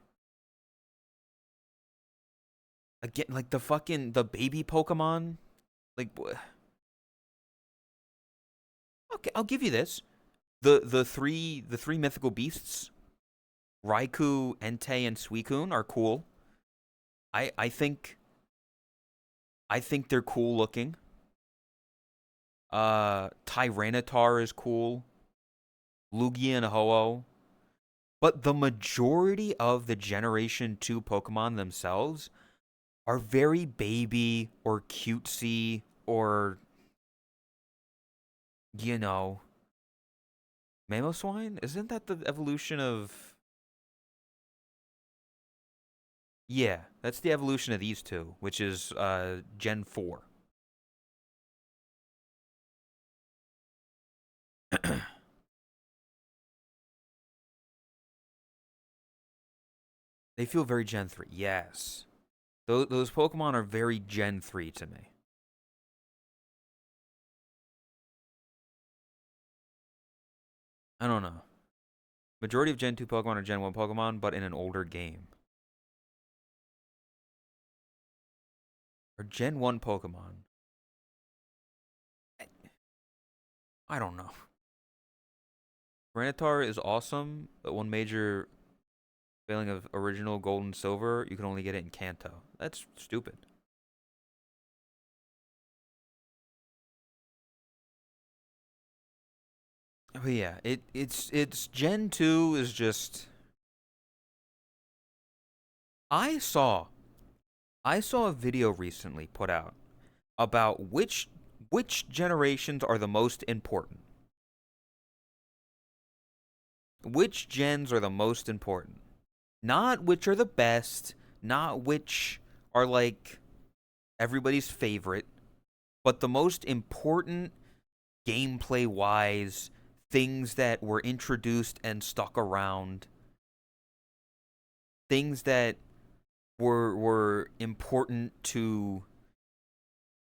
Again, like the baby Pokemon. Like, okay, I'll give you this. The three mythical beasts, Raikou, Entei, and Suicune are cool. I think they're cool looking. Tyranitar is cool. Lugia and Ho-Oh. But the majority of the Generation 2 Pokemon themselves are very baby or cutesy or, you know, Mamoswine? Isn't that the evolution of... Yeah, that's the evolution of these two, which is Gen 4. They feel very Gen 3. Yes. Those Pokemon are very Gen 3 to me. I don't know. Majority of Gen 2 Pokemon are Gen 1 Pokemon, but in an older game. Or Gen 1 Pokemon. I don't know. Granitar is awesome, but one major failing of original Gold and Silver, you can only get it in Kanto. That's stupid. But yeah, it's Gen 2 is just... I saw a video recently put out about which generations are the most important. Which gens are the most important? Not which are the best, not which are like everybody's favorite, but the most important gameplay wise things that were introduced and stuck around. Things that were important to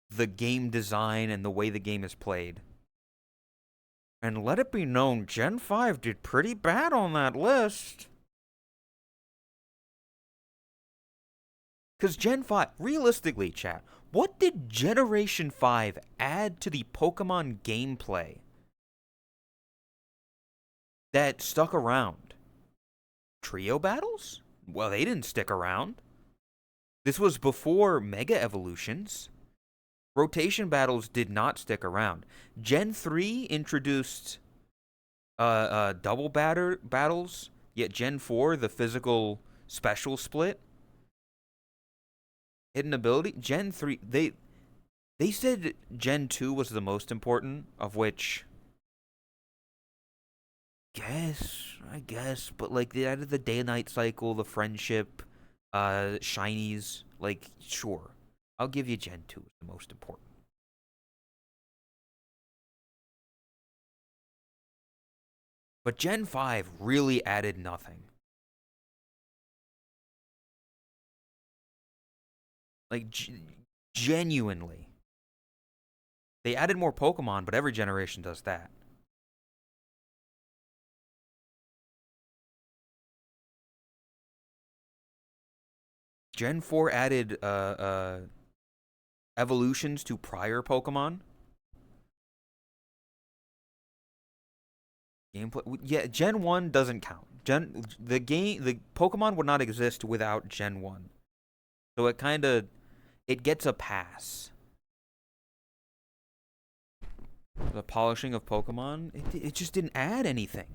the game design and the way the game is played. And let it be known, Gen 5 did pretty bad on that list. Because Gen 5, realistically, chat, what did Generation 5 add to the Pokemon gameplay that stuck around? Trio battles? Well, they didn't stick around. This was before Mega Evolutions. Rotation battles did not stick around. Gen 3 introduced double battles. Yet Gen 4, the physical special split, hidden ability. Gen 3, they said Gen 2 was the most important, of which I guess, but like they added the day night cycle, the friendship, shinies, like sure. I'll give you Gen 2 is the most important. But Gen 5 really added nothing. Like genuinely. They added more Pokemon, but every generation does that. Gen 4 added evolutions to prior Pokemon. Gameplay, yeah, Gen 1 doesn't count. The Pokemon would not exist without Gen 1. So it gets a pass. The polishing of Pokemon, it just didn't add anything.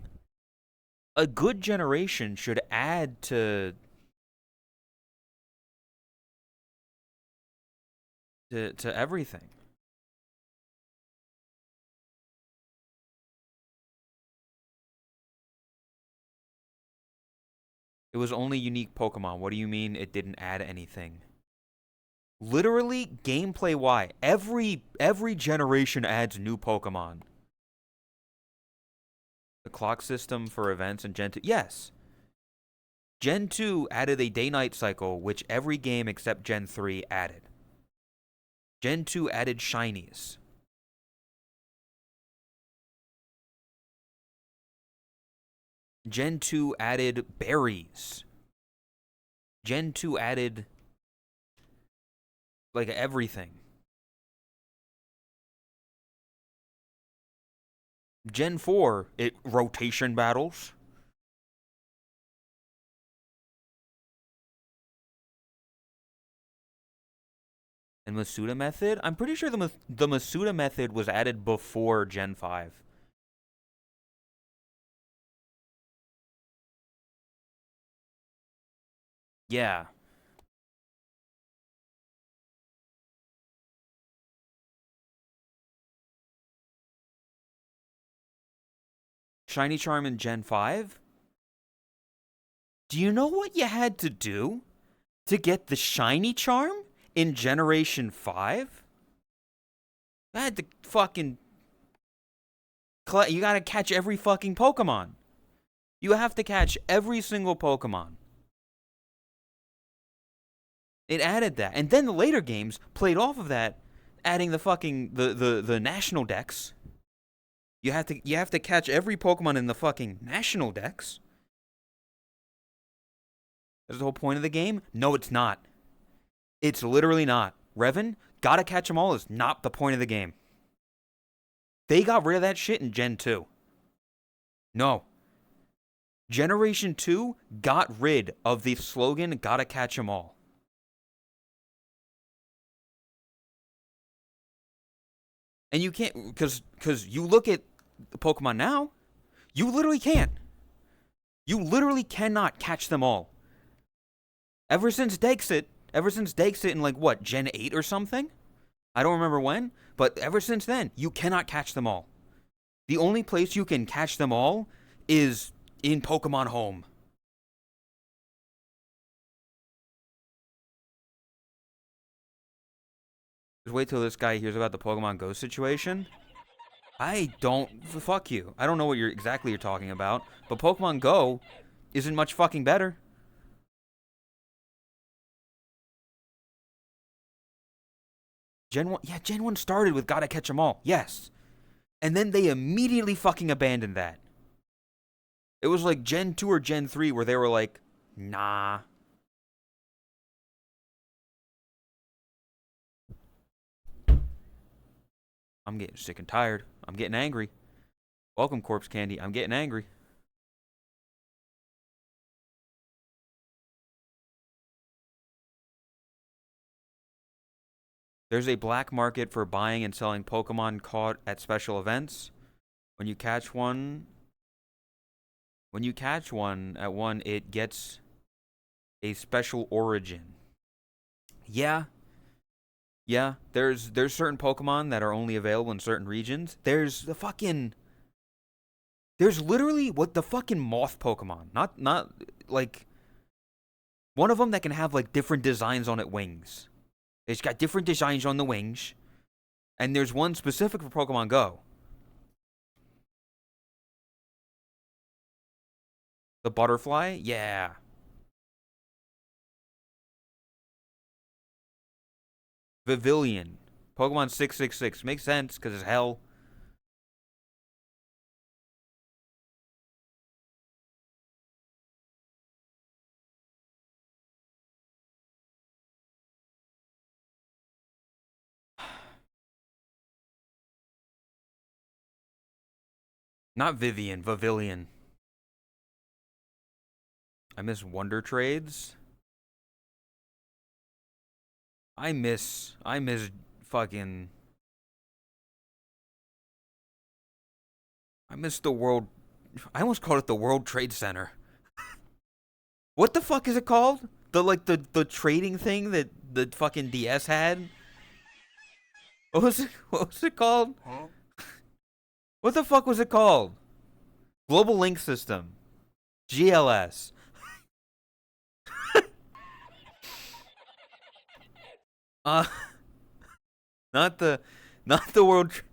A good generation should add to everything. It was only unique Pokemon. What do you mean it didn't add anything? Literally, gameplay wise, every generation adds new Pokemon. The clock system for events in Gen 2. Yes. Gen 2 added a day-night cycle, which every game except Gen 3 added. Gen 2 added shinies. Gen 2 added berries. Gen 2 added like everything. Gen 4, it rotation battles. And Masuda method? I'm pretty sure the Masuda method was added before Gen 5. Yeah. Shiny Charm in Gen 5? Do you know what you had to do to get the Shiny Charm in Generation 5? I had to fucking... You gotta catch every fucking Pokemon. You have to catch every single Pokemon. It added that. And then the later games played off of that, adding the fucking... the national dex. You have to catch every Pokemon in the fucking national dex. That's the whole point of the game? No, it's not. It's literally not. Revan, gotta catch them all is not the point of the game. They got rid of that shit in Gen 2. No. Generation 2 got rid of the slogan, gotta catch them all. And you can't, because you look at the Pokemon now, you literally can't. You literally cannot catch them all. Ever since Dexit in like what, Gen 8 or something? I don't remember when, but ever since then, you cannot catch them all. The only place you can catch them all is in Pokemon Home. Just wait till this guy hears about the Pokemon Go situation. Fuck you. I don't know what you're talking about, but Pokemon Go isn't much fucking better. Gen 1, yeah, Gen 1 started with gotta catch them all, yes. And then they immediately fucking abandoned that. It was like Gen 2 or Gen 3 where they were like, nah. I'm getting sick and tired. I'm getting angry. Welcome, Corpse Candy. I'm getting angry. There's a black market for buying and selling Pokemon caught at special events. When you catch one, When you catch one at one, it gets a special origin. Yeah, yeah. There's certain Pokemon that are only available in certain regions. There's literally what the fucking moth Pokemon. Not like one of them that can have like different designs on its wings. It's got different designs on the wings, and there's one specific for Pokemon Go. The butterfly, yeah. Vivillon, Pokemon 666 makes sense because it's hell. Not Vivian, Vivillon. I miss Wonder Trades. I miss fucking I miss the world. I almost called it the World Trade Center. What the fuck is it called? The trading thing that the fucking DS had? What was it called? Huh? What the fuck was it called? Global Link System. GLS. Uh not the not the world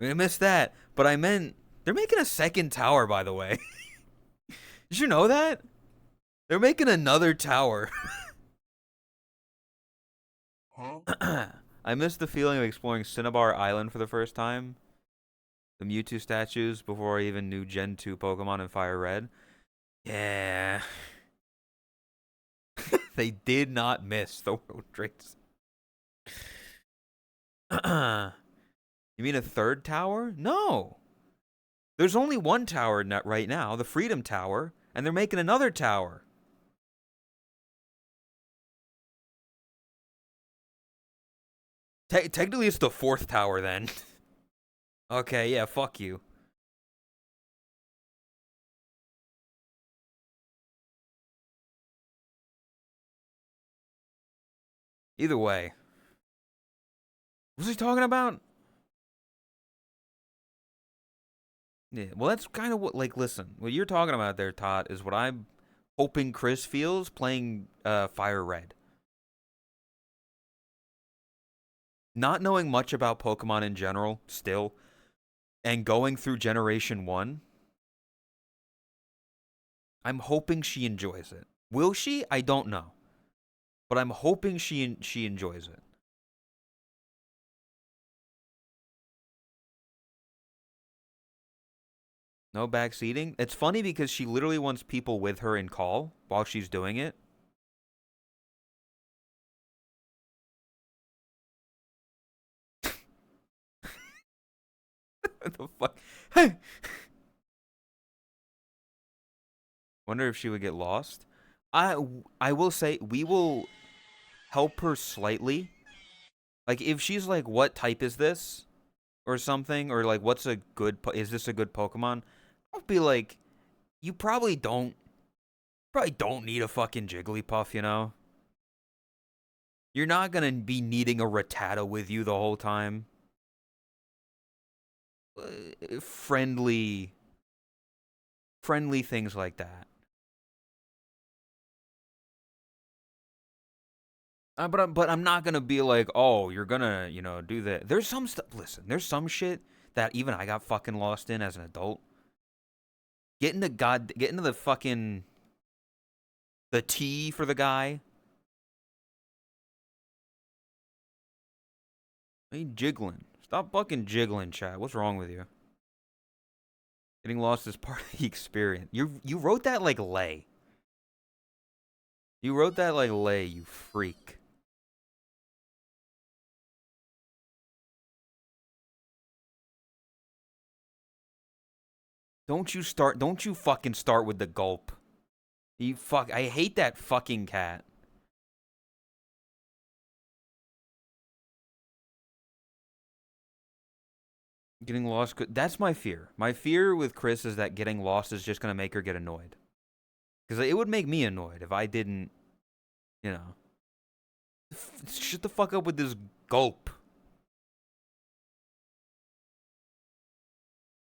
I missed that, but I meant they're making a second tower, by the way. Did you know that? They're making another tower. Huh? I miss the feeling of exploring Cinnabar Island for the first time. The Mewtwo statues before I even knew Gen 2 Pokemon in Fire Red. Yeah. They did not miss the World Trades. You mean a third tower? No. There's only one tower right now, the Freedom Tower, and they're making another tower. Technically, it's the fourth tower then. Okay, yeah, fuck you. Either way. What was he talking about? Yeah, well, that's kind of what, like, listen, what you're talking about there, Todd, is what I'm hoping Chris feels playing Fire Red. Not knowing much about Pokemon in general, still, and going through Generation 1, I'm hoping she enjoys it. Will she? I don't know. But I'm hoping she enjoys it. No backseating? It's funny because she literally wants people with her in call while she's doing it. What the fuck? Hey! Wonder if she would get lost. I will say we will help her slightly. Like if she's like, "What type is this?" or something, or like, "What's a good? Is this a good Pokemon?" I'll be like, "You probably don't need a fucking Jigglypuff, you know. You're not gonna be needing a Rattata with you the whole time." Friendly, friendly things like that. But I'm not gonna be like, oh, you're gonna, do that. There's some stuff. Listen, there's some shit that even I got fucking lost in as an adult. Get into the fucking the T for the guy. Hey, jiggling. Stop fucking jiggling, chat. What's wrong with you? Getting lost is part of the experience. You wrote that like lay. You wrote that like lay, you freak. Don't you fucking start with the gulp. I hate that fucking cat. Getting lost. That's my fear. My fear with Chris is that getting lost is just gonna make her get annoyed. Because it would make me annoyed if I didn't, you know. Shut the fuck up with this gulp.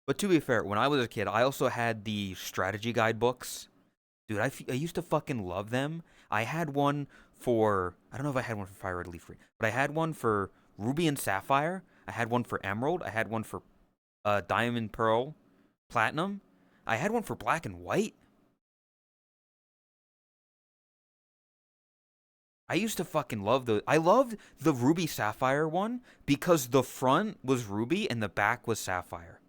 But to be fair, when I was a kid, I also had the strategy guide books. Dude, I used to fucking love them. I had one for, I don't know if I had one for Fire Red Leaf Green, but I had one for Ruby and Sapphire. I had one for Emerald. I had one for Diamond, Pearl, Platinum. I had one for Black and White. I used to fucking love those. I loved the Ruby Sapphire one because the front was Ruby and the back was Sapphire.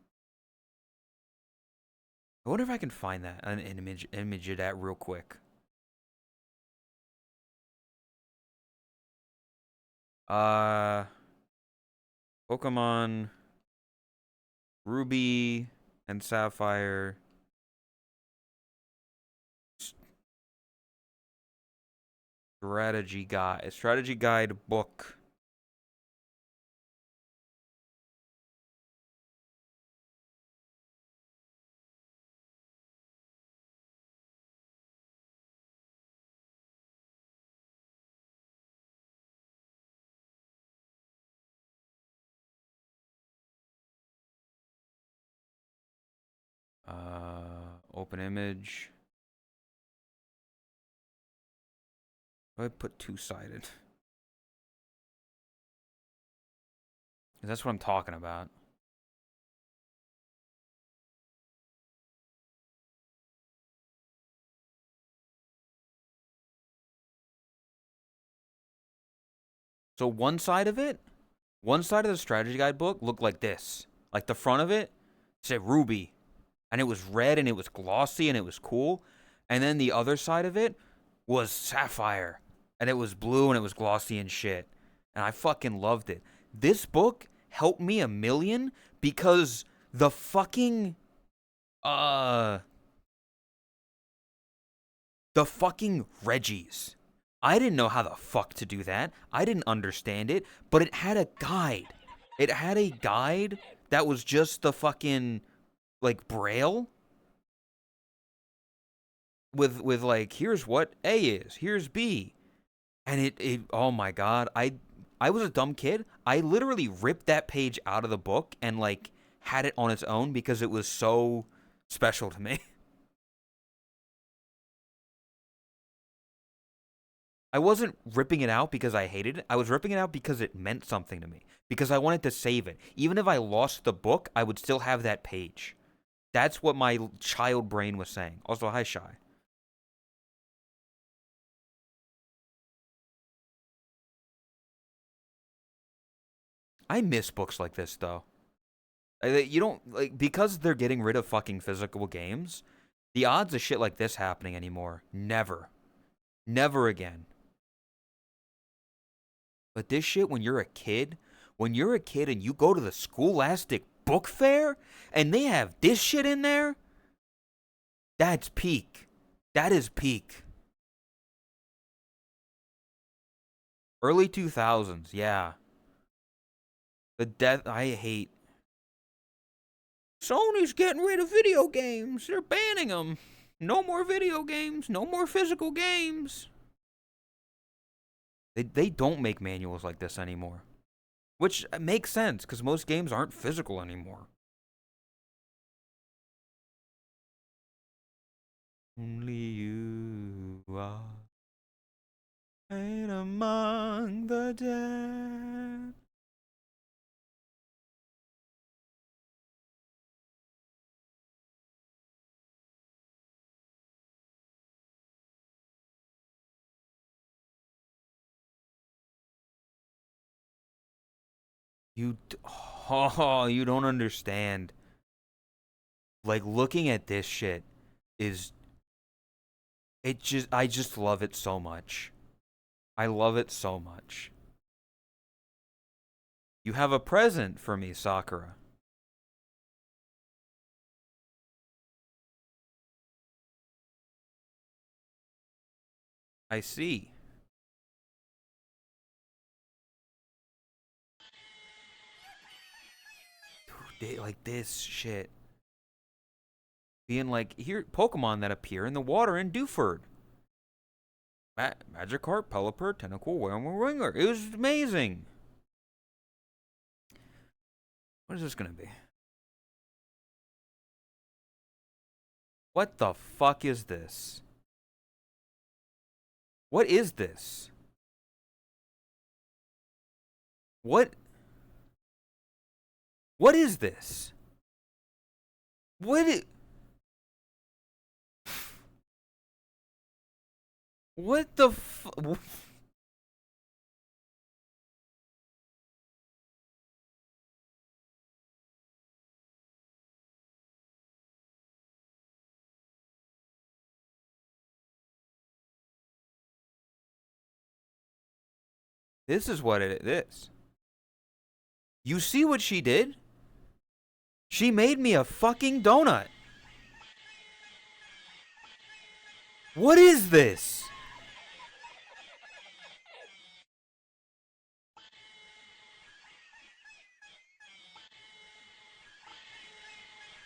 I wonder if I can find that an image of that real quick. Uh, Pokemon Ruby and Sapphire strategy guide book. Open image. I put two-sided. That's what I'm talking about. So one side of the strategy guide book looked like this. Like the front of it said Ruby, and it was red and it was glossy and it was cool. And then the other side of it was Sapphire, and it was blue and it was glossy and shit. And I fucking loved it. This book helped me a million because the fucking uh the fucking Reggies. I didn't know how the fuck to do that. I didn't understand it, but it had a guide. It had a guide that was just the fucking like braille with like here's what A is, here's B. And it oh my god, I was a dumb kid. I literally ripped that page out of the book and like had it on its own because it was so special to me. I wasn't ripping it out because I hated it. I was ripping it out because it meant something to me. Because I wanted to save it. Even if I lost the book, I would still have that page. That's what my child brain was saying. Also, hi, Shy. I miss books like this, though. You don't, like, because they're getting rid of fucking physical games, the odds of shit like this happening anymore, never. Never again. But this shit, when you're a kid and you go to the Scholastic Book Fair and they have this shit in there, that's peak. That is peak. Early 2000s, yeah. The death, I hate. Sony's getting rid of video games. They're banning them. No more video games. No more physical games. They don't make manuals like this anymore. Which makes sense, because most games aren't physical anymore. Only you are and among the dead. Oh, you don't understand. Like looking at this shit is I just love it so much. I love it so much. You have a present for me, Sakura. I see. like this shit. Being like, here, Pokemon that appear in the water in Dewford. Magikarp, Pelipper, Tentacle, Winger. It was amazing. What is this gonna be? What the fuck is this? What is this? What? What is this? What? What the This is what it is. You see what she did? She made me a fucking donut. What is this?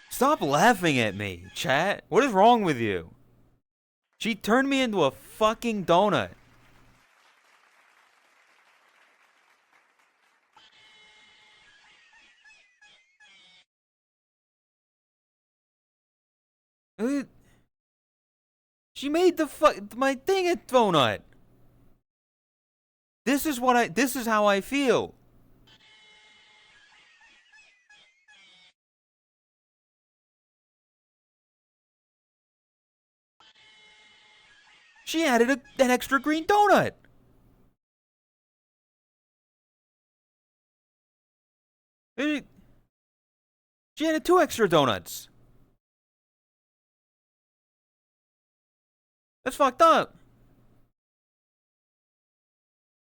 Stop laughing at me, chat. What is wrong with you? She turned me into a fucking donut. She made my thing a donut. This is how I feel. She added an extra green donut. She added 2 extra donuts. That's fucked up.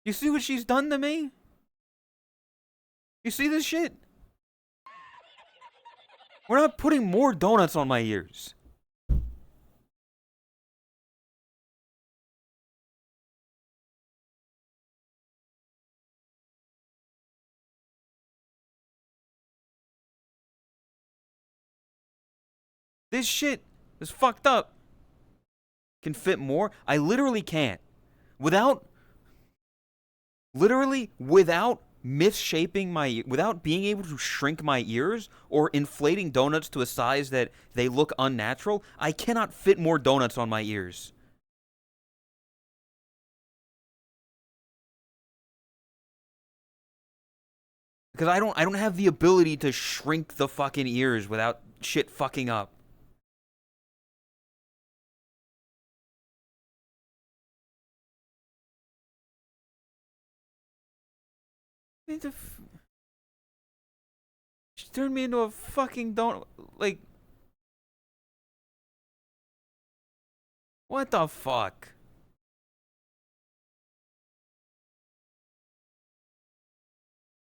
You see what she's done to me? You see this shit? We're not putting more donuts on my ears. This shit is fucked up. Can fit more? I literally can't. Without without being able to shrink my ears or inflating donuts to a size that they look unnatural, I cannot fit more donuts on my ears. Because I don't have the ability to shrink the fucking ears without shit fucking up. She turned me into a fucking donut. Like, what the fuck?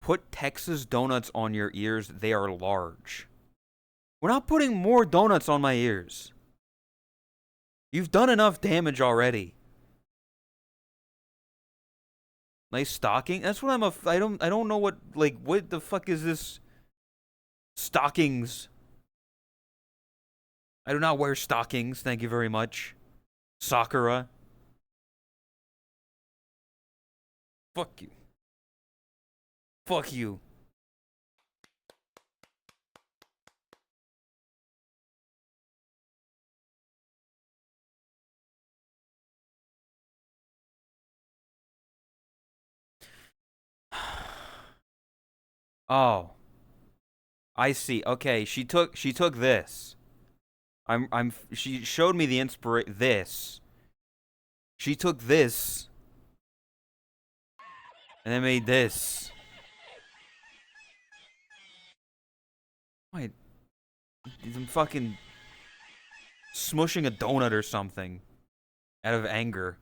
Put Texas donuts on your ears. They are large. We're not putting more donuts on my ears. You've done enough damage already. Nice stocking. That's what I don't know what the fuck is this? Stockings. I do not wear stockings. Thank you very much. Sakura. Fuck you. Fuck you. Oh. I see. Okay, she took this. She showed me the this. She took this and then made this. Wait. I'm fucking smushing a donut or something out of anger.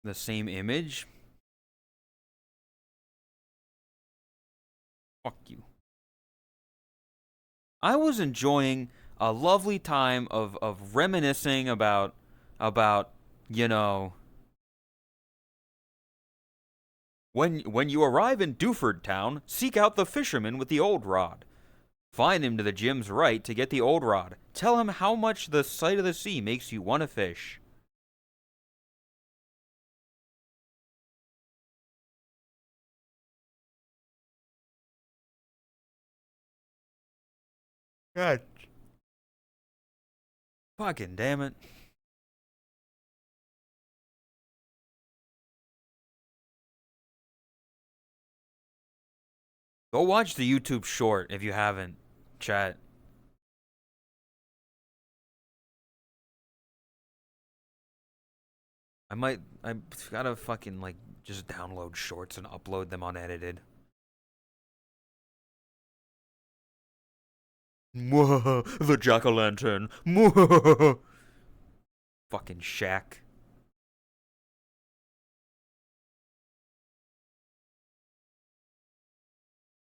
The same image? Fuck you. I was enjoying a lovely time of reminiscing about you know when you arrive in Duford Town, seek out the fisherman with the old rod. Find him to the Jim's right to get the old rod. Tell him how much the sight of the sea makes you want to fish. God. Fucking damn it. Go watch the YouTube short if you haven't, chat. I gotta fucking, like, just download shorts and upload them unedited. The jack-o'-lantern. Fucking Shaq.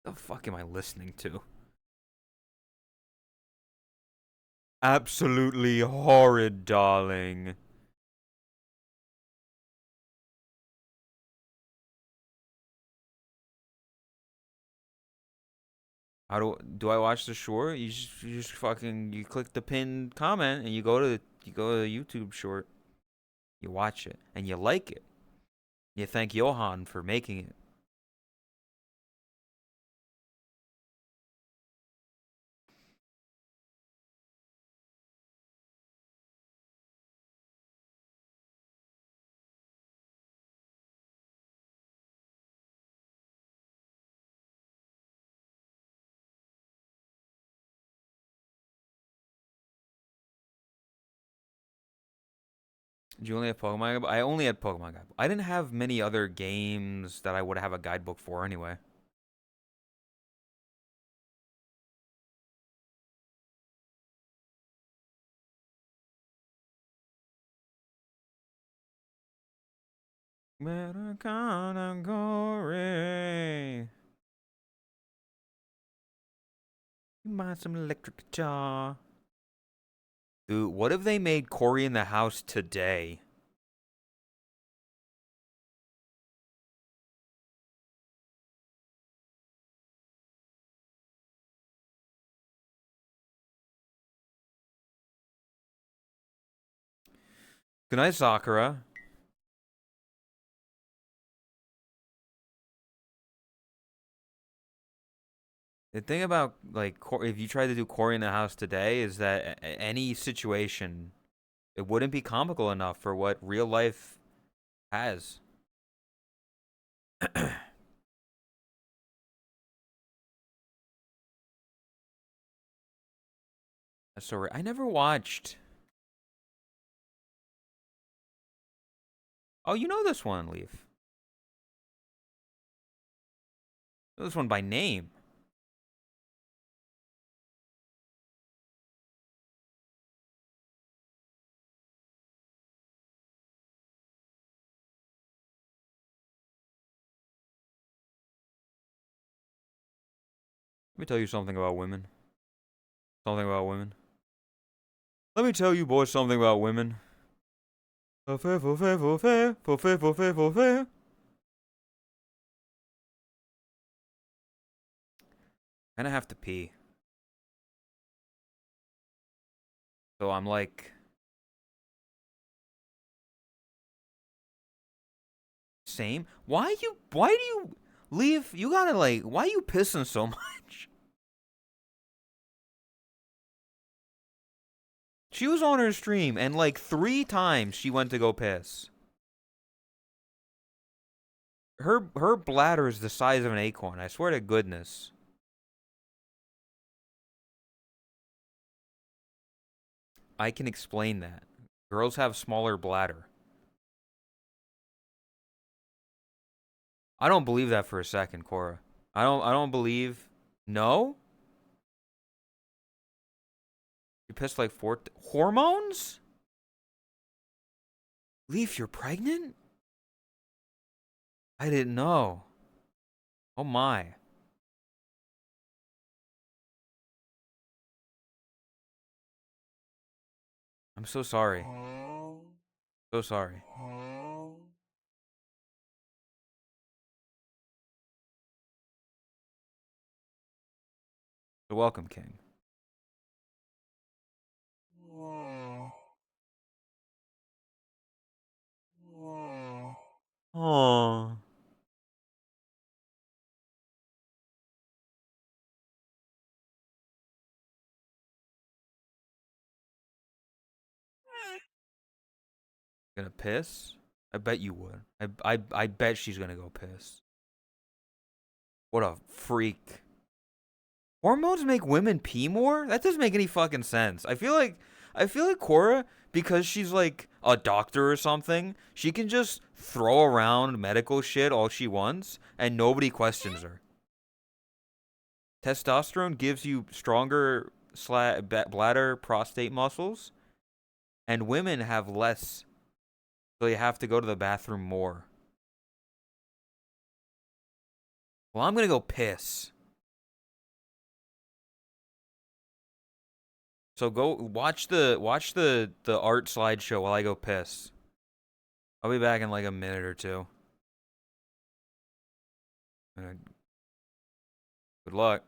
The fuck am I listening to? Absolutely horrid, darling. How do I watch the short? You just fucking you click the pinned comment and you go to the YouTube short. You watch it and you like it. You thank Johan for making it. Did you only have Pokemon Guidebook? I only had Pokemon Guidebook. I didn't have many other games that I would have a guidebook for anyway. Better gonna go Ray. You buy some electric guitar. Dude, what if they made Cory in the House today? Good night, Sakura. The thing about, like, if you try to do Cory in the House today is that any situation, it wouldn't be comical enough for what real life has. Sorry, I never watched. Oh, you know this one, Leaf. You know this one by name. Let me tell you something about women. Something about women. Let me tell you, boys, something about women. And I have to pee. So I'm like, same. Why do you leave? You gotta, like, why are you pissing so much? She was on her stream and like 3 times she went to go piss. Her bladder is the size of an acorn. I swear to goodness. I can explain that. Girls have smaller bladder. I don't believe that for a second, Cora. I don't believe. No? You pissed like 4 hormones? Leaf, you're pregnant? I didn't know. Oh my. I'm so sorry. So sorry. You're welcome, King. Oh. Gonna piss? I bet you would. I bet she's gonna go piss. What a freak. Hormones make women pee more? That doesn't make any fucking sense. I feel like Cora, because she's like a doctor or something, she can just throw around medical shit all she wants and nobody questions her. Testosterone gives you stronger bladder prostate muscles, and women have less, so you have to go to the bathroom more. Well, I'm gonna go piss. So go watch the art slideshow while I go piss. I'll be back in like a minute or two. Uh, Good luck.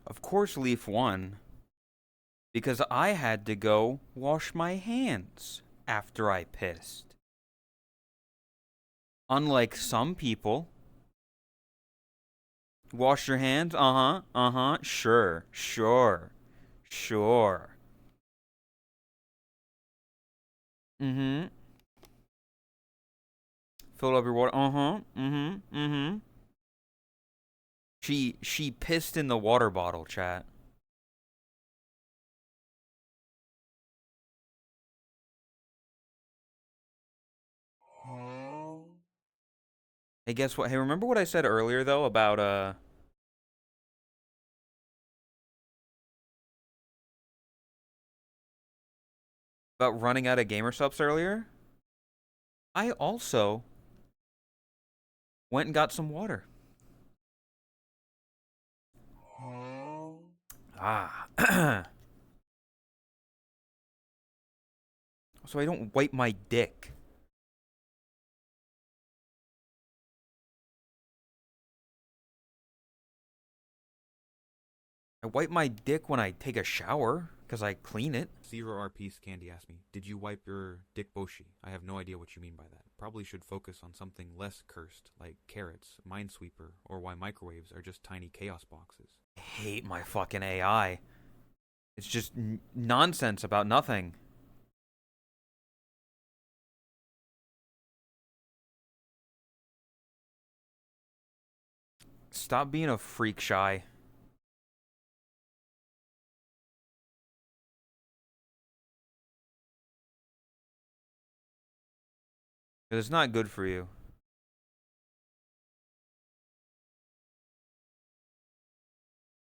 Of course, Leaf won because I had to go wash my hands after I pissed. Unlike some people, wash your hands. Sure, sure, sure. Mm-hmm. Fill up your water. She pissed in the water bottle, chat. Hey, guess what? Hey, remember what I said earlier though about running out of gamer subs earlier? I also went and got some water. Ah. So I don't wipe my dick. I wipe my dick when I take a shower because I clean it. Zero RP's Candy asked me, did you wipe your dick boshi? I have no idea what you mean by that. Probably should focus on something less cursed, like carrots, Minesweeper, or why microwaves are just tiny chaos boxes. I hate my fucking AI. It's just nonsense about nothing. Stop being a freak shy. It's not good for you.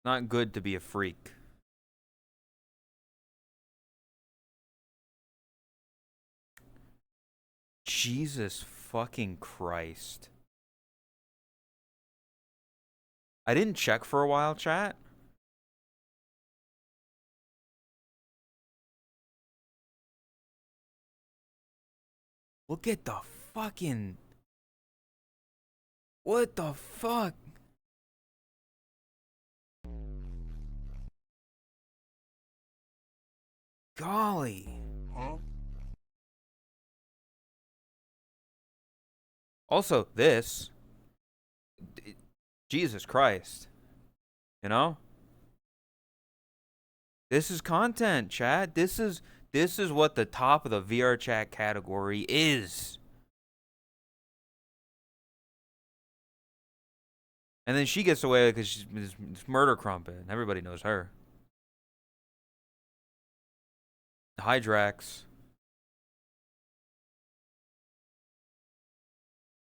Not good to be a freak. Jesus fucking Christ. I didn't check for a while, chat. Look at the fucking... What the fuck? Golly. Also, this... Jesus Christ. You know? This is content, chat. This is what the top of the VR chat category is. And then she gets away because she's murder crumpet. Everybody knows her. Hydrax.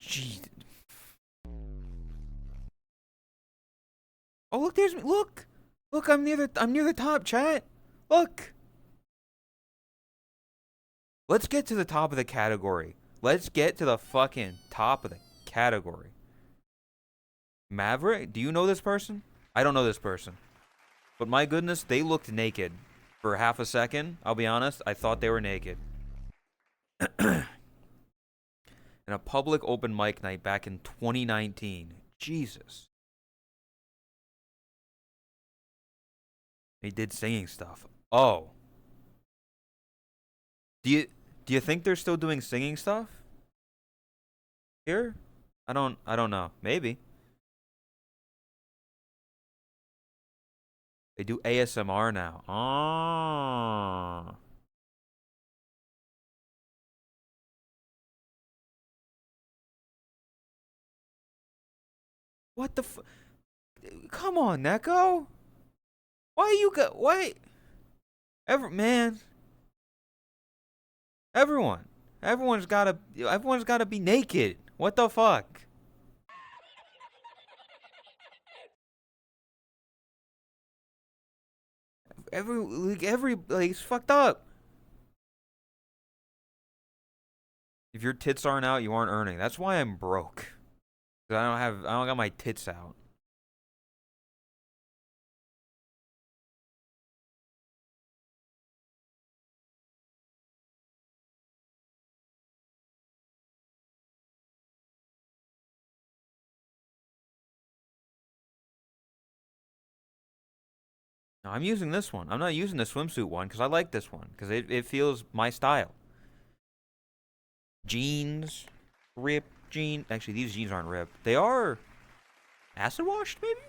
Jeez. Oh, look, there's look. Look, I'm near the top, chat. Look. Let's get to the top of the category. Let's get to the fucking top of the category. Maverick, do you know this person? I don't know this person. But my goodness, they looked naked. For half a second, I'll be honest, I thought they were naked. In a public open mic night back in 2019. Jesus. They did singing stuff. Oh. Do you think they're still doing singing stuff? Here? I don't know. Maybe. They do ASMR now. Ah. What the Come on, Neko. Why you got why man. Everyone's gotta be naked. What the fuck? It's fucked up. If your tits aren't out, you aren't earning. That's why I'm broke. 'Cause I don't got my tits out. No, I'm using this one. I'm not using the swimsuit one because I like this one because it feels my style. Jeans, ripped jeans. Actually, these jeans aren't ripped. They are acid washed, maybe?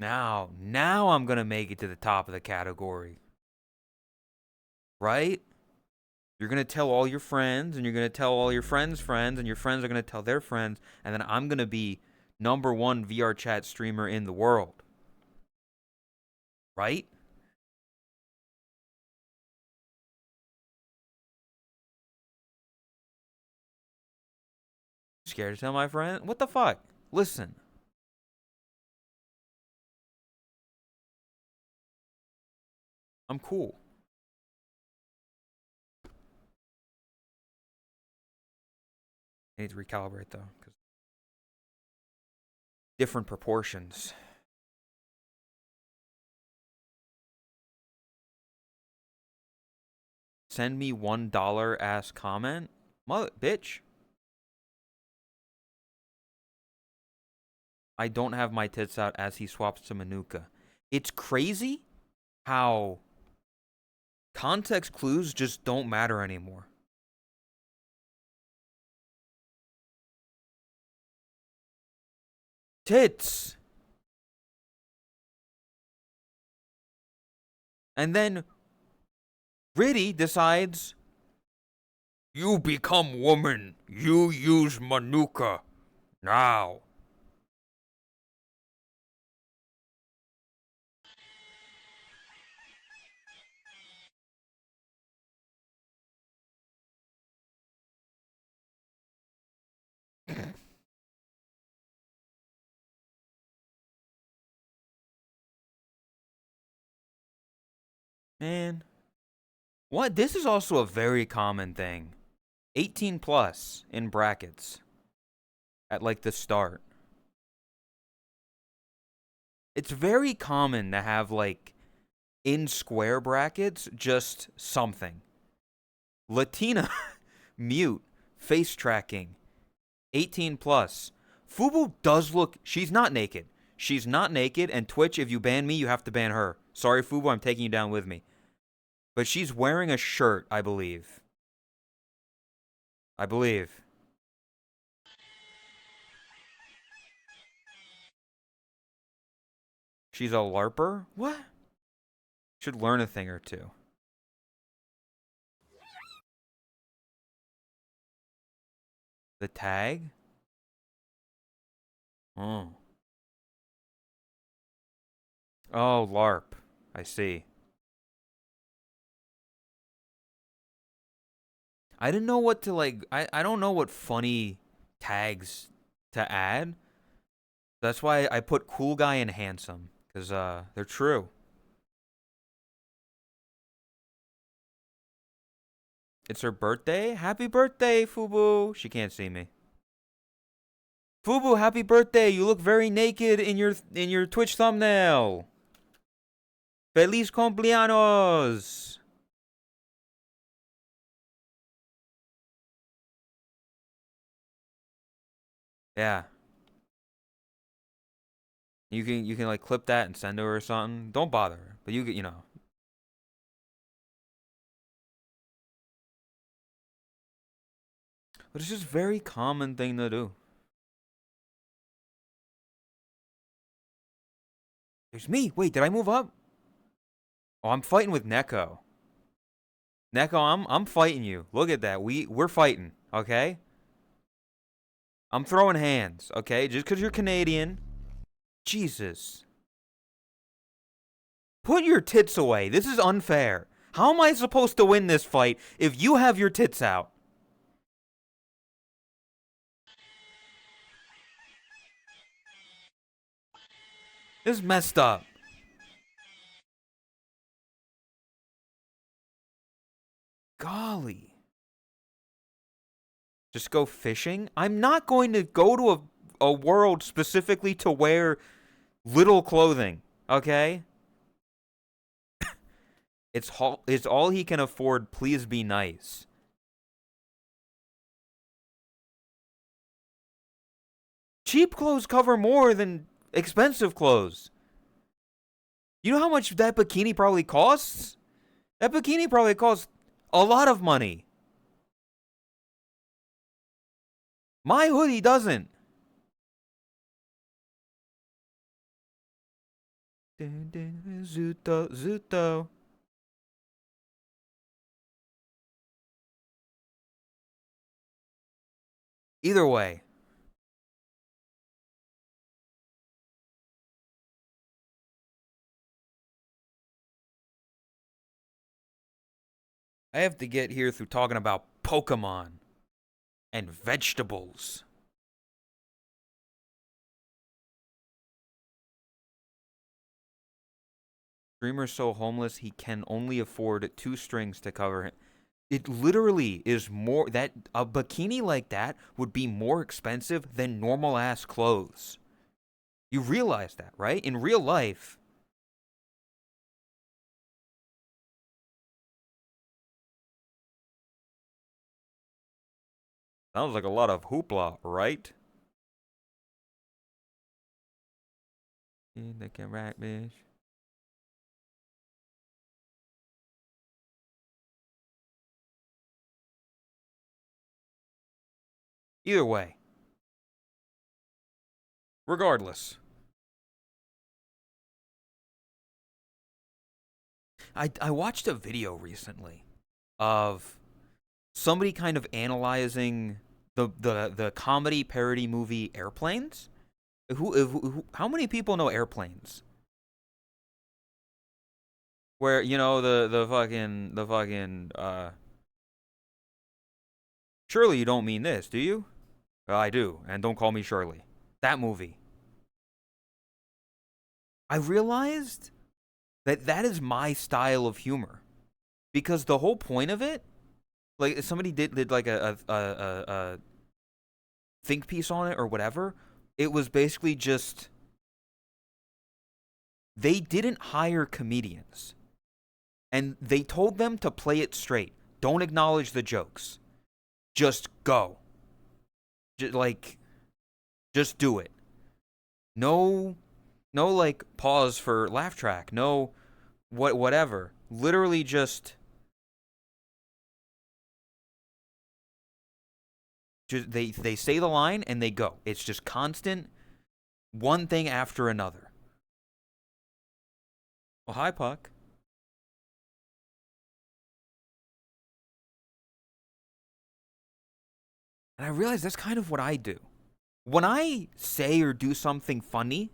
Now I'm gonna make it to the top of the category. Right? You're gonna tell all your friends, and you're gonna tell all your friends' friends, and your friends are gonna tell their friends, and then I'm gonna be #1 VR chat streamer in the world. Right? Scared to tell my friend? What the fuck? Listen. I'm cool. I need to recalibrate though, because different proportions. Send me $1 ass comment? Mother bitch. I don't have my tits out as he swaps to Manuka. It's crazy how context clues just don't matter anymore. Tits. And then Riddy decides, you become woman. You use Manuka. Now. Man. What? This is also a very common thing. 18 plus in brackets at like the start. It's very common to have like in square brackets just something. Latina, mute, face tracking, 18 plus. Fubu does look, she's not naked. She's not naked, and Twitch, if you ban me, you have to ban her. Sorry, Fubu, I'm taking you down with me. But she's wearing a shirt, I believe. I believe. She's a LARPer? What? Should learn a thing or two. The tag? Oh. Oh, LARP. I see. I didn't know what to like. I don't know what funny tags to add. That's why I put cool guy and handsome. Because they're true. It's her birthday? Happy birthday, Fubu! She can't see me. Fubu, happy birthday! You look very naked in your Twitch thumbnail. Feliz cumpleaños! Yeah. You can like clip that and send to her or something. Don't bother her. But you know. But it's just a very common thing to do. There's me. Wait, did I move up? Oh, I'm fighting with Neko. Neko, I'm fighting you. Look at that. We're fighting, okay? I'm throwing hands, okay? Just because you're Canadian. Jesus. Put your tits away. This is unfair. How am I supposed to win this fight if you have your tits out? This is messed up. Golly. Just go fishing? I'm not going to go to a world specifically to wear little clothing, okay? It's all he can afford. Please be nice. Cheap clothes cover more than expensive clothes. You know how much that bikini probably costs? That bikini probably costs a lot of money. My hoodie doesn't. Zuto, Zuto. Either way, I have to get here through talking about Pokemon and vegetables. Streamer's so homeless he can only afford 2 strings to cover him. It literally is more that a bikini like that would be more expensive than normal ass clothes. You realize that, right? In real life. Sounds like a lot of hoopla, right? They can rat bitch. Either way, regardless, I watched a video recently of somebody kind of analyzing the comedy parody movie Airplanes. How many people know Airplanes? Where the fucking surely you don't mean this, do you? I do, and don't call me Shirley. That movie. I realized that that is my style of humor because the whole point of it, like somebody did like a think piece on it or whatever. It was basically just they didn't hire comedians and they told them to play it straight. Don't acknowledge the jokes. Just go. Like just do it. No like pause for laugh track. No whatever. Literally just they say the line and they go. It's just constant one thing after another. Well, hi Puck. And I realize that's kind of what I do. When I say or do something funny,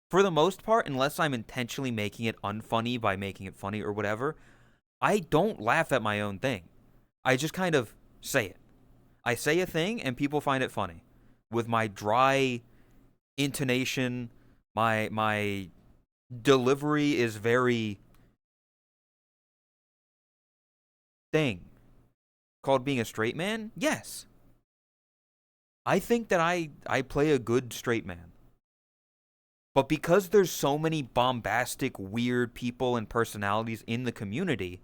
for the most part, unless I'm intentionally making it unfunny by making it funny or whatever, I don't laugh at my own thing. I just kind of say it. I say a thing and people find it funny. With my dry intonation, my delivery is very thing. Called being a straight man? Yes. I think that I play a good straight man. But because there's so many bombastic, weird people and personalities in the community,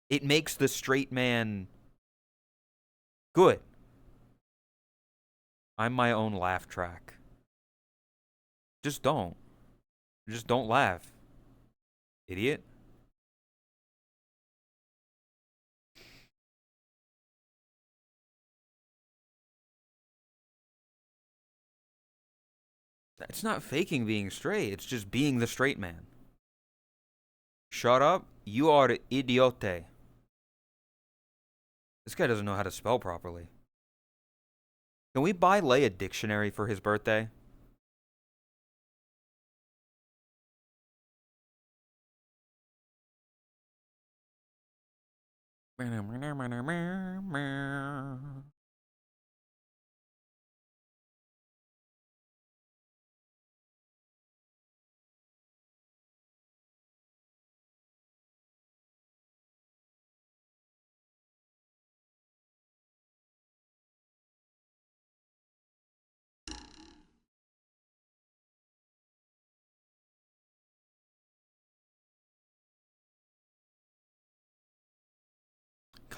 it makes the straight man good. I'm my own laugh track. Just don't. Just don't laugh. Idiot. It's not faking being straight, it's just being the straight man. Shut up. You are idiote. This guy doesn't know how to spell properly. Can we buy Lay a dictionary for his birthday?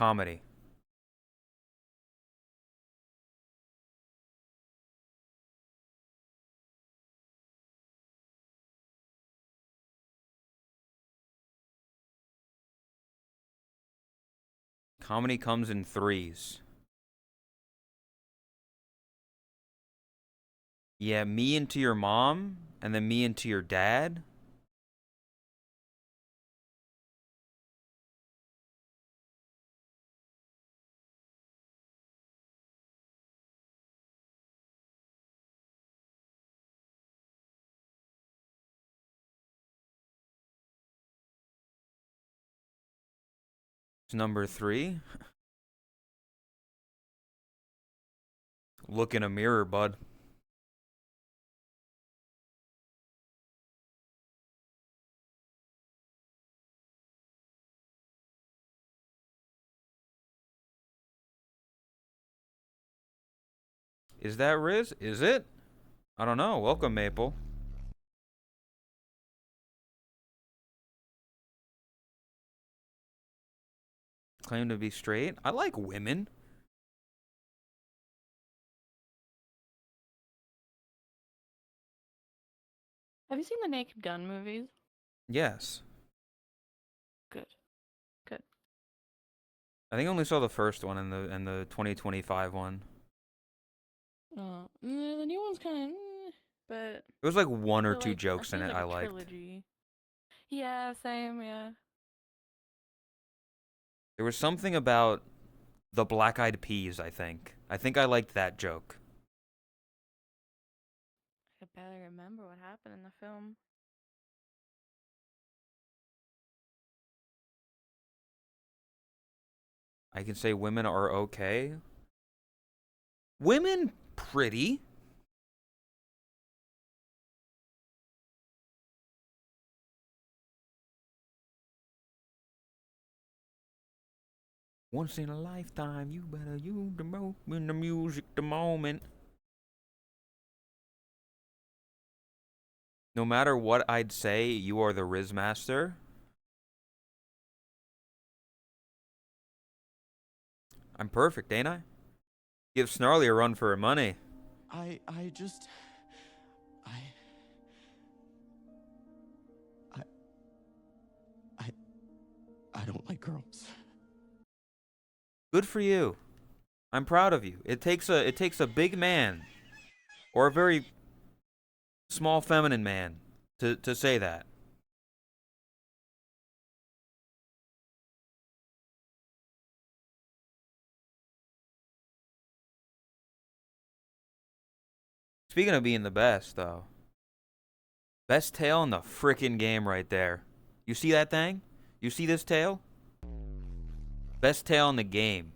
Comedy. Comedy comes in threes. Yeah, me into your mom, and then me into your dad. It's number three. Look in a mirror, bud. Is that Riz? Is it? I don't know. Welcome, Maple. Claim to be straight. I like women. Have you seen the Naked Gun movies? Yes. Good. Good. I think I only saw the first one and the 2025 one. The new one's kind of, but There was like one or feel two like jokes in feels it like I a liked. trilogy. Yeah, same. Yeah. There was something about the black-eyed peas, I think. I think I liked that joke. I barely remember what happened in the film. I can say women are okay. Women pretty. Once in a lifetime, you better use the music the moment. No matter what I'd say, you are the Riz Master. I'm perfect, ain't I? Give Snarly a run for her money. I I I I don't like girls. Good for you. I'm proud of you. It takes a big man or a very small feminine man to say that. Speaking of being the best, though, best tail in the frickin' game right there. You see that thing? You see this tail? Best tail in the game.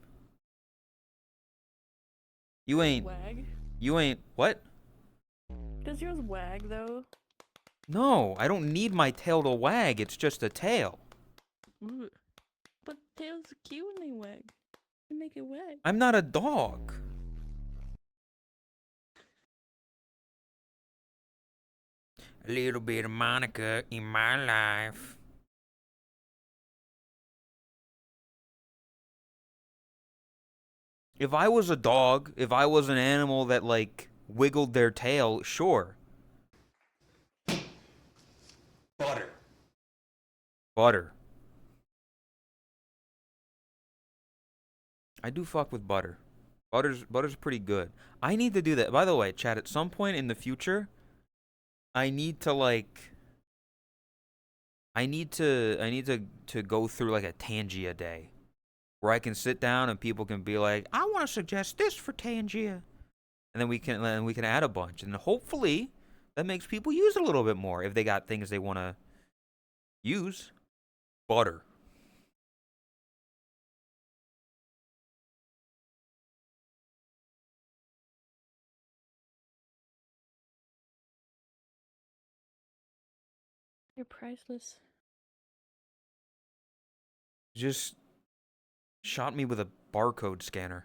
You ain't. Wag. You ain't. What? Does yours wag though? No, I don't need my tail to wag. It's just a tail. Ooh. But tails are cute when they wag. They make it wag. I'm not a dog. A little bit of Monica in my life. If I was a dog, if I was an animal that, like, wiggled their tail, sure. Butter. Butter. I do fuck with butter. Butter's pretty good. I need to do that. By the way, Chad, at some point in the future, I need to like I need to go through like a Tangia day where I can sit down and people can be like, "I want to suggest this for Tangia." And then we can add a bunch and hopefully that makes people use it a little bit more if they got things they want to use. Butter. You're priceless. Just shot me with a barcode scanner.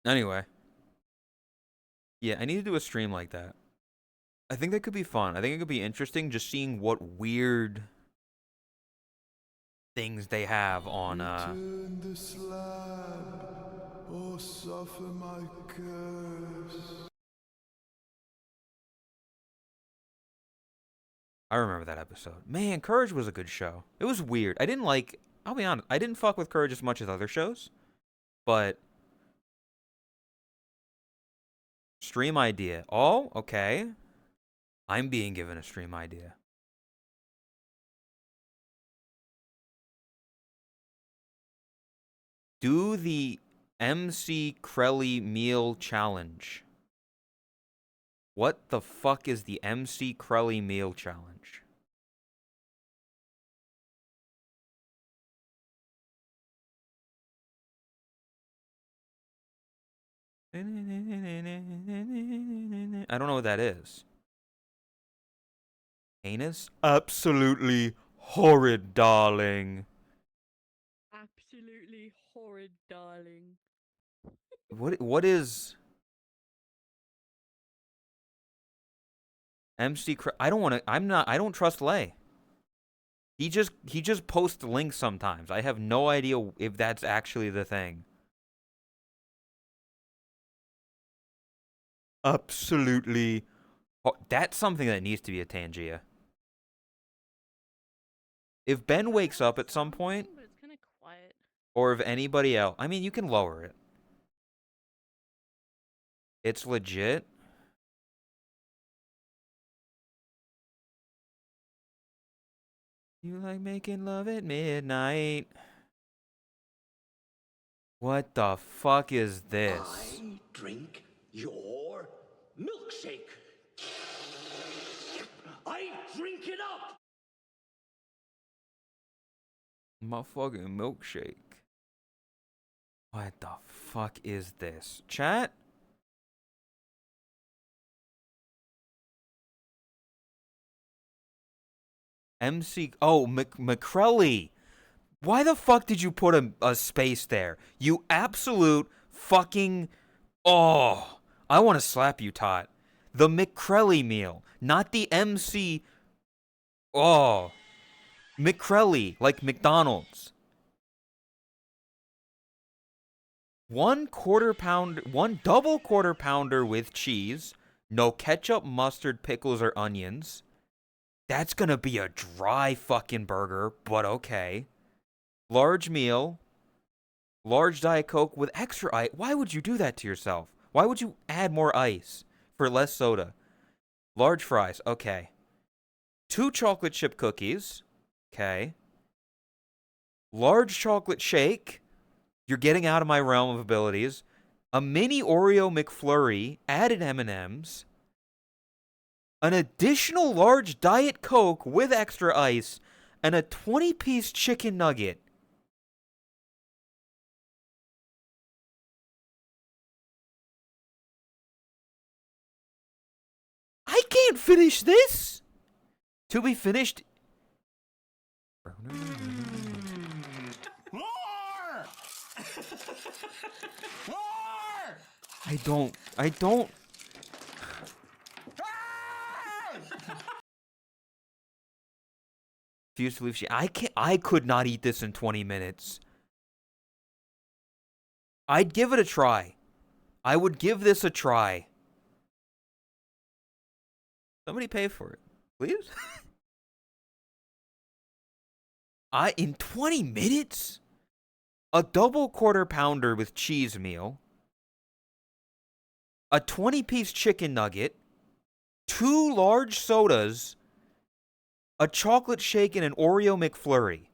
Anyway. Yeah, I need to do a stream like that. I think that could be fun. I think it could be interesting just seeing what weird things they have on Return the slab, or suffer my curse. I remember that episode. Man, Courage was a good show. It was weird. I'll be honest, I didn't fuck with Courage as much as other shows, but stream idea. Oh, okay. I'm being given a stream idea. Do the MC Crelly meal challenge. What the fuck is the MC Crelly meal challenge? I don't know what that is. Anus? Absolutely horrid, darling. Absolutely horrid, darling. What is I don't want to. I don't trust Lay. He just posts links sometimes. I have no idea if that's actually the thing. Absolutely. That's something that needs to be a Tangia. If Ben wakes up at some point, But it's kind of quiet. or if anybody else, I mean, you can lower it. It's legit. You like making love at midnight. What the fuck is this? I drink your milkshake. I drink it up. My fucking milkshake. What the fuck is this? Chat? MC. Oh, McCrelly. Why the fuck did you put a space there? You absolute fucking. Oh. I want to slap you, Tot. The McCrelly meal, not the MC. Oh. McCrelly, like McDonald's. One double quarter pounder with cheese, no ketchup, mustard, pickles, or onions. That's gonna be a dry fucking burger, but okay. Large meal, large Diet Coke with extra ice. Why would you do that to yourself? Why would you add more ice for less soda? Large fries, okay. 2 chocolate chip cookies, okay. Large chocolate shake. You're getting out of my realm of abilities. A mini Oreo McFlurry, added M&Ms. An additional large Diet Coke with extra ice. And a 20-piece chicken nugget. I can't finish this! To be finished... More! More! I don't... Refuse to believe I could not eat this in 20 minutes. I'd give it a try. I would give this a try. Somebody pay for it, please. In 20 minutes? A double quarter pounder with cheese meal. A 20-piece chicken nugget. 2 large sodas. A chocolate shake and an Oreo McFlurry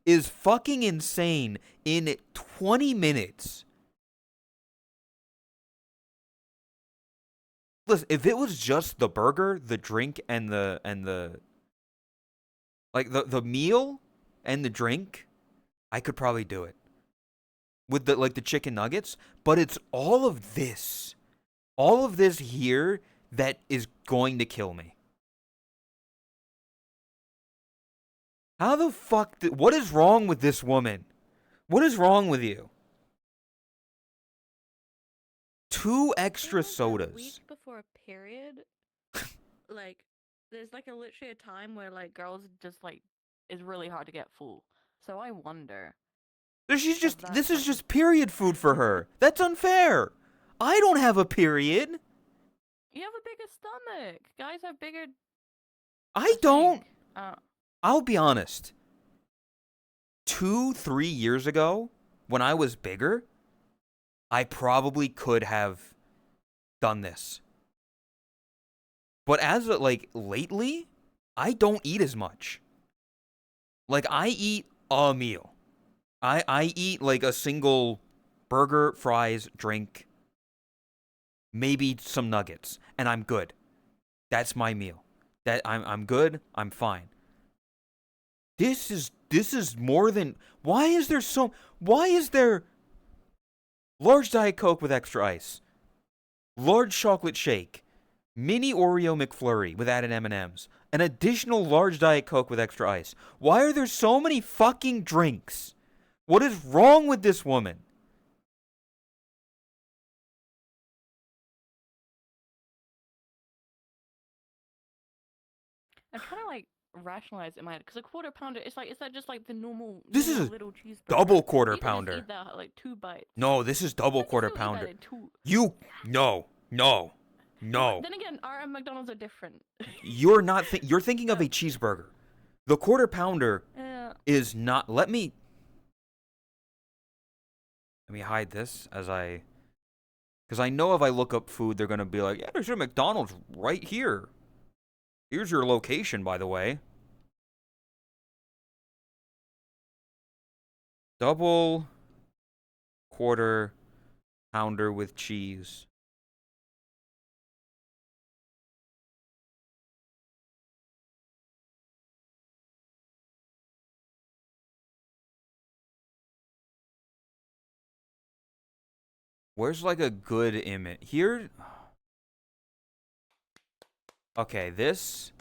is fucking insane in 20 minutes. Listen, if it was just the burger, the drink, and the like the meal and the drink, I could probably do it. With the chicken nuggets, but it's all of this here that is going to kill me. How the fuck what is wrong with this woman? What is wrong with you? 2 I extra feel like the sodas. week before a period, like, there's like literally a time where like girls just like it's really hard to get full. So I wonder She's if just that's this is like just period food for her. That's unfair. I don't have a period. you have a bigger stomach. Guys have bigger. I don't. think. Uh, I'll be honest. 2-3 years ago, when I was bigger, I probably could have done this. But as of, like, lately, I don't eat as much. Like, I eat a meal. I eat like a single burger, fries, drink, maybe some nuggets, and I'm good. That's my meal. That I'm good. I'm fine. This is more than. Why is there large Diet Coke with extra ice, large chocolate shake, mini Oreo McFlurry with added M&Ms, an additional large Diet Coke with extra ice? Why are there so many fucking drinks? What is wrong with this woman? I'm trying to like rationalize it in my head because a quarter pounder is like is that just like the normal This is a little cheeseburger? double quarter You can just pounder. eat that like 2 bites. No, this is double You can quarter still eat that pounder. in two. No. No, No. then again, our McDonald's are different. You're not you're thinking of a cheeseburger. The quarter pounder Yeah. is not. Let me hide this cuz I know if I look up food they're going to be like, "Yeah, there's a McDonald's right here. Here's your location, by the way." Double quarter pounder with cheese. Where's like a good image? Here. Okay, this.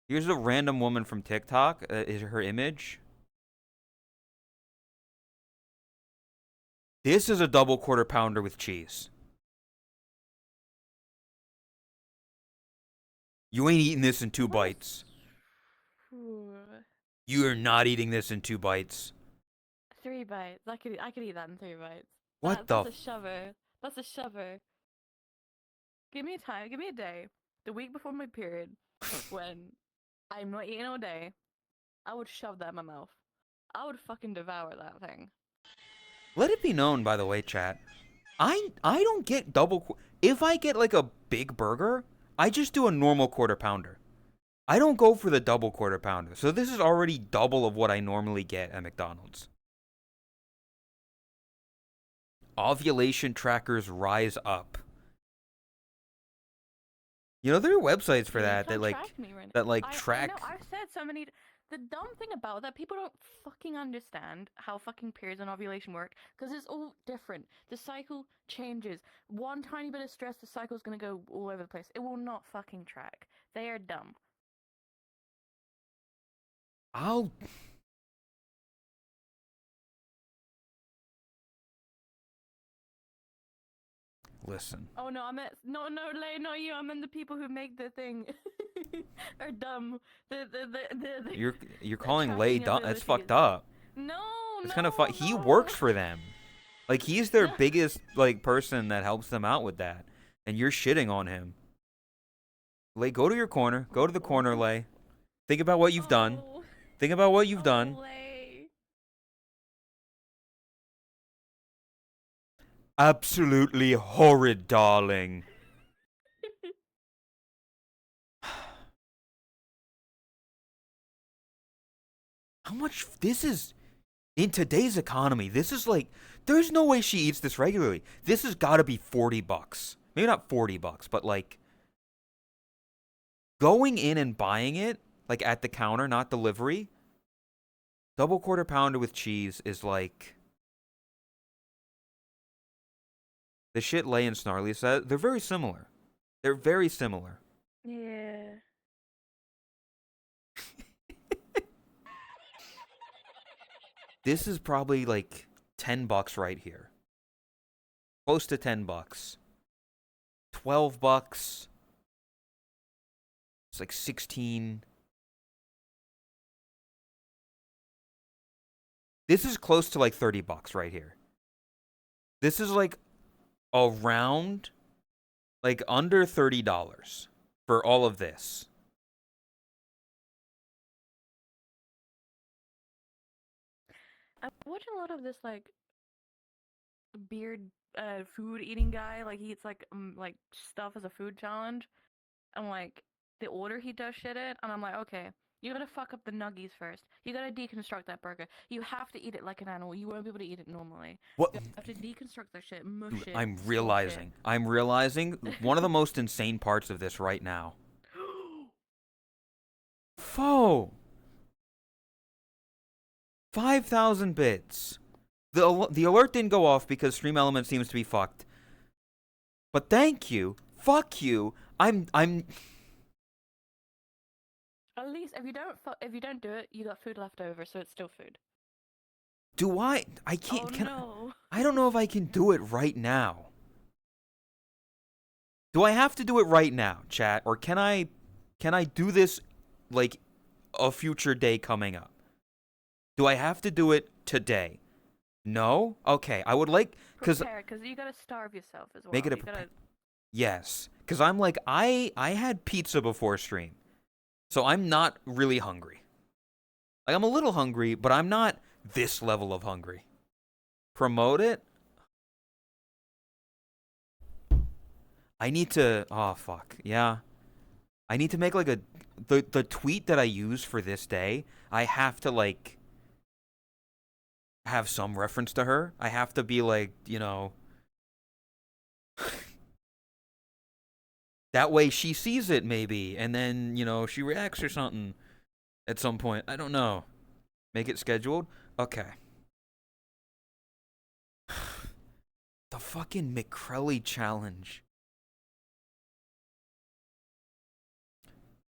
Here's a random woman from TikTok. Is her image. This is a double quarter pounder with cheese. You ain't eating this in 2 bites. You are not eating this in 2 bites. 3 bites. I could eat that in 3 bites. What That's the a shover. That's a shover. Give me a time. Give me a day. The week before my period, when I'm not eating all day, I would shove that in my mouth. I would fucking devour that thing. Let it be known, by the way, chat. I don't get double. If I get like a big burger, I just do a normal quarter pounder. I don't go for the double quarter pounder. So this is already double of what I normally get at McDonald's. Ovulation trackers rise up. You know, there are websites for that You that can't like track me right now. that like I track. know. I've said so many. The dumb thing about that, people don't fucking understand how fucking periods and ovulation work because it's all different. The cycle changes. One tiny bit of stress, the cycle's gonna go all over the place. It will not fucking track. They are dumb. I'll. Listen. Oh no, I meant no, Lay, not you. I meant the people who make the thing are dumb. You're the calling Lay tracking dumb. That's ability fucked is- up. No, It's no, kind of fuck. He no. works for them. Like he's their biggest like person that helps them out with that, and you're shitting on him. Lay, go to your corner. Go to the corner, Lay. Think about what you've done. Oh, Think about what you've done. Lay. Absolutely horrid, darling. How much this is in today's economy? This is like there's no way she eats this regularly. This has got to be $40. Maybe not $40, but like going in and buying it like at the counter, not delivery. Double quarter pounder with cheese is like the shit Lay and Snarly said. They're very similar. They're very similar. Yeah. This is probably like $10 right here. Close to $10. $12. It's like 16. This is close to like $30 right here. This is like around, like under $30 for all of this. I'm watching a lot of this like beard food eating guy. Like he eats like stuff as a food challenge, and like the order he does shit in, and I'm like, okay, you gotta fuck up the nuggies first. You gotta deconstruct that burger. You have to eat it like an animal. You won't be able to eat it normally. What? You have to deconstruct that shit, mush it, I'm squash it. realizing one of the most insane parts of this right now. Foe. 5,000 bits. The alert didn't go off because Stream Element seems to be fucked. But thank you. Fuck you. I'm At least if you don't do it, you got food left over, so it's still food. Do I can't Oh can no. I don't know if I can do it right now. Do I have to do it right now, chat, or can I do this like a future day coming up? Do I have to do it today? No? Okay, I would like cuz Because you gotta starve yourself as well. make it a You gotta... yes, cuz I'm like I had pizza before stream. So I'm not really hungry. Like I'm a little hungry, but I'm not this level of hungry. Promote it? I need to oh fuck. Yeah. I need to make like the tweet that I use for this day, I have to like have some reference to her. I have to be like, you know, that way she sees it maybe and then, you know, she reacts or something at some point. I don't know. Make it scheduled? Okay. The fucking McCrelly challenge.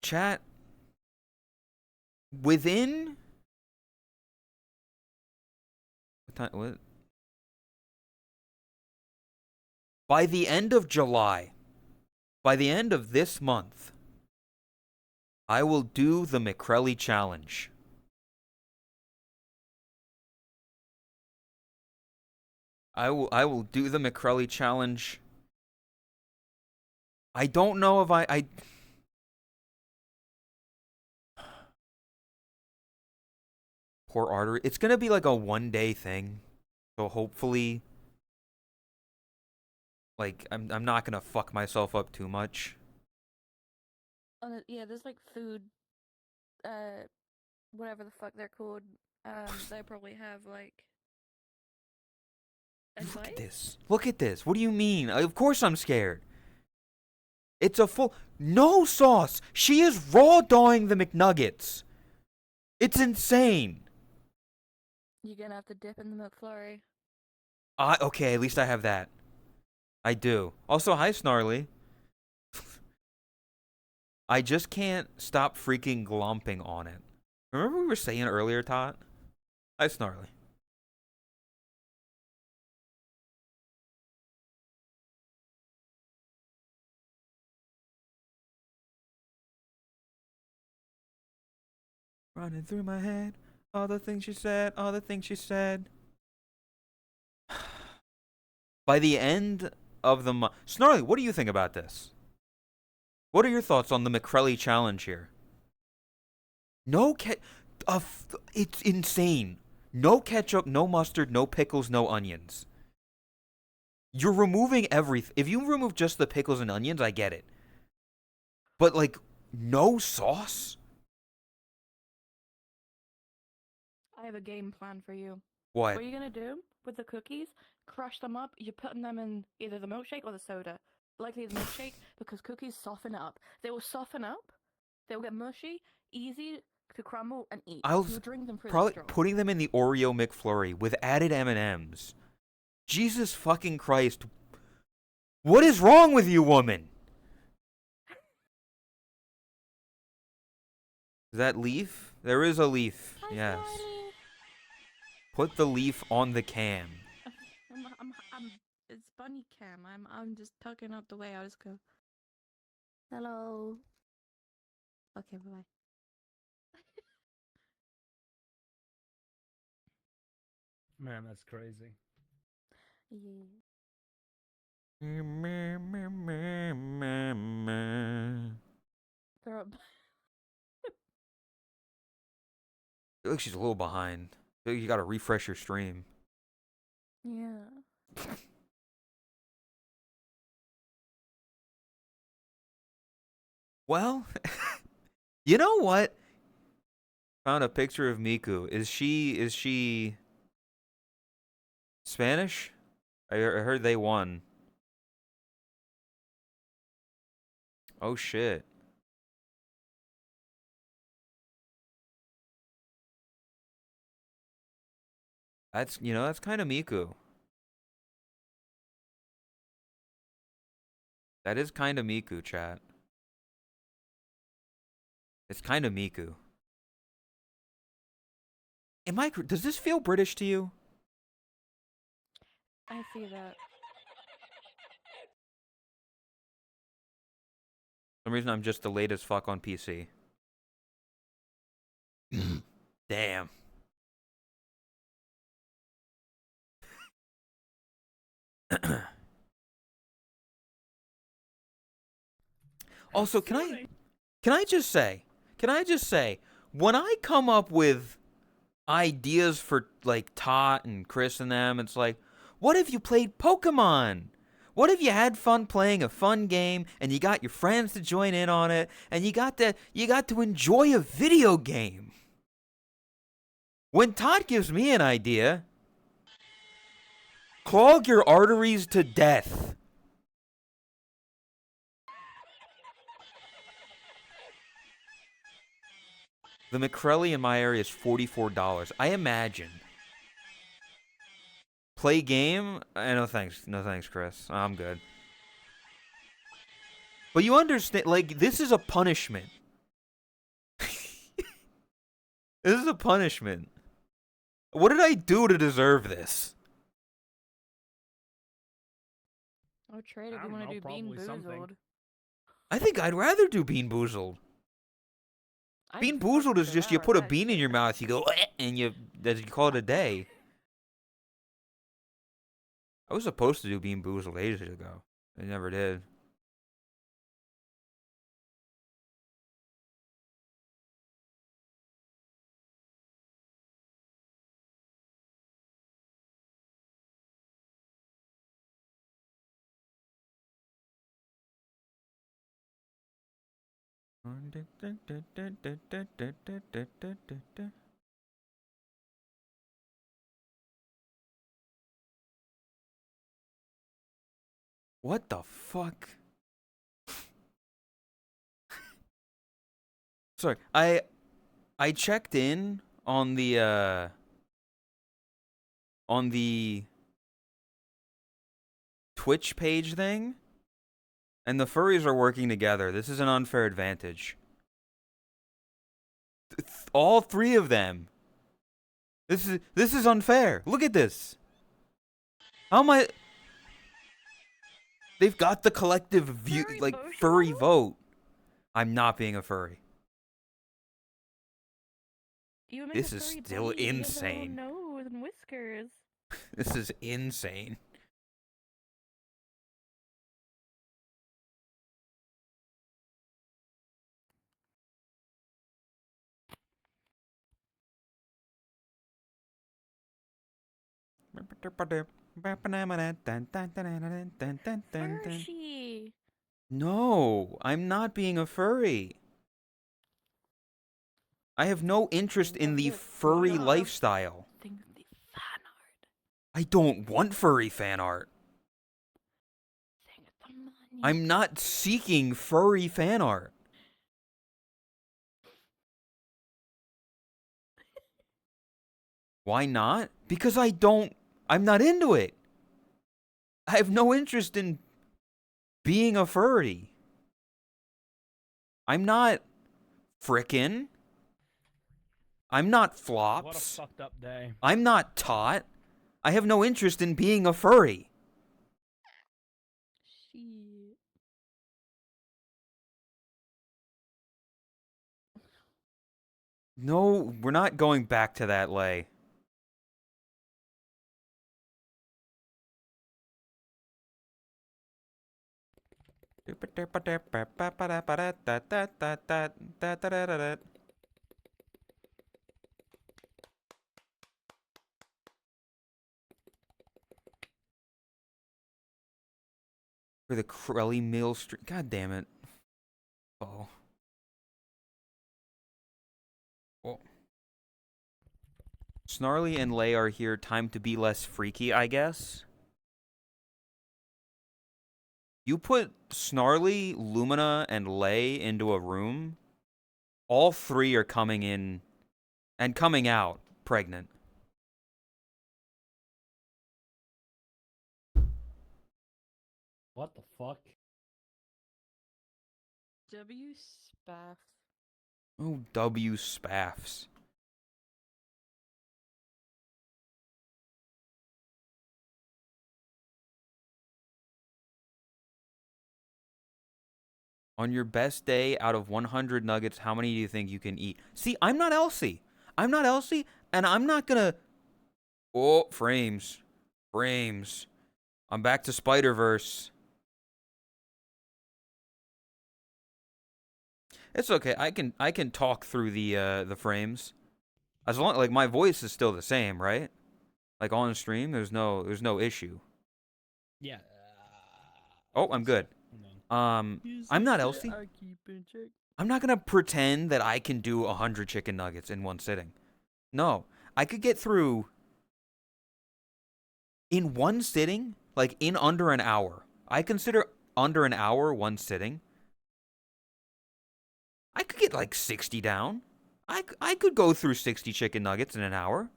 Chat. Within. What time? What? By the end of July, by the end of this month, I will do the McCrelly challenge. I will do the McCrelly challenge. I don't know if I poor artery. It's gonna be like a 1 day thing, so hopefully, like I'm not gonna fuck myself up too much. Yeah, there's like food, whatever the fuck they're called. They probably have like Look at advice. this. Look at this. What do you mean? Of course I'm scared. It's a full no sauce. She is raw dawing the McNuggets. It's insane. You're gonna have to dip in the McFlurry. Okay, at least I have that. I do. Also, hi Snarly. I just can't stop freaking glomping on it. Remember we were saying earlier, Tot? Hi Snarly. Running through my head, all the things she said, all the things she said. By the end of the month, Snarly, what do you think about this? What are your thoughts on the McCrelly challenge here? No it's insane. No ketchup, no mustard, no pickles, no onions. You're removing everything. If you remove just the pickles and onions, I get it. But like, no sauce? I have a game plan for you. What? What are you gonna do with the cookies? Crush them up. You're putting them in either the milkshake or the soda. Likely the milkshake because cookies soften up. They will soften up. They will get mushy, easy to crumble and eat. You'll drink them through the probably straw. putting them in the Oreo McFlurry with added M&Ms. Jesus fucking Christ. What is wrong with you, woman? Is that leaf? There is a leaf. Hi, Yes. Snarly. Put the leaf on the cam. It's bunny cam. I'm just tucking out the way. I'll just go. Hello. Okay, bye bye. Man, that's crazy. Yeah. Throw it. I feel like she's a little behind. I feel like you gotta refresh your stream. Yeah. Well, you know what? Found a picture of Miku. Is she Spanish? I heard they won. Oh shit. That's kind of Miku. That is kind of Miku, chat. It's kind of Miku. Does this feel British to you? I see that. For some reason I'm just delayed as fuck on PC. Damn. Also, can I just say, when I come up with ideas for like Tot and Chris and them, it's like, what if you played Pokemon? What if you had fun playing a fun game and you got your friends to join in on it and you got to enjoy a video game? When Todd gives me an idea, clog your arteries to death. The McCrelly in my area is $44. I imagine. Play game? No thanks. No thanks, Chris. I'm good. But you understand, like, this is a punishment. This is a punishment. What did I do to deserve this? Oh, trade if I you don't want know, to do Bean probably something. Boozled. I think I'd rather do Bean Boozled. Bean Boozled is just you put a bean in your mouth, you go, "Eh," and you call it a day. I was supposed to do Bean Boozled ages ago. I never did. What the fuck? Sorry, I checked in on the Twitch page thing, and the furries are working together. This is an unfair advantage. All three of them. This is unfair. Look at this. How am I? They've got the collective view, Furry like vote? furry vote. I'm not being a furry. You make This a is furry still bunny, you have a insane. little nose and whiskers. This is insane. Hershey. No, I'm not being a furry. I have no interest in the furry lifestyle. Things with the fan art. I don't want furry fan art. Thing with the money. I'm not seeking furry fan art. Why not? Because I'm not into it. I have no interest in being a furry. I'm not frickin'. I'm not What a flops. fucked up day. I'm not tot. I have no interest in being a furry. Shit. No, we're not going back to that lay. For the Crelly Mill Street. God damn it. Oh. Well. Snarly and Lay are here. Time to be less freaky, I guess. You put Snarly, Lumina, and Lay into a room. All three are coming in and coming out pregnant. What the fuck? W spaff. Oh, W spaffs. On your best day, out of 100 nuggets, how many do you think you can eat? See, I'm not Elsie. I'm not Elsie, and I'm not gonna... Oh, frames. Frames. I'm back to Spider-Verse. It's okay. I can talk through the frames. As long like my voice is still the same, right? Like on stream, there's no issue. Yeah. Oh, I'm good. I'm not Elsie. I keep in check. I'm not gonna pretend that I can do 100 chicken nuggets in one sitting. No, I could get through in one sitting, like in under an hour. I consider under an hour one sitting. I could get like 60 down. I could go through 60 chicken nuggets in an hour.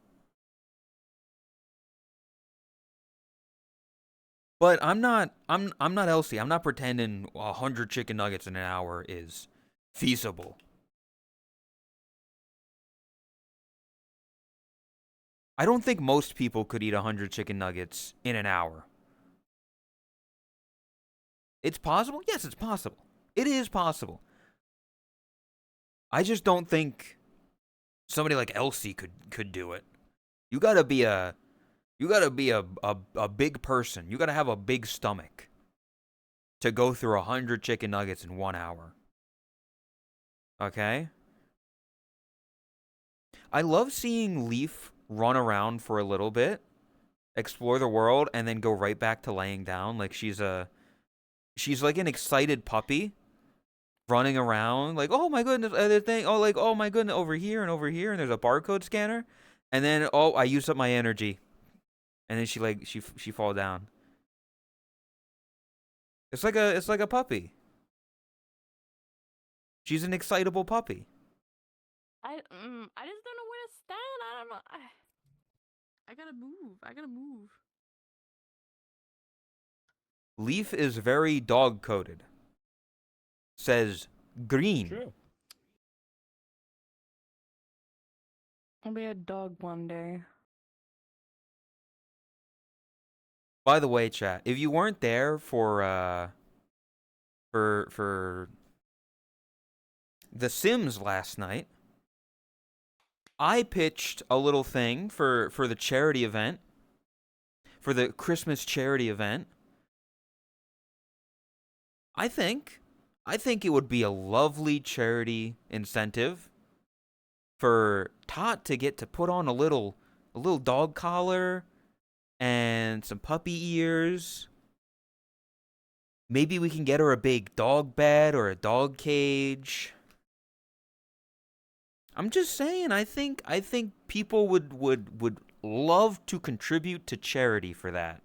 But I'm not Elsie. I'm not pretending 100 chicken nuggets in an hour is feasible. I don't think most people could eat 100 chicken nuggets in an hour. It's possible? Yes, it's possible. It is possible. I just don't think somebody like Elsie could do it. You gotta be a big person. You gotta have a big stomach to go through 100 chicken nuggets in 1 hour. Okay? I love seeing Leaf run around for a little bit, explore the world, and then go right back to laying down. Like she's like an excited puppy running around, like, oh my goodness, other thing, oh like, oh my goodness, over here, and there's a barcode scanner, and then oh, I used up my energy, and then she fall down. It's like a puppy. She's an excitable puppy. I just don't know where to stand. I don't know. I gotta move. I gotta move. Leaf is very dog coded. Says green. True. I'll be a dog one day. By the way, chat, if you weren't there for The Sims last night, I pitched a little thing for the charity event, for the Christmas charity event. I think it would be a lovely charity incentive for Tot to get to put on a little dog collar and some puppy ears. Maybe we can get her a big dog bed or a dog cage. I'm just saying, I think people would love to contribute to charity for that.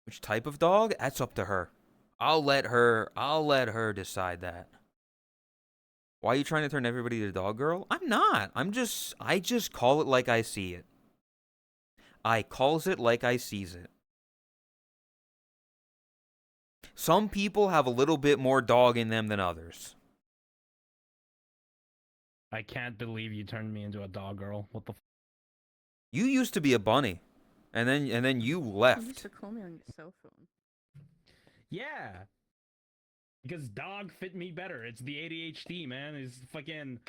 Which type of dog? That's up to her. I'll let her decide that. Why are you trying to turn everybody to dog girl? I'm not. I just call it like I see it. I calls it like I sees it. Some people have a little bit more dog in them than others. I can't believe you turned me into a dog girl. What the You used to be a bunny, and then you You used left. to call me on your cell phone. Yeah. Because dog fit me better. It's the ADHD, man. It's fucking...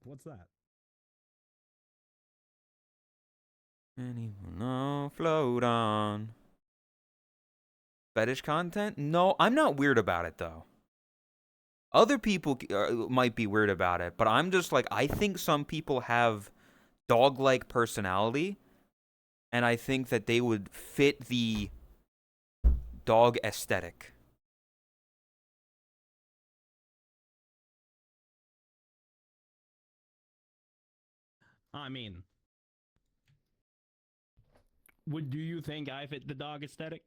What's that? Anyone know, float on. Fetish content? No, I'm not weird about it, though. Other people might be weird about it, but I'm just like, I think some people have dog-like personality, and I think that they would fit the dog aesthetic. I mean... do you think I fit the dog aesthetic?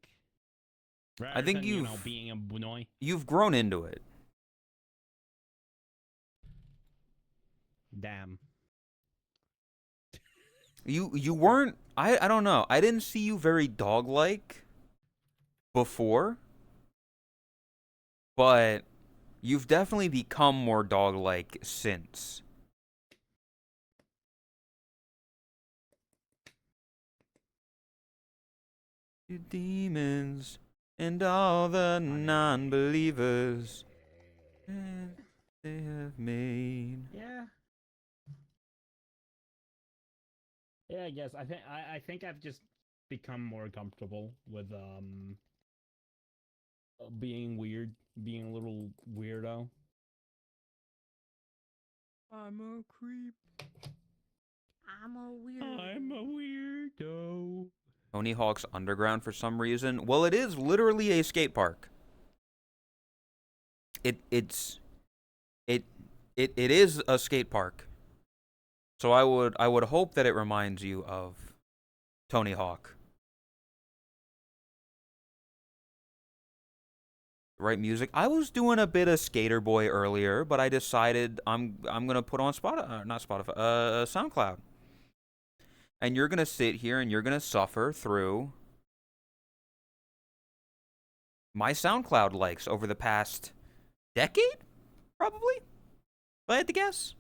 Rather I think than, you know, being a boy? you've grown into it. Damn. You weren't, I don't know. I didn't see you very dog-like before, but you've definitely become more dog-like since. You demons and all the non-believers they have made. Yeah. Yeah, I guess. I think I've just become more comfortable with being weird, being a little weirdo. I'm a creep. I'm a weirdo. I'm a weirdo. Tony Hawk's Underground for some reason. Well, it is literally a skate park. It is a skate park. So I would hope that it reminds you of Tony Hawk. Right music. I was doing a bit of Skater Boy earlier, but I decided I'm gonna put on SoundCloud. And you're gonna sit here and you're gonna suffer through my SoundCloud likes over the past decade, probably. If I had to guess.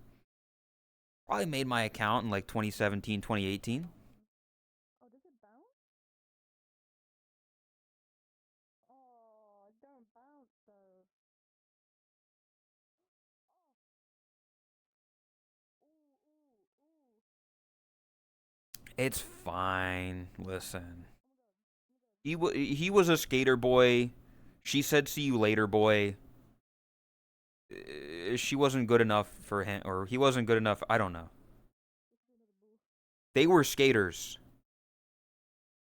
Probably made my account in like 2017, 2018. Oh, does it bounce? Oh, don't bounce though. It's fine. Listen. He was a skater boy. She said see you later boy. She wasn't good enough for him, or he wasn't good enough. I don't know. They were skaters.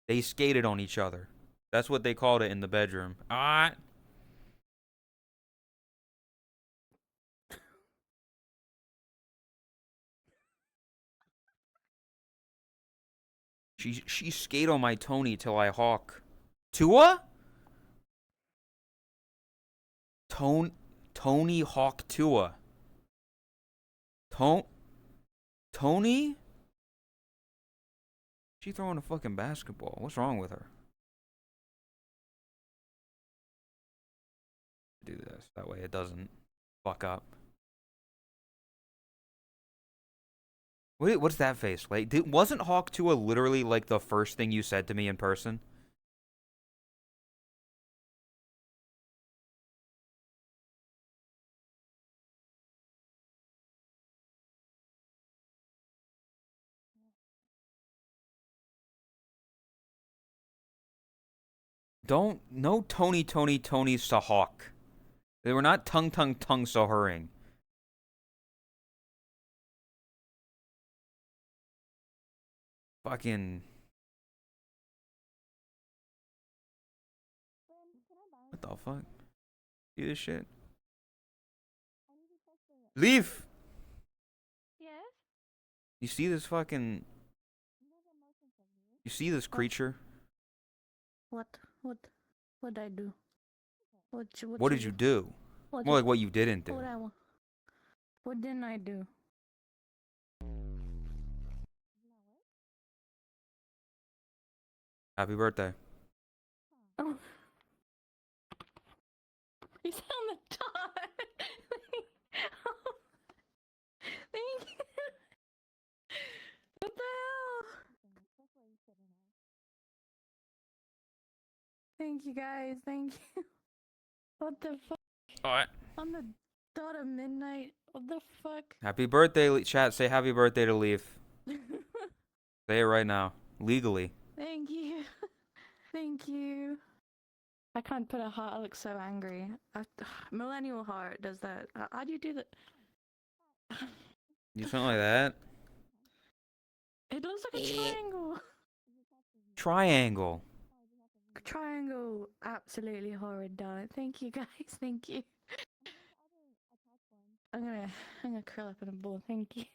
They skated on each other. That's what they called it in the bedroom. Ah. She skate on my Tony till I hawk. Tua? Tony Hawk Tua. Tony? She throwing a fucking basketball. What's wrong with her? Do this. That way it doesn't fuck up. What's that face? Like, wasn't Hawk Tua literally like the first thing you said to me in person? No Tony's to Hawk. They were not tongue Sahurring. Fucking. What the fuck? See this shit? Leave! Yes? You see this fucking. You see this creature? What? What'd I do? What did you do? More like what you didn't do. What didn't I do? Happy birthday. Oh. You sound the dot. Thank you. What the hell? Thank you guys. Thank you. What the fuck? Alright. On the dot of midnight. What the fuck? Happy birthday, chat. Say happy birthday to Leaf. Say it right now. Legally. Thank you. Thank you. I can't put a heart. I look so angry. Millennial heart does that. How do you do that? You something like that? It looks like a triangle. Triangle. Triangle. Absolutely horrid, darling. Thank you guys. Thank you. I'm gonna curl up in a ball. Thank you.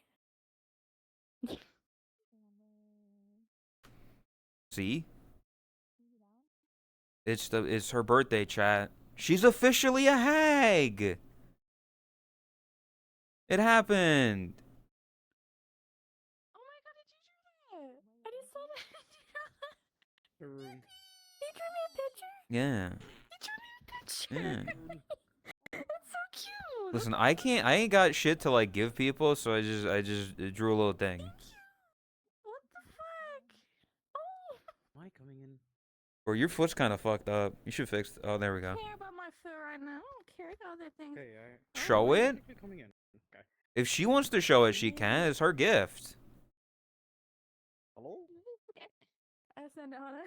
See? It's her birthday, chat. She's officially a hag. It happened. Oh my god, did you do that? I just saw that. The room. He drew me a picture. Yeah. He drew me a picture. Yeah. That's so cute. Listen, I ain't got shit to like give people, so I just drew a little thing. What the fuck? Oh. Am I coming in? Or your foot's kind of fucked up. You should fix. Oh, there we I go. don't care about my foot right now. I don't care about other things. Hey, Show it. Thank you for coming in. Okay. If she wants to show it, she can. It's her gift. Hello? I send it on her.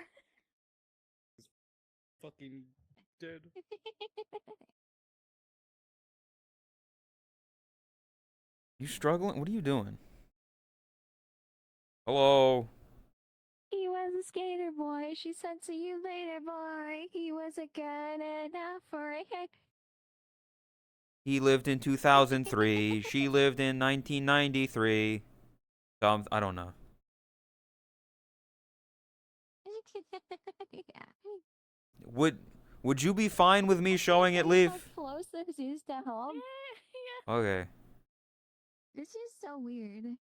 Fucking dead. You struggling? What are you doing? Hello. He was a skater boy. She said, "See you later, boy." He was a good enough for a hit. He lived in 2003. She lived in 1993. I don't know. Would you be fine with me showing it, Leaf? Closest is to home. Okay. This is so weird.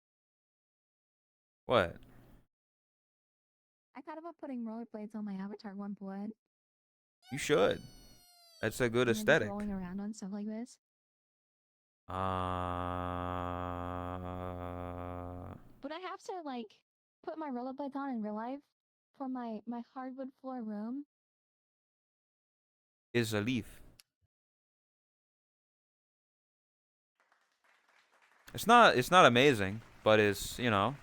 What? I thought about putting rollerblades on my avatar at one point. You should. That's a good And then just aesthetic. rolling around on stuff like this. But I have to like put my rollerblades on in real life for my hardwood floor room. Is a Leaf. It's not amazing, but it's, you know,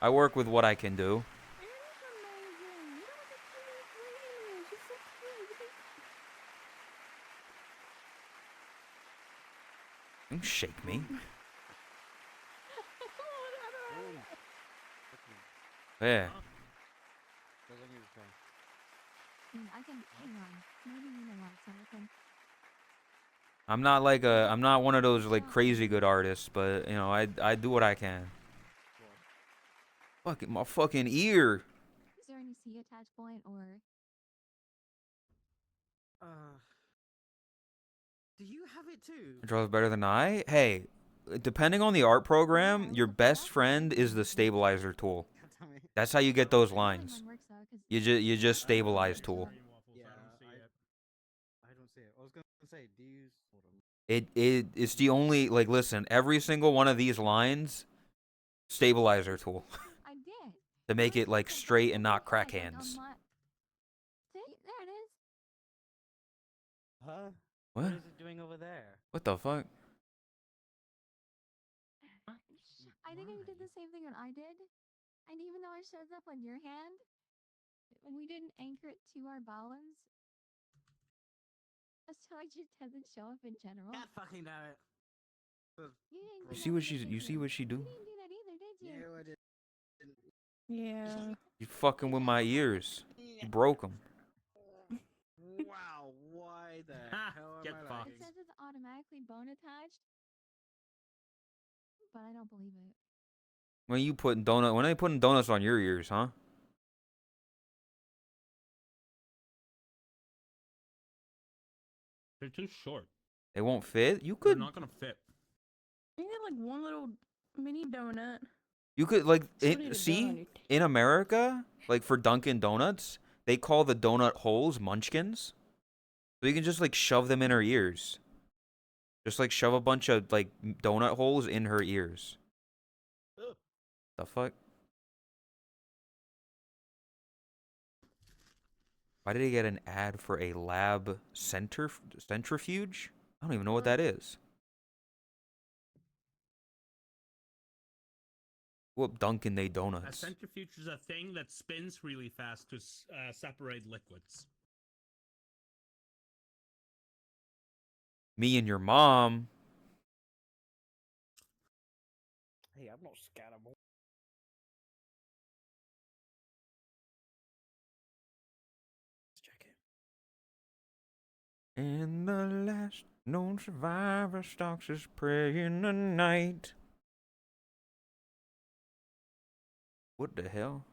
I work with what I can do. It is amazing. You know what the cutest lady is. She's so cute. Don't shake me. Yeah. I can hang on. Maybe you know what something. I'm not one of those like crazy good artists, but you know, I do what I can. Fucking my fucking ear. Is there any C attach point or? Do you have it too? It draws better than I. Hey, depending on the art program, your best friend is the stabilizer tool. That's how you get those lines. You just stabilize tool. Yeah, I don't see it. I was gonna say, do you use? Hold on. It's the only, like, listen, every single one of these lines, stabilizer tool. I did. To make it like straight and not crack hands. See, there it is. Huh? What? What is it doing over there? What the fuck? I think you did the same thing that I did. And even though it shows up on your hand, we didn't anchor it to our balance. So it just doesn't show up in general. God fucking damn it. You didn't do You see that what either, you did see you? what she do? You didn't do that either, did you? No, I didn't. Yeah. You fucking with my ears. You broke them. Wow, why the hell am Get I fucked. lagging? It says it's automatically bone attached, but I don't believe it. When are they putting donuts on your ears, huh? They're too short. They won't fit? You They're could not gonna fit. You get like one little mini donut. like Somebody to see donut. in America, like for Dunkin' Donuts, they call the donut holes munchkins. So you can just like shove them in her ears. Just like shove a bunch of like donut holes in her ears. Ugh. The fuck? Why did he get an ad for a lab centrifuge? I don't even know what that is. What Dunkin' they A donuts? centrifuge is a thing that spins really fast to separate liquids. Me and your mom. Hey, I'm not scared of. Let's check it. And the last known survivor stalks his prey in the night. What the hell?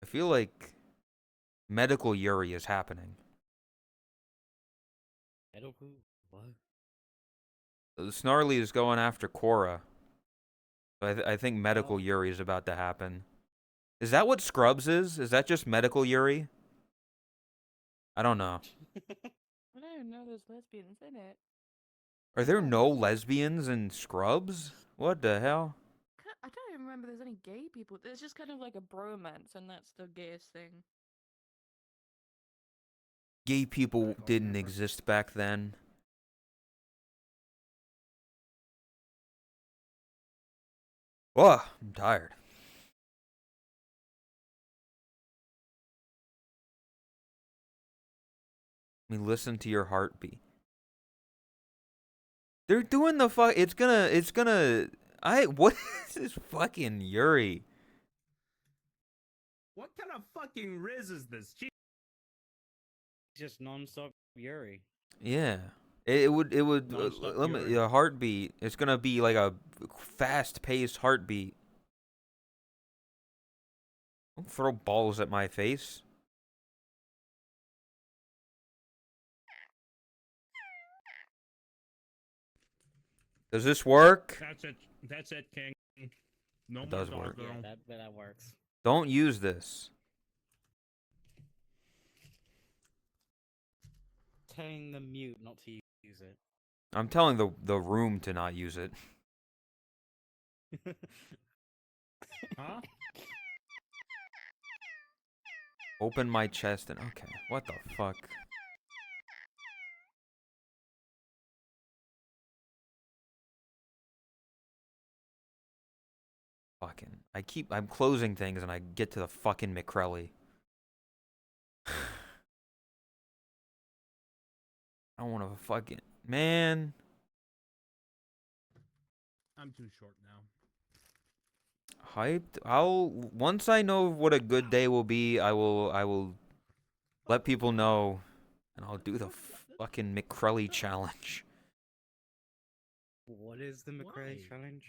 I feel like medical Yuri is happening. Medical? What? Snarly is going after Korra. I think medical Oh. Yuri is about to happen. Is that what Scrubs is? Is that just medical Yuri? I don't know. I don't even know there's lesbians in it. Are there no lesbians in Scrubs? What the hell? I don't even remember there's any gay people. There's just kind of like a bromance, and that's the gayest thing. Gay people can't didn't remember. exist back then. Oh, I'm tired. Let me listen to your heartbeat. They're doing the fuck. It's gonna. What is this fucking Yuri? What kind of fucking riz is this? Just non-stop Yuri. Yeah. It would Non-stop let me Yuri. a heartbeat. It's gonna be like a fast-paced heartbeat. Don't throw balls at my face. Does this work? That's it. That's it, King. No It more does dog work. girl. Yeah, that works. Don't use this. Telling the mute not to use it. I'm telling the room to not use it. Huh? Open my chest and okay. What the fuck? Fucking. I'm closing things and I get to the fucking McCrelly. I don't want to fucking man. I'm too short now. Hyped. I'll once I know what a good day will be, I will let people know and I'll do the fucking McCrelly challenge. What is the McRae Why? challenge?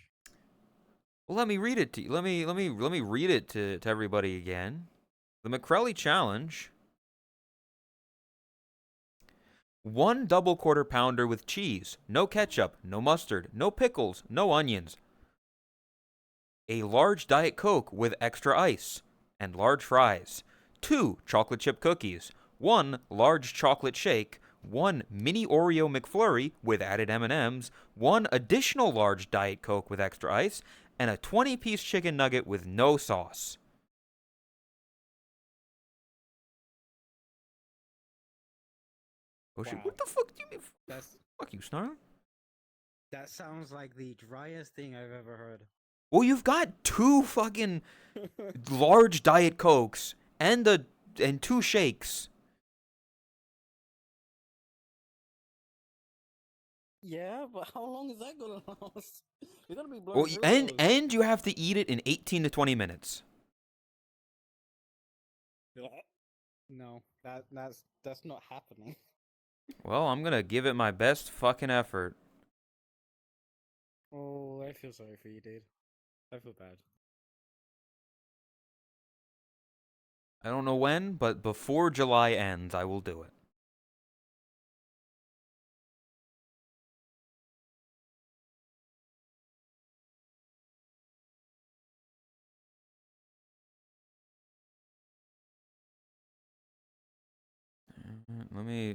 Well, let me read it to you. Let me read it to everybody again. The McCrelly challenge. 1 double quarter pounder with cheese, no ketchup, no mustard, no pickles, no onions. A large Diet Coke with extra ice and large fries. 2 chocolate chip cookies. 1 large chocolate shake. 1 mini Oreo McFlurry with added M&Ms. 1 additional large Diet Coke with extra ice. And a 20-piece chicken nugget with no sauce. Oh shit, Wow. what the fuck do you mean? That's Fuck you, Snarl. that sounds like the driest thing I've ever heard. Well, you've got 2 fucking large Diet Cokes and 2 shakes. Yeah, but how long is that gonna last? You're gonna be Well, blowing through and those. and you have to eat it in 18 to 20 minutes. No, that's not happening. Well, I'm gonna give it my best fucking effort. Oh, I feel sorry for you, dude. I feel bad. I don't know when, but before July ends, I will do it.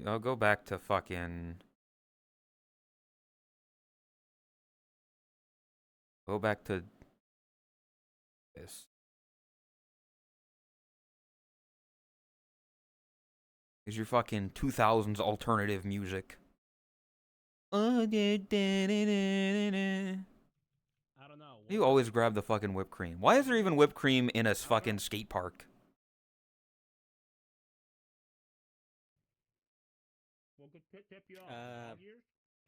I'll go back to fucking. Go back to this. Is your fucking 2000s alternative music. I don't know. You always grab the fucking whipped cream. Why is there even whipped cream in a fucking skate park? What could tip you off?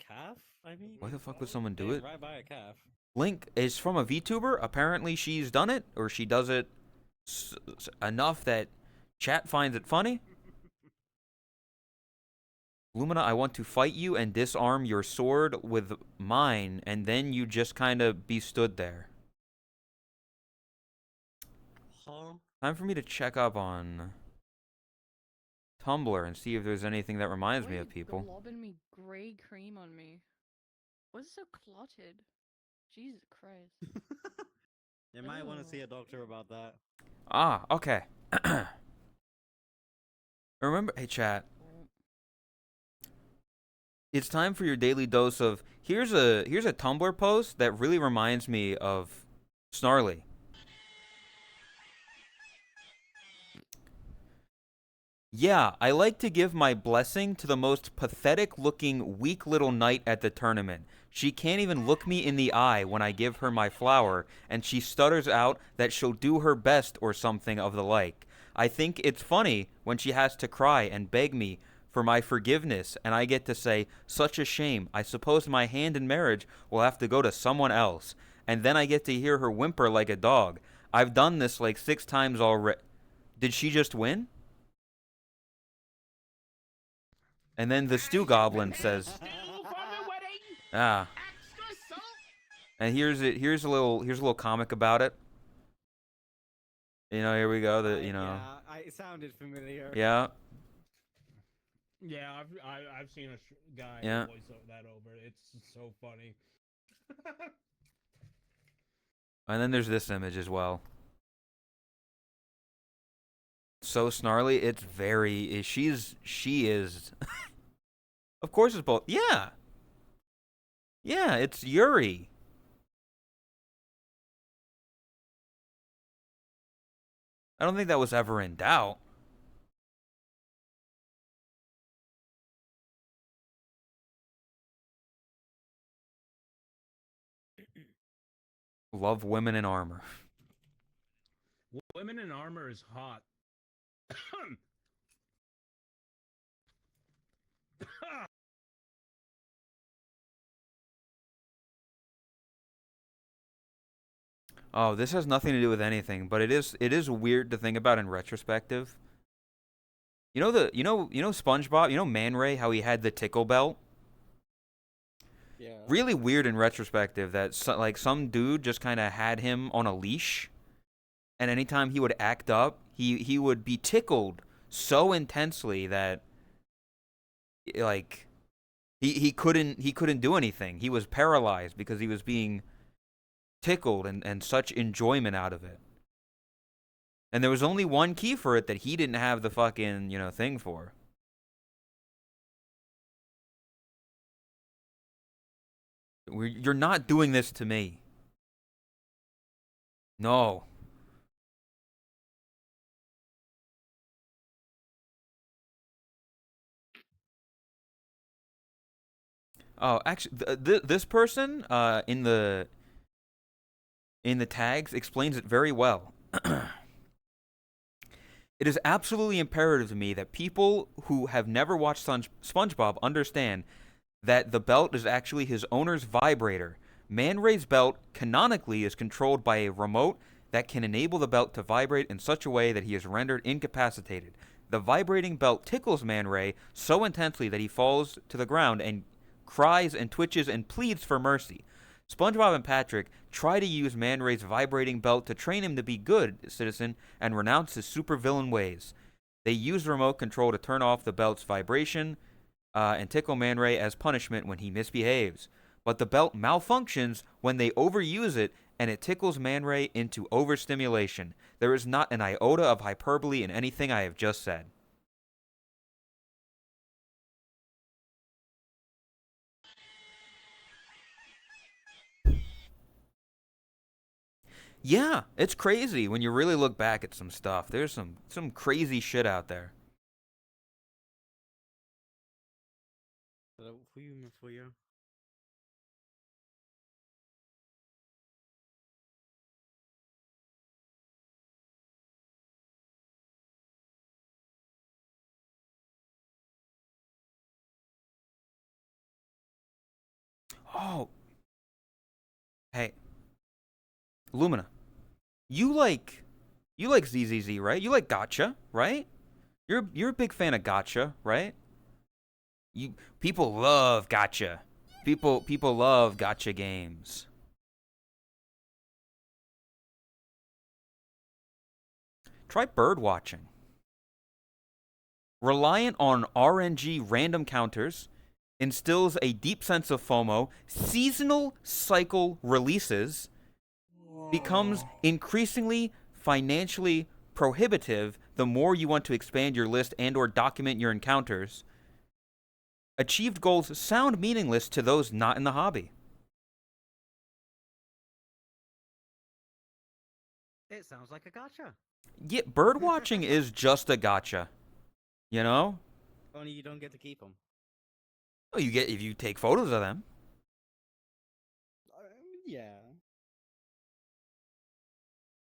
Calf? I mean, Why the fuck would someone do it? Right by a calf. Link is from a VTuber. Apparently she's done it, or she does it enough that chat finds it funny. Lumina, I want to fight you and disarm your sword with mine, and then you just kind of be stood there. Huh? Time for me to check up on Tumblr and see if there's anything that reminds me of people. Globbing me gray cream on me. What's so clotted? Jesus Christ. You might want to see a doctor about that. Ah, okay. Remember, hey chat. It's time for your daily dose of here's a Tumblr post that really reminds me of Snarly. Yeah, I like to give my blessing to the most pathetic-looking, weak little knight at the tournament. She can't even look me in the eye when I give her my flower, and she stutters out that she'll do her best or something of the like. I think it's funny when she has to cry and beg me for my forgiveness, and I get to say, such a shame, I suppose my hand in marriage will have to go to someone else. And then I get to hear her whimper like a dog. I've done this like 6 times already. Did she just win? And then the stew goblin says, ah. And here's a little comic about it. You know, here we go. Yeah, it sounded familiar. Yeah. Yeah, I've seen a guy voice that over. It's so funny. And then there's this image as well. So snarly, it's very. She is. Of course, it's both. Yeah. Yeah, it's Yuri. I don't think that was ever in doubt. Love women in armor. Women in armor is hot. Oh, this has nothing to do with anything, but it is weird to think about in retrospective. You know SpongeBob, you know Man Ray, how he had the tickle belt? Yeah. Really weird in retrospective that some dude just kind of had him on a leash, and anytime he would act up, he would be tickled so intensely that like he couldn't do anything. He was paralyzed because he was being tickled and such enjoyment out of it. And there was only one key for it that he didn't have the fucking, thing for. You're not doing this to me. No. Oh, actually, this person in the tags explains it very well. It is absolutely imperative to me that people who have never watched SpongeBob understand that the belt is actually his owner's vibrator. Man Ray's belt canonically is controlled by a remote that can enable the belt to vibrate in such a way that he is rendered incapacitated. The vibrating belt tickles Man Ray so intensely that he falls to the ground and cries and twitches and pleads for mercy. SpongeBob and Patrick try to use Man Ray's vibrating belt to train him to be good citizen and renounce his supervillain ways. They use the remote control to turn off the belt's vibration and tickle Man Ray as punishment when he misbehaves. But the belt malfunctions when they overuse it, and it tickles Man Ray into overstimulation. There is not an iota of hyperbole in anything I have just said. Yeah, it's crazy when you really look back at some stuff. There's some crazy shit out there. For you. Oh, hey, Lumina, you like ZZZ, right? You like Gotcha, right? You're a big fan of Gotcha, right? You people love Gotcha. People love Gotcha games. Try bird watching. Reliant on RNG random counters instills a deep sense of FOMO. Seasonal cycle releases becomes increasingly financially prohibitive the more you want to expand your list and or document your encounters. Achieved goals sound meaningless to those not in the hobby. It sounds like a gotcha. Yeah, bird watching is just a gotcha. You know? Only you don't get to keep them. Oh, you get if you take photos of them. Yeah.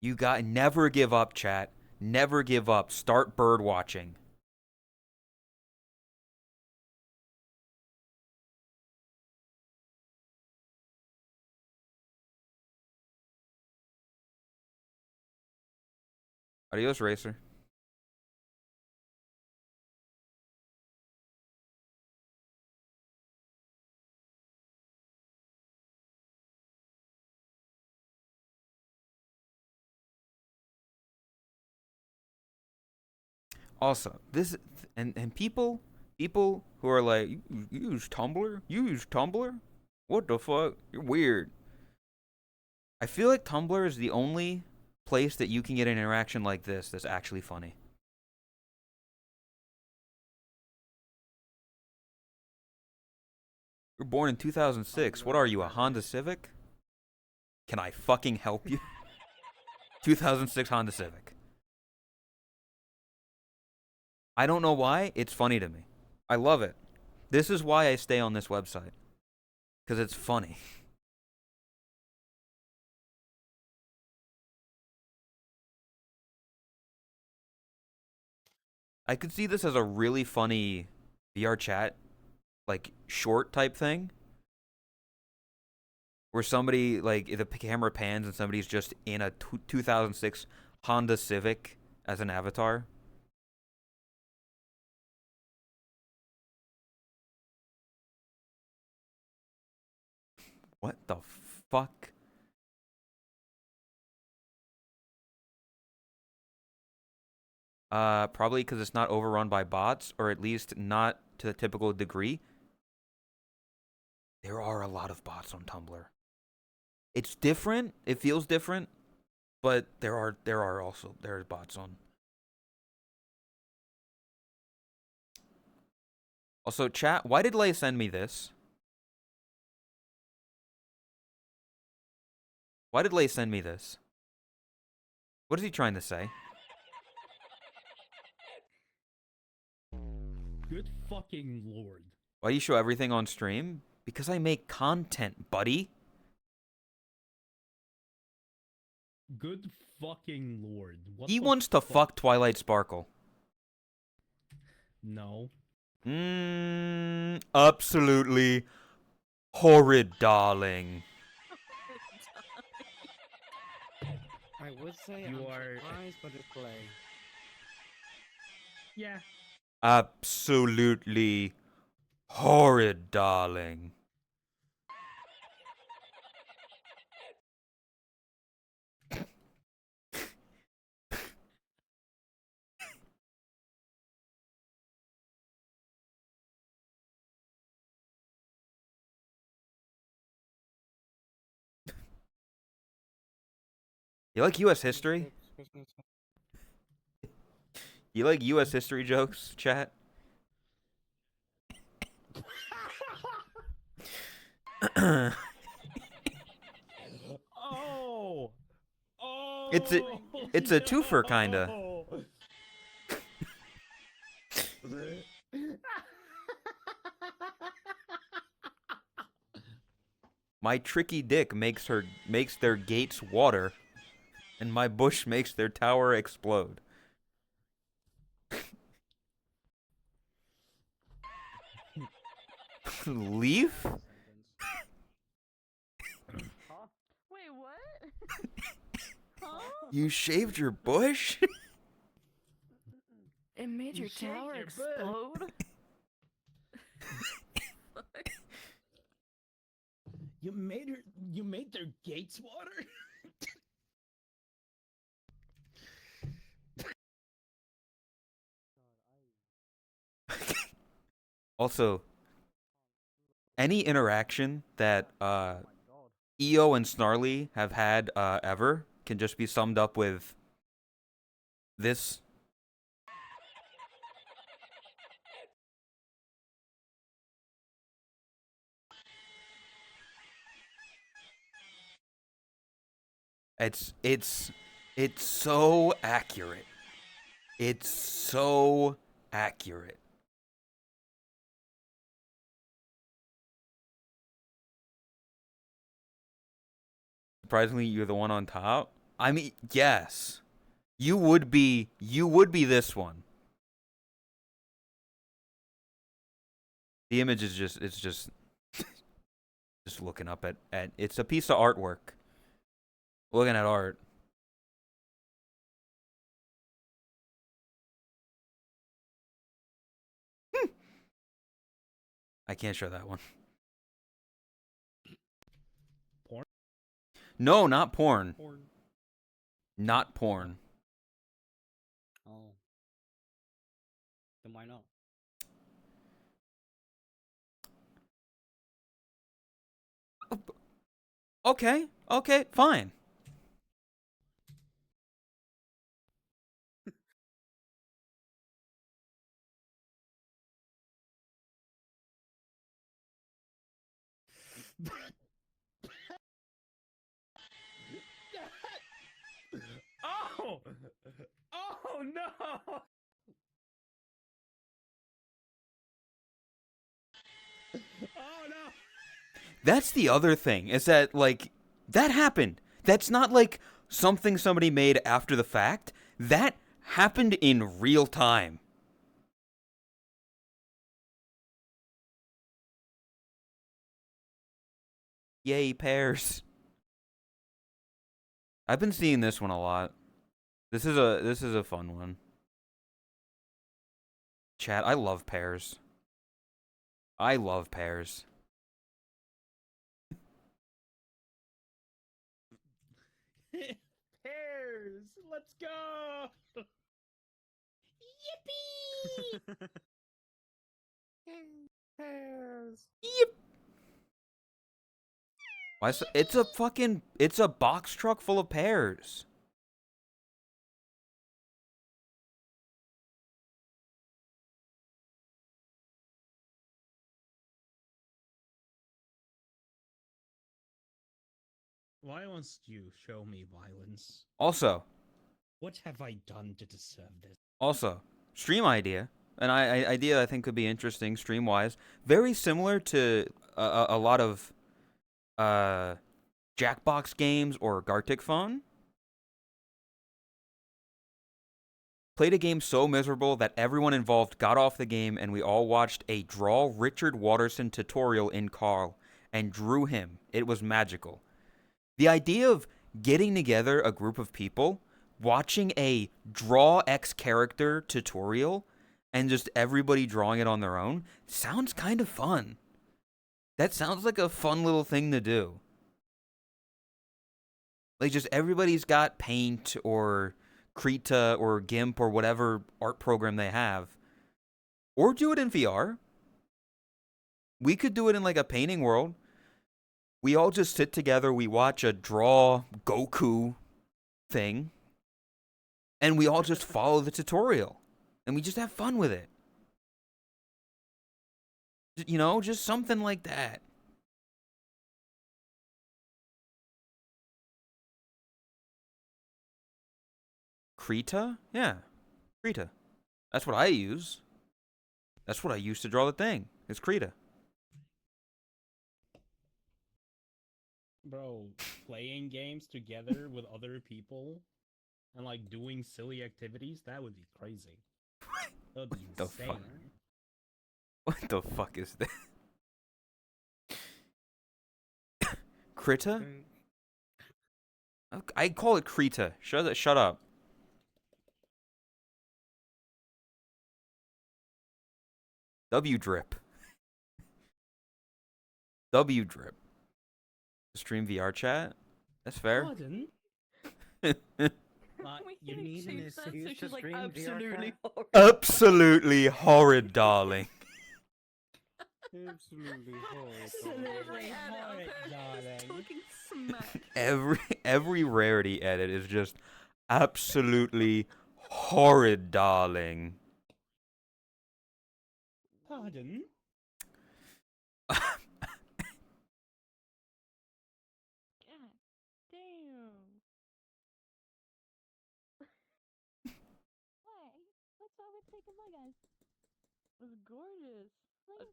You got never give up, chat. Never give up. Start bird watching. Adios, racer. Also, this and people who are like, you use Tumblr? You use Tumblr? What the fuck? You're weird. I feel like Tumblr is the only place that you can get an interaction like this that's actually funny. You're born in 2006. What are you, a Honda Civic? Can I fucking help you? 2006 Honda Civic. I don't know why. It's funny to me. I love it. This is why I stay on this website. Because it's funny. I could see this as a really funny VR chat, like short type thing. Where somebody, like, the camera pans and somebody's just in a 2006 Honda Civic as an avatar. What the fuck? Probably because it's not overrun by bots, or at least not to the typical degree. There are a lot of bots on Tumblr. It's different. It feels different, but there's bots on. Also, chat. Why did Lay send me this? Why did Lay send me this? What is he trying to say? Good fucking lord. Why do you show everything on stream? Because I make content, buddy. Good fucking lord. What He the wants to fuck Twilight Sparkle. No. Absolutely horrid, darling. I would say You I'm are- surprised by this play. Yeah. Absolutely horrid, darling. You like U.S. history? You like U.S. history jokes, chat? Oh! It's a it's a twofer kinda. My tricky dick makes their gates water, and my bush makes their tower explode. Leaf? Wait, what? Huh? You shaved your bush? It made your tower explode? You made their gates water? Also, any interaction that EO and Snarly have had ever can just be summed up with this. It's so accurate. It's so accurate. Surprisingly, you're the one on top. I mean, yes. You would be this one. The image is just looking up at it's a piece of artwork. Looking at art. I can't show that one. Porn? No, not porn. Porn. Not porn. Oh. Then why not? Okay, fine. Oh! Oh no! Oh no! That's the other thing, is that, like, that happened. That's not, like, something somebody made after the fact. That happened in real time. Yay, pears. I've been seeing this one a lot. This is a fun one. Chat, I love pears. I love pears. Pears! Let's go! Yippee! Pears! Yep. Why so, it's a box truck full of pears. Why must you show me violence? Also, What have I done to deserve this? stream idea. An idea I think could be interesting stream wise. Very similar to a lot of Jackbox games or Gartic Phone. Played a game so miserable that everyone involved got off the game and we all watched a Draw Richard Watterson tutorial in Carl and drew him. It was magical. The idea of getting together a group of people, watching a Draw X character tutorial, and just everybody drawing it on their own sounds kind of fun. That sounds like a fun little thing to do. Like, just everybody's got Paint or Krita or GIMP or whatever art program they have. Or do it in VR. We could do it in like a painting world. We all just sit together, we watch a Draw Goku thing, and we all just follow the tutorial. And we just have fun with it. You know, just something like that. Krita? Yeah, Krita. That's what I use. That's what I use to draw the thing. It's Krita. Bro, playing games together with other people and like doing silly activities, that would be crazy. That would be The insane. fuck? What the fuck is that? Krita? I call it Krita. Shut up. W drip. W drip. Stream VR chat. That's fair. Pardon? You need an excuse to stream absolutely VR chat? Absolutely horrid, darling. Absolutely horrible. Absolutely horrid, darling. Talking smack. Every rarity edit is just absolutely horrid, darling. Pardon? God damn. What? What's wrong with taking my guys? It's gorgeous.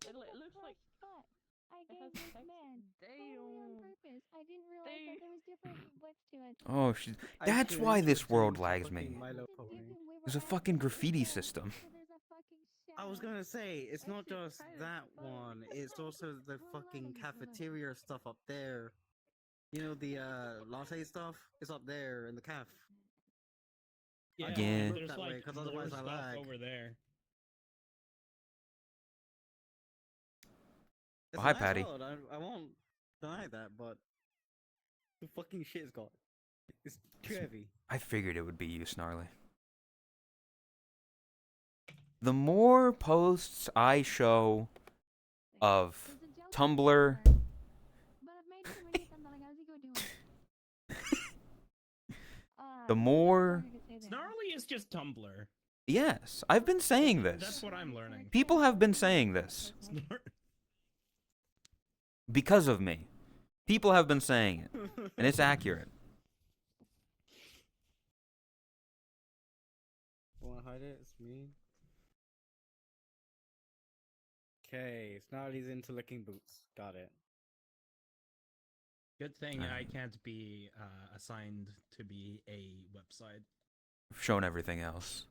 It looks like Spot. I it gave has this text. man totally on Damn. purpose. I didn't realize that there was different widths to it. Oh, that's why this world lags me. There's a fucking graffiti system. I was gonna say, it's not just that one, it's also the fucking cafeteria stuff up there. You know, the latte stuff? It's up there in the caf. Yeah, I can't Yeah. look there's that like way, 'cause more otherwise I stuff lag. over there. It's Hi, a nice Patty. world, I won't deny that, but the fucking shit is got. It's too heavy. I figured it would be you, Snarly. The more posts I show of Tumblr, But I've made too many of them that I gotta go do it. the more... Snarly is just Tumblr. Yes, I've been saying That's this. what I'm learning. People have been saying this because of me. People have been saying it, and it's accurate. Wanna hide it? It's me. Okay, Snarly's into licking boots. Got it. Good thing I can't be assigned to be a website. I've shown everything else.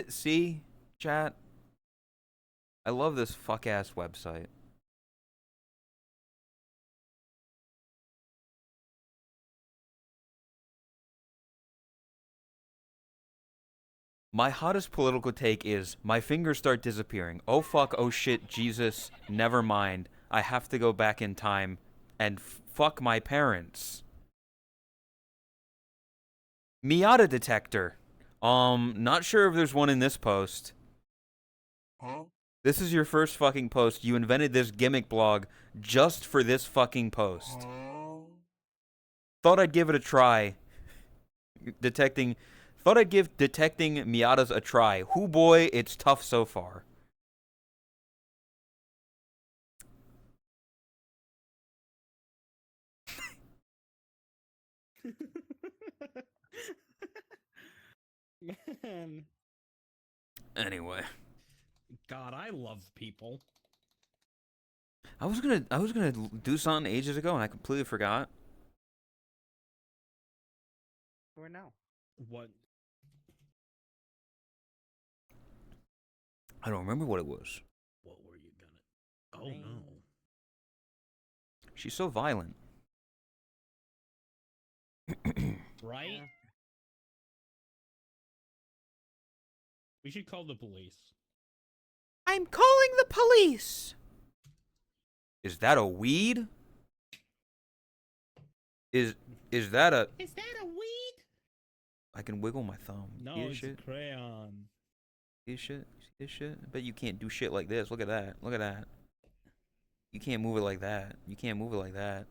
See, chat? I love this fuck-ass website. My hottest political take is, my fingers start disappearing. Oh fuck, oh shit, Jesus, never mind. I have to go back in time and fuck my parents. Miata detector. Not sure if there's one in this post. Huh? This is your first fucking post. You invented this gimmick blog just for this fucking post. Thought I'd give it a try. Thought I'd give detecting Miatas a try. Hoo boy, it's tough so far. Man. Anyway. God, I love people. I was gonna do something ages ago and I completely forgot. Where now? What? I don't remember what it was. What were you gonna? Oh no. She's so violent. Right? We should call the police. I'm calling the police. Is that a weed? Is that a... Is that a weed? I can wiggle my thumb. No, See this it's shit? a crayon. See this shit? See this shit? I bet you can't do shit like this. Look at that. Look at that. You can't move it like that. You can't move it like that.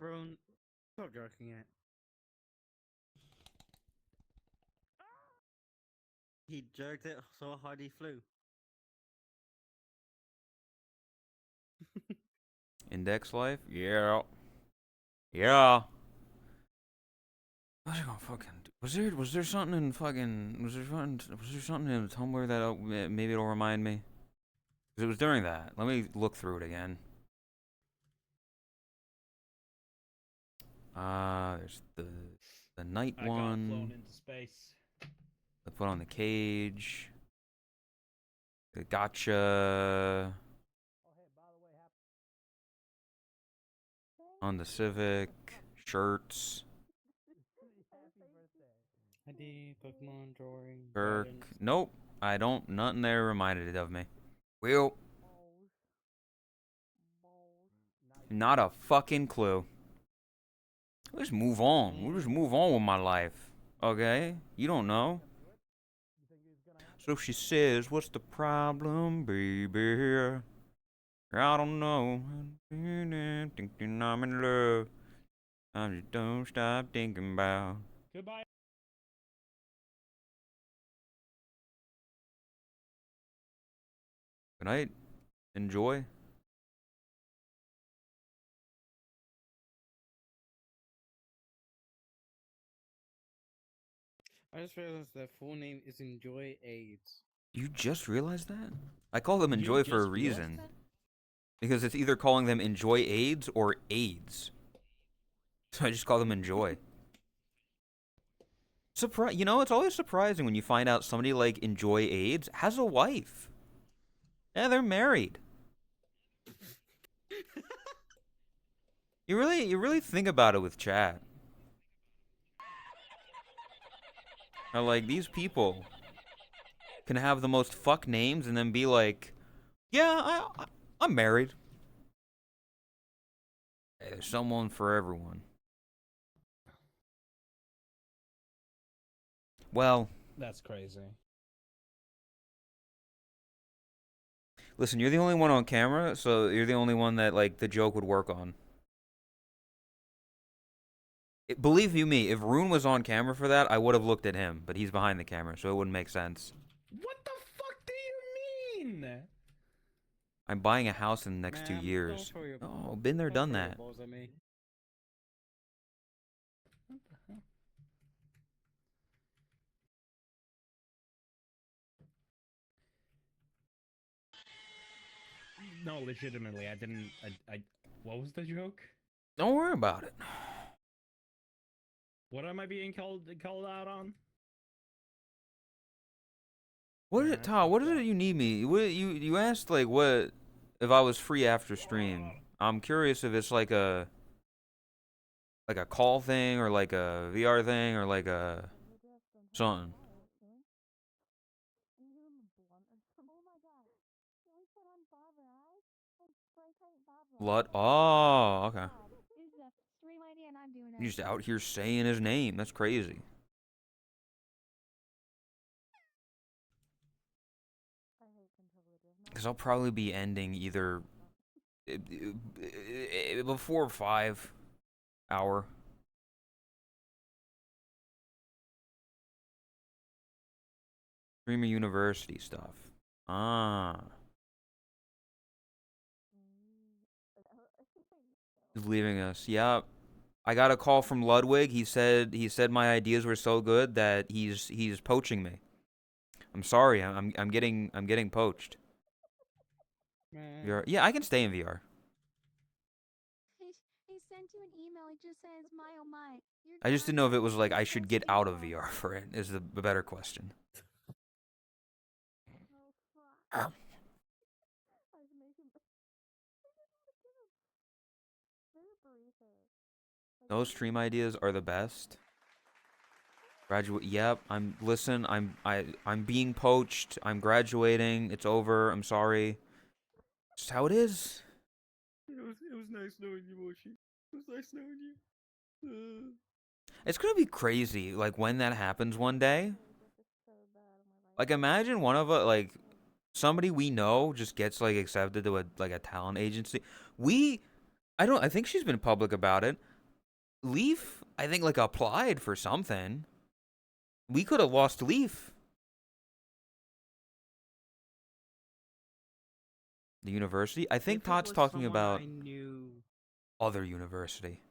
Bro, stop joking it. He jerked it so hard he flew. Index life? Yeah. Yeah. What was I gonna fucking do? Was there something in fucking was there something in Tumblr that maybe it'll remind me? Because it was during that. Let me look through it again. There's the night I got one. flown into space. The put on the cage. The gotcha. On the Civic. Shirts. ID, Pokemon, drawing, Kirk. guidance. Nope. I don't. Nothing there reminded it of me. Well. Not a fucking clue. Let's move on. We'll just move on with my life. Okay? You don't know. So she says, what's the problem, baby? I don't know. Thinking I'm in love. I just don't stop thinking about. Goodbye. Good night. Enjoy. I just realized their full name is Enjoy AIDS. You just realized that? I call them You Enjoy for a just realized reason. that? Because it's either calling them Enjoy AIDS or AIDS. So I just call them Enjoy. You know, it's always surprising when you find out somebody like Enjoy AIDS has a wife. Yeah, they're married. You really think about it with chat. How, like, these people can have the most fuck names and then be like, yeah, I'm married. Hey, there's someone for everyone. Well, That's crazy. listen, you're the only one on camera, so you're the only one that, like, the joke would work on. Believe you me, if Rune was on camera for that, I would have looked at him, but he's behind the camera, so it wouldn't make sense. What the fuck do you mean? I'm buying a house in the next 2 years. Oh, been there, done that. What the hell? No, legitimately, I didn't. What was the joke? Don't worry about it. What am I being called out on? What is it, Todd? What is it you need me? What you asked, like, what if I was free after stream? I'm curious if it's like a call thing or like a VR thing or like a something. Blood. Oh, okay. You're just out here saying his name. That's crazy. Because I'll probably be ending either before 5 hour. Streamer University stuff. Ah. He's leaving us. Yep. I got a call from Ludwig. He said my ideas were so good that he's poaching me. I'm sorry. I'm getting poached. VR. Yeah, I can stay in VR. He sent you an email. It just says, "My oh my." I just didn't know if it was like I should get out of VR for it. Is the better question. Those stream ideas are the best. Graduate. Yep. Listen. I'm being poached. I'm graduating. It's over. I'm sorry. It's just how it is. It was nice knowing you, Moshi. It was nice knowing you. It's gonna be crazy. Like when that happens one day. Like imagine one of us, like somebody we know, just gets like accepted to a talent agency. I think she's been public about it. Leaf, I think, like, applied for something. We could have lost Leaf. The university? I think If it Todd's was talking someone about I knew. other university.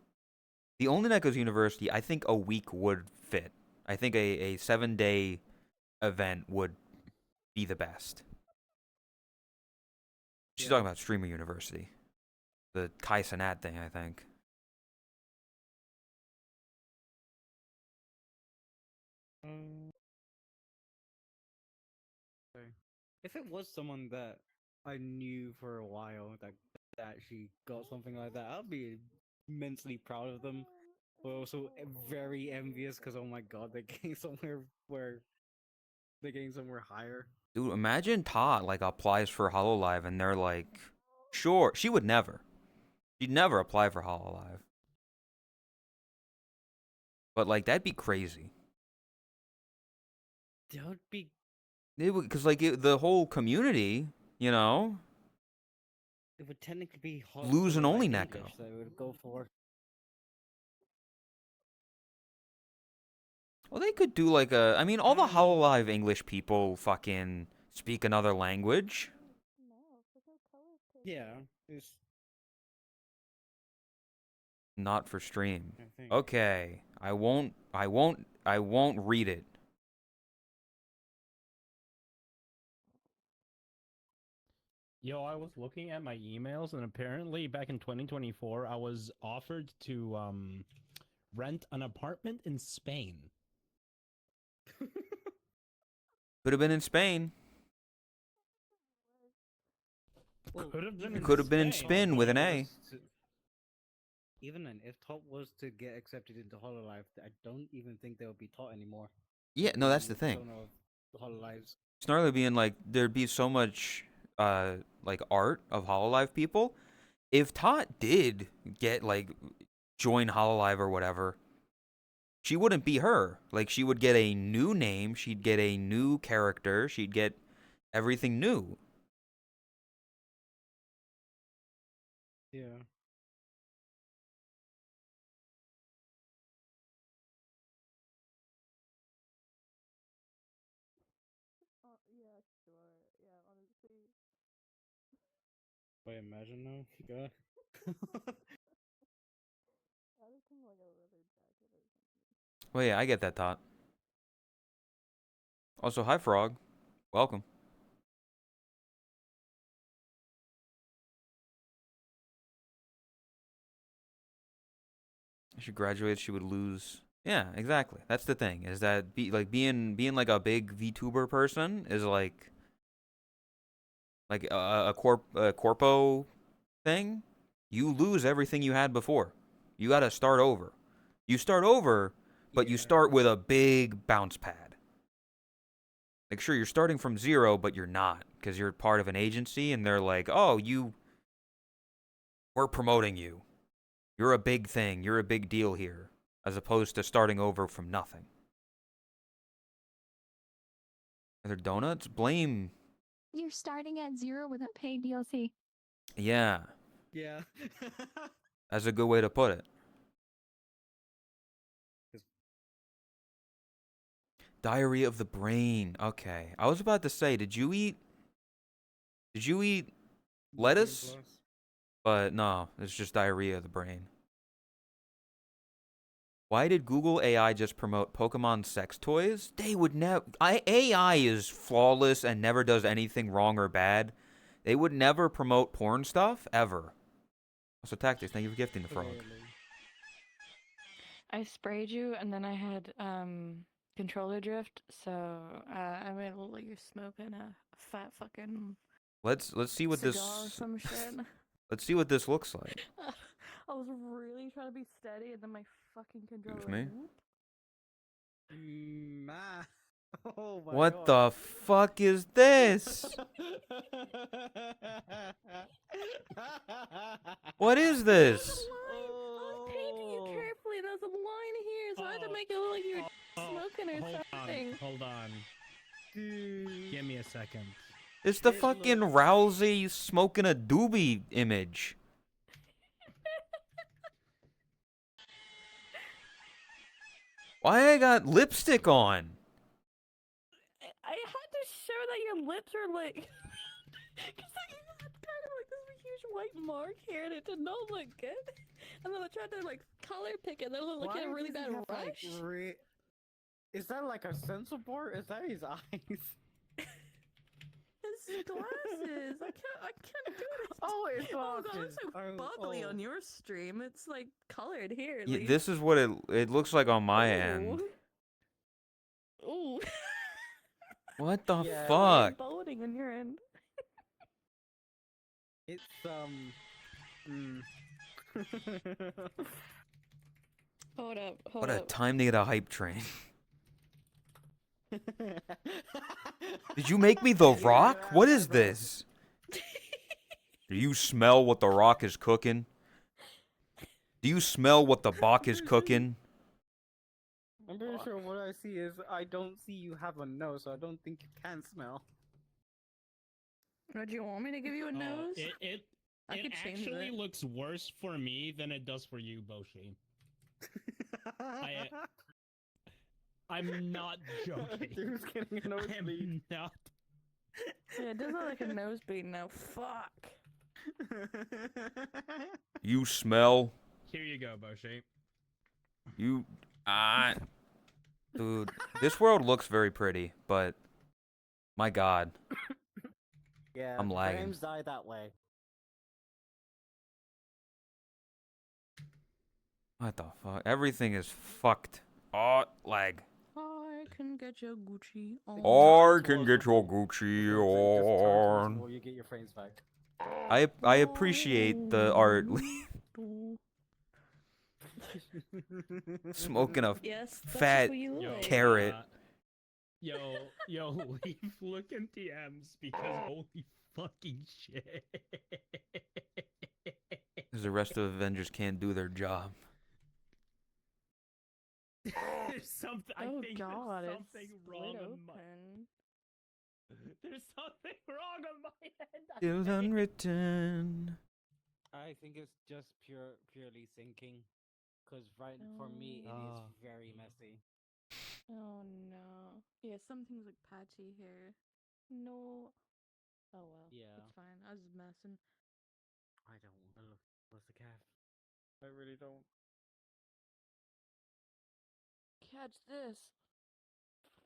The only that goes university, I think a week would fit. I think a 7-day event would be the best. She's Yeah. talking about Streamer University. The Kai Cenat thing, I think. Okay. If it was someone that I knew for a while that actually got something like that, I'd be immensely proud of them. But also very envious because oh my god, they're getting somewhere where they're getting somewhere higher. Dude, imagine Todd, like, applies for HoloLive and they're like, sure. She would never. She'd never apply for HoloLive. But, like, that'd be crazy. That would be. Because, like, the whole community, you know, It would technically be lose and only English Neko. that it would go for. Well, they could do, like, a... I mean, all the HoloLive English people fucking speak another language. Yeah, it's. Not for stream. I think. Okay. I won't read it. Yo, I was looking at my emails, and apparently back in 2024, I was offered to rent an apartment in Spain. Could have been in Spain. Could have been. Could have been in Spin with an A. Even then, if Top was to get accepted into Hololive, I don't even think they'll be taught anymore. Yeah, no, that's the thing. Don't know of Hololives. Snarly being like, there'd be so much, like, art of HoloLive people. If Tot did get, like, join HoloLive or whatever, she wouldn't be her. Like, she would get a new name, she'd get a new character, she'd get everything new. Yeah. Yeah, sure. Yeah, honestly. Wait, imagine now. God. Well, yeah, I get that, Tot. Also, hi, Frog. Welcome. If she graduated, she would lose. Yeah, exactly. That's the thing. Is that being like a big VTuber person is like a corpo thing. You lose everything you had before. You got to start over. You start over, but you start with a big bounce pad. Like, sure, you're starting from zero, but you're not, because you're part of an agency, and they're like, oh, we're promoting you. You're a big thing. You're a big deal here, as opposed to starting over from nothing. Are there donuts? Blame. You're starting at 0 with a paid DLC. Yeah, Yeah. that's a good way to put it. Diarrhea of the brain. Okay. I was about to say, did you eat lettuce? But no, it's just diarrhea of the brain. Why did Google AI just promote Pokemon sex toys? They would never. AI is flawless and never does anything wrong or bad. They would never promote porn stuff, ever. Also, Tactics, thank you for gifting the frog. I sprayed you, and then I had controller drift, so I made it look like you're smoking a fat fucking Let's see what cigar this. or some shit. Let's see what this looks like. I was really trying to be steady, and then my fucking controller. Excuse me? Nah. Oh my What god. the fuck is this? What is this? I was painting you carefully, and there's a line here, so I had to make it look like you were smoking or something. Hold on. Give me a second. It's the fucking Rousey smoking a doobie image. Why I got lipstick on? I had to show that your lips are like, because you had kind of like this huge white mark here, and it did not look good. And then I tried to like color pick it, and then it looked like Why a really does bad he have, like, rush. Is that like a sensor board? Is that his eyes? His glasses. I can't do it. Oh, it's Oh god, glasses. it's so bubbly on your stream. It's like colored here. At Yeah, least. this is what it looks like on my end. Ooh. What the Yeah. fuck? Bolding on your end. It's Hold up. Hold What a up. time to get a hype train. Did you make me the rock? What is this? Do you smell what the rock is cooking? Do you smell what the bok is cooking? I'm pretty sure what I see is I don't see you have a nose, so I don't think you can smell. Do you want me to give you a nose? It I could change actually it. looks worse for me than it does for you, Boshi. I'm not joking. Dude's getting a nosebleed. I'm not. Yeah, it does look like a nosebleed now. Fuck. You smell. Here you go, Boshi. You. Dude, this world looks very pretty, but. My god. Yeah, I'm lagging. Frames die that way. What the fuck? Everything is fucked. Oh, lag. I can get your Gucci on. I can get your Gucci on. Before you get your frames back. I appreciate the art. Smoking a Yes, that's fat what you look like. carrot. Yo, leave looking TMs because holy fucking shit. Because the rest of the Avengers can't do their job. There's something. I Oh think god, there's it's something split wrong on my. open. There's something wrong on my end. I Still think. unwritten. I think it's just purely syncing, because for me it is very messy. Oh no. Yeah, something's like patchy here. No. Oh well. Yeah. It's fine. I was messing. I don't want to look. What's the calf? I really don't. Catch this.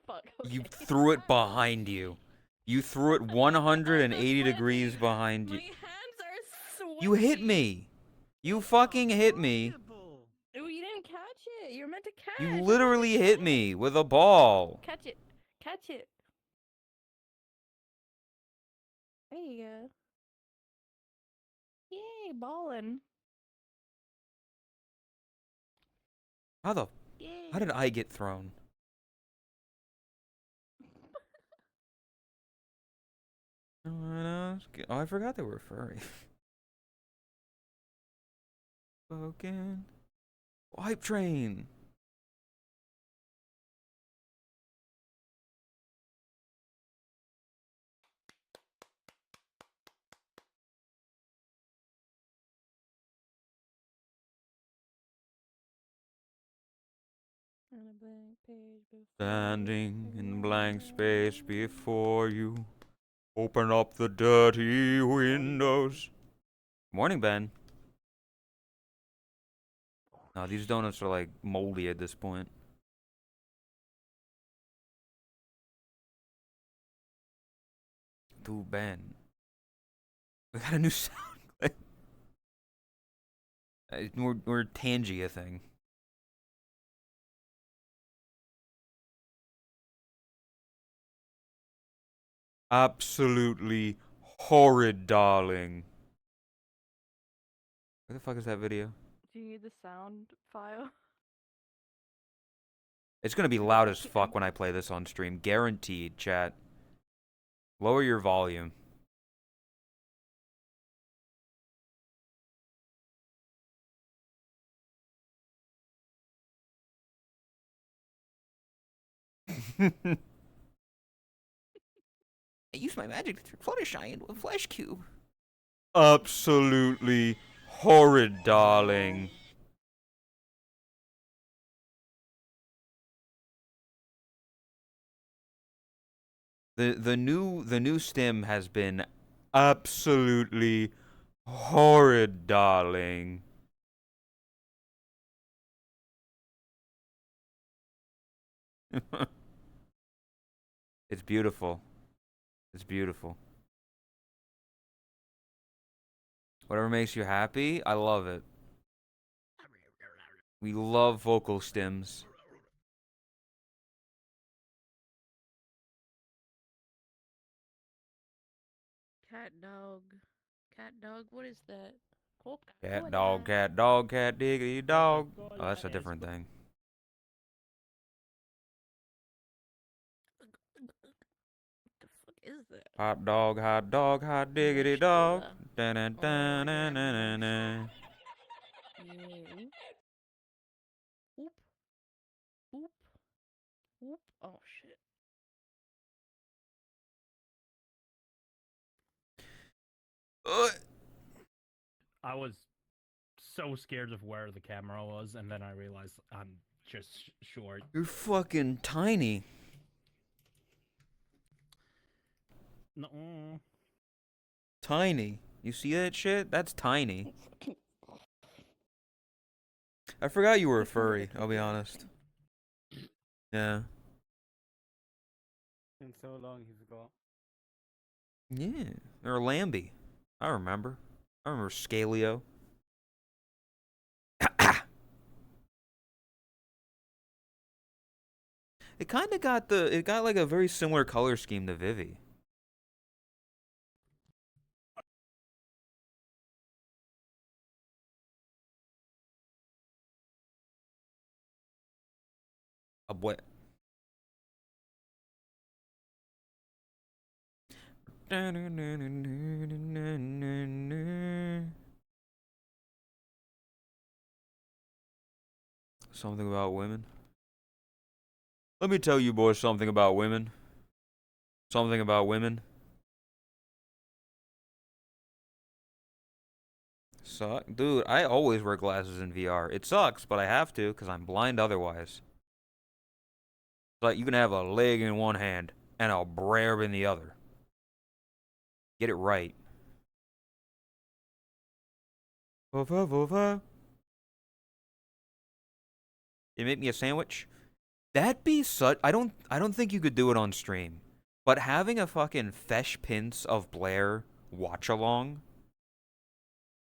Fuck. You okay. threw it behind you. You threw it 180 degrees behind My you. hands are sweaty. You hit me. You fucking hit me. Oh, you didn't catch it. You're meant to catch. You literally hit me with a ball. Catch it. Catch it. There you go. Yay, ballin'. How Yay. did I get thrown? Oh, I forgot they were furry. Spoken. Hype train. On a blank page before Standing in everyone blank space else. before you. Open up the dirty windows. Morning, Ben. No, these donuts are like moldy at this point. Dude, Ben. We got a new sound clip. We're Tangia thing. Absolutely horrid, darling. Where the fuck is that video? Do you need the sound file? It's gonna be loud as fuck when I play this on stream. Guaranteed, chat. Lower your volume. I use my magic to Fluttershy into a flesh cube. Absolutely horrid, darling. The new stim has been absolutely horrid, darling. It's beautiful. It's beautiful. Whatever makes you happy, I love it. We love vocal stems. Cat dog. Cat dog, what is that? Cat, Coca-Cola. dog, cat, diggity, dog. Oh, Coca-Cola that's a is different thing. What the fuck is that? Hot dog, hot diggity Mesh dog. cola. Dun, dun, Oh dun, yeah, dun, dun, mesh. dun. Yeah. Oop. Oop. Oop. Oh shit. I was so scared of where the camera was, and then I realized I'm just short. You're fucking tiny. No. Tiny. You see that shit? That's tiny. I forgot you were a furry, I'll be honest. Yeah. In so long, he forgot. Yeah. Or Lambie. I remember. I remember Scalio. It kind of got it got like a very similar color scheme to Vivi. A boy. Something about women. Let me tell you boys something about women. Something about women. Suck. Dude, I always wear glasses in VR. It sucks, but I have to because I'm blind otherwise. It's like you can have a leg in one hand and a brayer in the other. Get it right. Vova, vova. You make me a sandwich? That'd be such. I don't think you could do it on stream. But having a fucking Fesh Pince of Blair watch along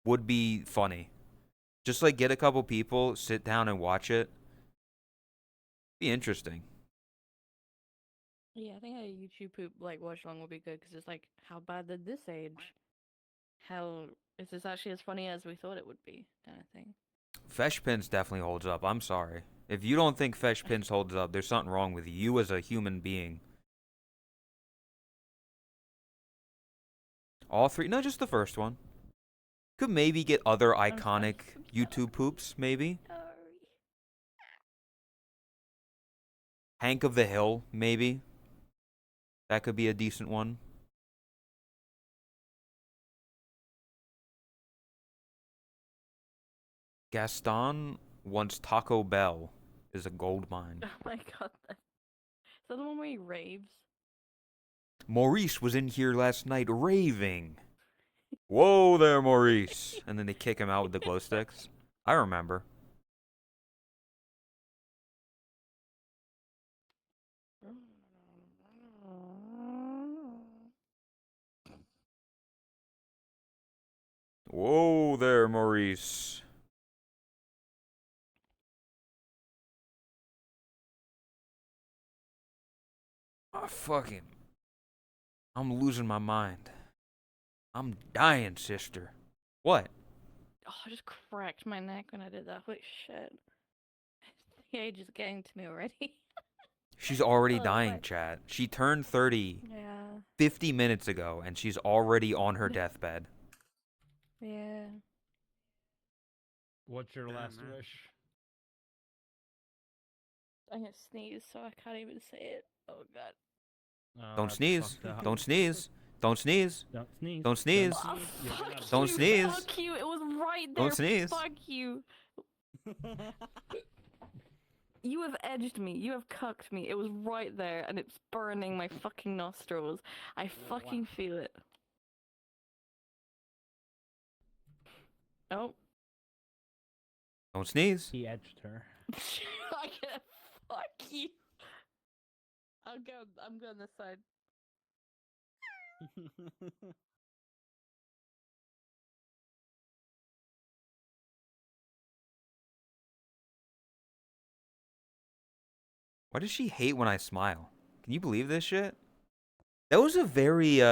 would be funny. Just like get a couple people, sit down and watch it. Be interesting. Yeah, I think a YouTube poop like watch along would be good because it's like, how bad did this age? How is this actually as funny as we thought it would be, kind of thing. Fesh Pince definitely holds up. I'm sorry. If you don't think Fesh Pince holds up, there's something wrong with you as a human being. All three? No, just the first one. Could maybe get other iconic YouTube poops, maybe. Hank of the Hill, maybe. That could be a decent one. Gaston wants Taco Bell is a gold mine. Oh my god, is that the one where he raves? Maurice was in here last night raving. Whoa there, Maurice. And then they kick him out with the glow sticks. I remember. Whoa there, Maurice. Fucking. I'm losing my mind. I'm dying, sister. What? Oh, I just cracked my neck when I did that. Holy shit. The age is getting to me already. She's already Oh, dying, fuck. chat. She turned 30 Yeah. 50 minutes ago, and she's already on her deathbed. Yeah. What's your last man. wish? I'm gonna sneeze, so I can't even say it. Oh god. Don't That's sneeze. fucked up. Don't sneeze. Don't sneeze. Don't sneeze. Don't sneeze. Oh, You're fuck not- Don't you, sneeze. Fuck you. It was right there. Don't sneeze. Fuck you. You have edged me. You have cucked me. It was right there, and it's burning my fucking nostrils. I fucking feel it. Oh. Don't sneeze. He edged her. I can't. Fuck you. I'm going this side. Why does she hate when I smile? Can you believe this shit? That was a very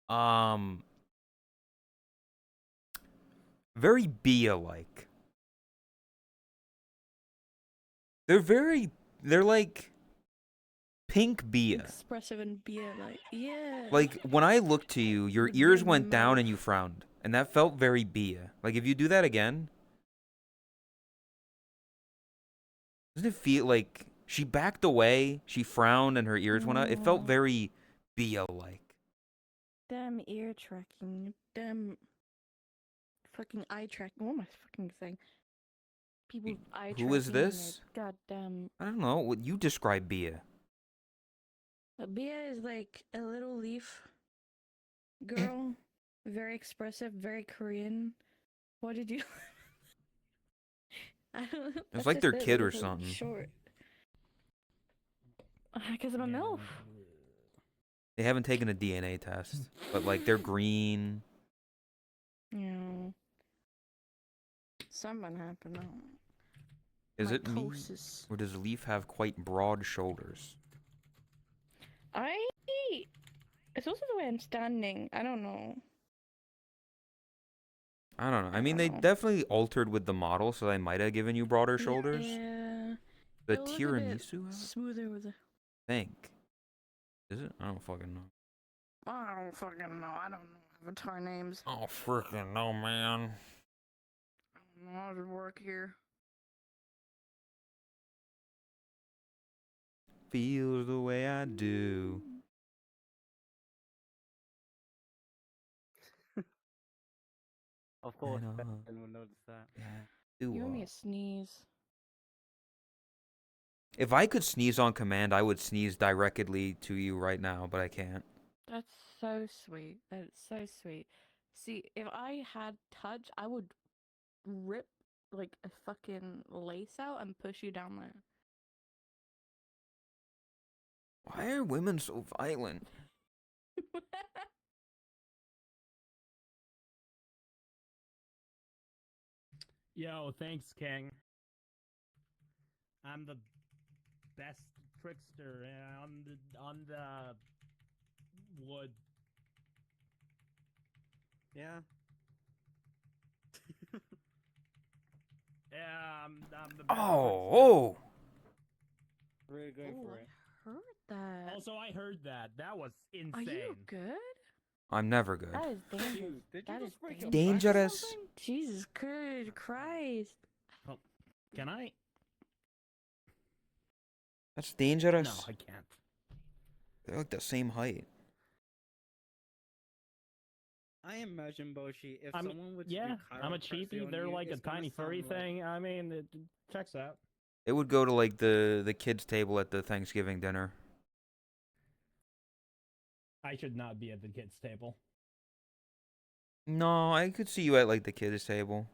um very Bia like. They're like pink Bia. Expressive and beer, like, yeah. Like when I looked to you, your The ears big went down mouth. and you frowned. And that felt very Bia. Like if you do that again, doesn't it feel like she backed away, she frowned and her ears went up? It felt very Bia like. Damn ear tracking. Damn fucking eye tracking. What am I fucking saying? People eye tracking. Who is this? Goddamn. I don't know. What you describe Bia? A Bia is like a little leaf girl, very expressive, very Korean. What did you? I don't know. It's like their kid or something. Short. Because I'm a MILF. They haven't taken a DNA test, but like they're green. Yeah. Something happened. Is it me? Mitosis. Or does Leaf have quite broad shoulders? It's also the way I'm standing. I don't know. I don't know. I mean, they definitely altered with the model, so they might have given you broader shoulders. Yeah. The They'll look a bit tiramisu have? smoother with the. Think. Is it? I don't fucking know. I don't fucking know. I don't know avatar names. Oh, freaking no, man. I don't know how to work here. Feels the way I do. Of course, And, Ben will notice that. Yeah. You owe me a sneeze. If I could sneeze on command, I would sneeze directly to you right now, but I can't. That's so sweet. That is so sweet. See, if I had touch, I would rip like a fucking lace out and push you down there. Why are women so violent? Yo, thanks, King. I'm the best trickster on the wood. Yeah. Yeah, I'm the best Oh! Really going for it. I heard that. Also, I heard that. That was insane. Are you good? I'm never good. That is dangerous. Dude, did you That just is break your dangerous. back or Dangerous. something? Jesus Christ. Oh, can I? That's dangerous. No, I can't. They're like the same height. I imagine, Boshi, if I mean, someone would yeah, do I'm a chiropractic cheapie. on They're you, like a it's gonna tiny furry sound like- thing. I mean, it checks out. It would go to like the kids' table at the Thanksgiving dinner. I should not be at the kids' table. No, I could see you at like the kids' table.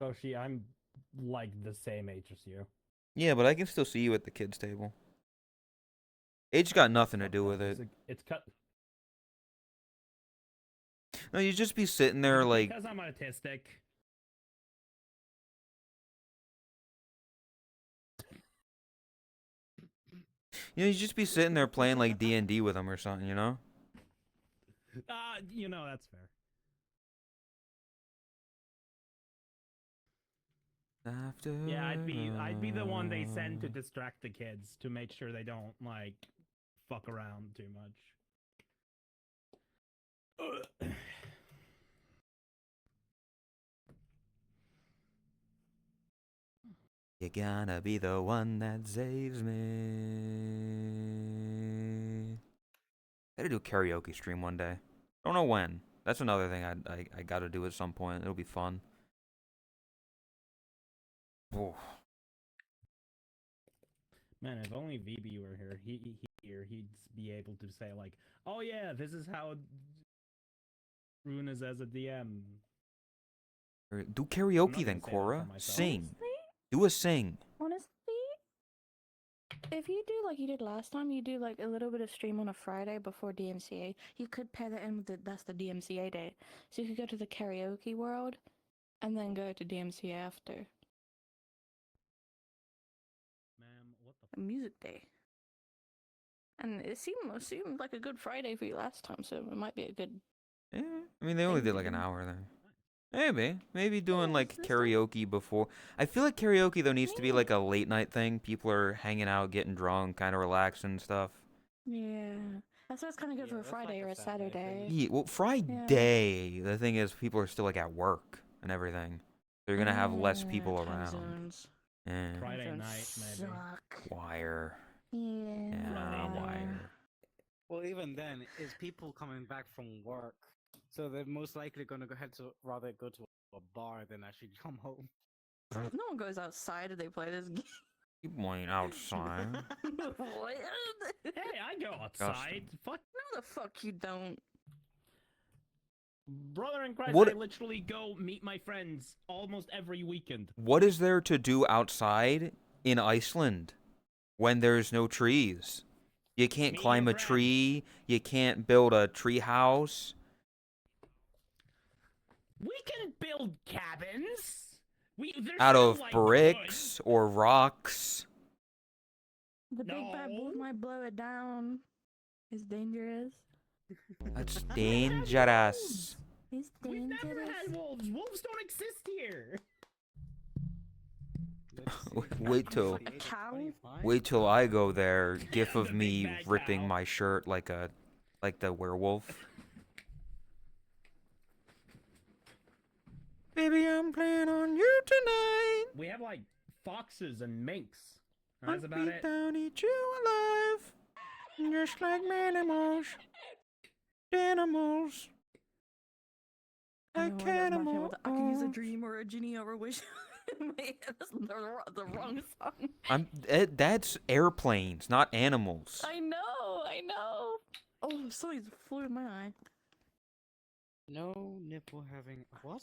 Koshi, I'm like the same age as you. Yeah, but I can still see you at the kids' table. Age got nothing to do with it. It's cut. No, you just be sitting there like. Because I'm autistic. You know, you just be sitting there playing like D&D with them or something, you know? You know, that's fair. After Yeah, I'd be the one they send to distract the kids to make sure they don't like fuck around too much. You're gonna be the one that saves me. I gotta do a karaoke stream one day. Don't know when. That's another thing I gotta do at some point. It'll be fun. Oof. Man, if only VB were here, he'd be able to say like, "Oh yeah, this is how Rune is as a DM." Do I'm karaoke not then, gonna say that for Cora. myself. Sing. Honestly, Do a sing. if you do like you did last time, you do like a little bit of stream on a Friday before DMCA. You could pair that in with that's the DMCA day, so you could go to the karaoke world, and then go to DMCA after Ma'am, what a music day. And it seemed like a good Friday for you last time, so it might be a good. Yeah, I mean, they only Thing did to like an do. hour there. Maybe doing Yeah, like it's karaoke before. I feel like karaoke though needs to be Yeah. like a late night thing. People are hanging out, getting drunk, kind of relaxing and stuff. Yeah, that's why it's kind of good Yeah, for a that's like Friday or a a Saturday thing. Saturday. Yeah, well, Friday. The thing is, people are still like at work and everything. They're gonna have less people Time around. zones. Yeah. Friday Time night, zones maybe. suck. Wire. Yeah. Yeah, wire. Well, even then, it's people coming back from work, so they're most likely gonna rather go to a bar than actually come home. No one goes outside if they play this game. People ain't outside. What? Hey, I go outside. Fuck, No, the fuck you don't. brother in Christ, What- I literally go meet my friends almost every weekend. What is there to do outside in Iceland when there's no trees? You can't Meet climb your a tree. You can't build a tree house. We can build cabins. They're Out still, of like, bricks or rocks. The big bad wolf No. might blow it down. It's dangerous. That's We've had dangerous. wolves. It's We've never dangerous. had wolves. Wolves don't exist here. Wait till A cow? wait till I go there. Gif The of big me bad ripping cow. my shirt like the werewolf. Baby, I'm playing on you tonight. We have like foxes and minks. And that's Hunt about me it. down, eat you alive. Just like animals. Animals. I Like know, I love my animals. I could use a dream or a genie or a wish. That's the wrong song. That's airplanes, not animals. I know. Oh, something's flew in my eye. No nipple having what?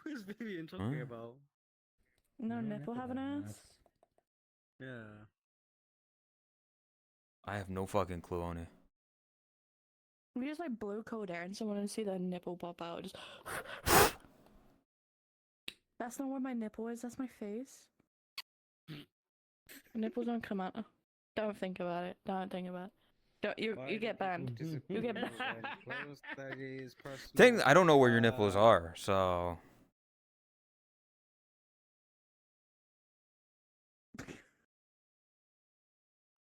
What is Vivian talking Huh? about? No nipple have an ass. Yeah. I have no fucking clue on it. We just like blow cold air and someone would see the nipple pop out. Just. That's not where my nipple is. That's my face. Nipples don't come out. Don't think about it. Don't think about it. Don't you get banned. You get banned. Technically, I don't know where your nipples are, so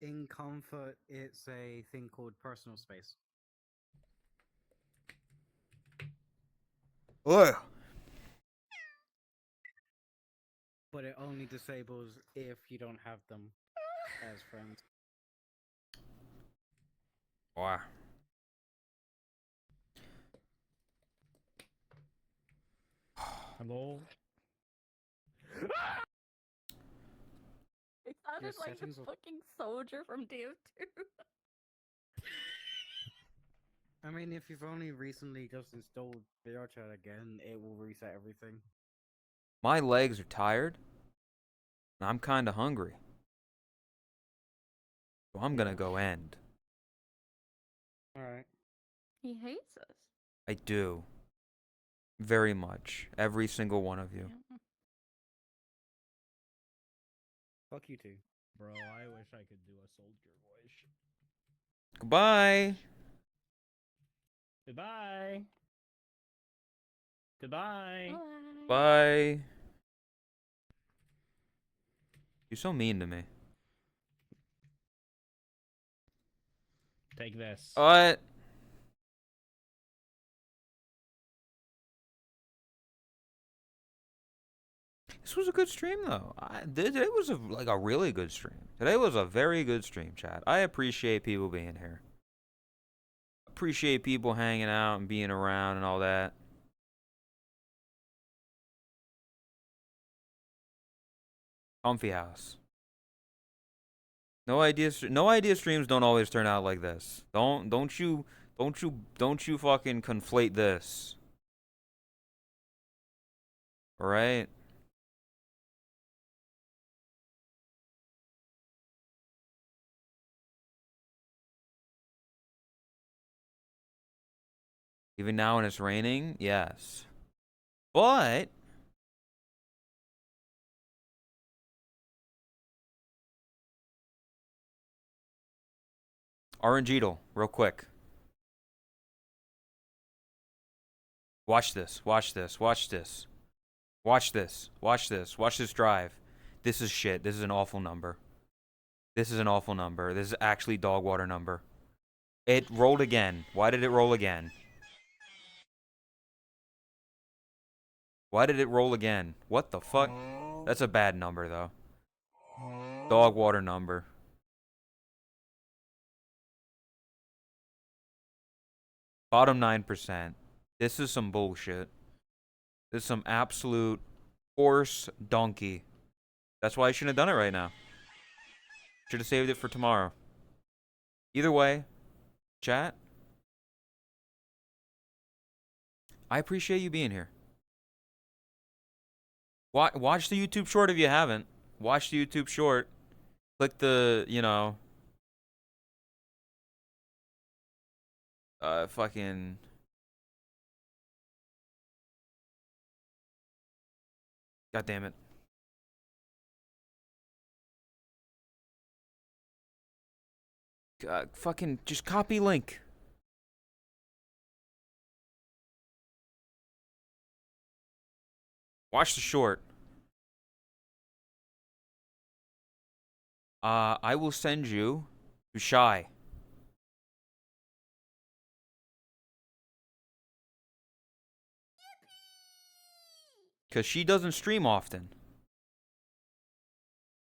In comfort, it's a thing called personal space. ugh. But it only disables if you don't have them as friends. Wow. Hello. It sounded Your like the settings will- fucking soldier from DF2. I mean, if you've only recently just installed VRChat again, it will reset everything. My legs are tired. And I'm kind of hungry. So I'm gonna go end. Alright. He hates us. I do. Very much. Every single one of you. Fuck you too. Bro, I wish I could do a soldier voice. Goodbye. Goodbye. Goodbye. Bye. You're so mean to me. Take this. What? This was a good stream, though. Today was like a really good stream. Today was a very good stream, chat. I appreciate people being here. Appreciate people hanging out and being around and all that. Comfy house. No idea streams don't always turn out like this. Don't you fucking conflate this. All right? Even now when it's raining, yes. But RNGeedle, real quick. Watch this. Watch this. Watch this. Watch this. Watch this. Watch this drive. This is shit. This is an awful number. This is an awful number. This is actually dog water number. It rolled again. Why did it roll again? Why did it roll again? What the fuck? That's a bad number, though. Dog water number. Bottom 9%. This is some bullshit. This is some absolute horse donkey. That's why I shouldn't have done it right now. Should have saved it for tomorrow. Either way, chat, I appreciate you being here. Watch the YouTube short if you haven't. Watch the YouTube short. Click the, fucking... God damn it. Fucking just copy link. Watch the short. I will send you to Shy. Because she doesn't stream often.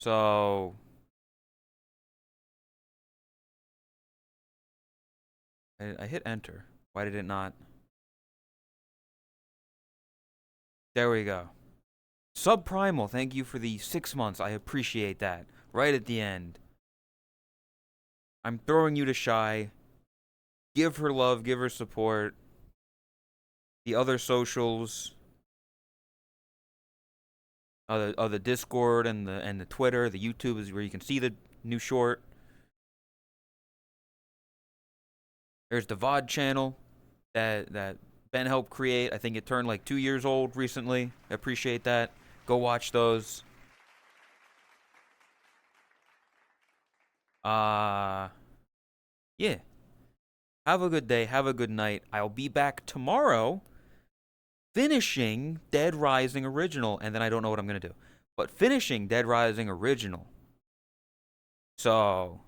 So... I hit enter. Why did it not? There we go. Subprimal, thank you for the 6 months. I appreciate that. Right at the end. I'm throwing you to Shy. Give her love, give her support. The other socials. The Discord and the Twitter, the YouTube is where you can see the new short. There's the VOD channel that Ben helped create. I think it turned like 2 years old recently. I appreciate that. Go watch those. Yeah. Have a good day. Have a good night. I'll be back tomorrow finishing Dead Rising Original, and then I don't know what I'm going to do. But finishing Dead Rising Original. So,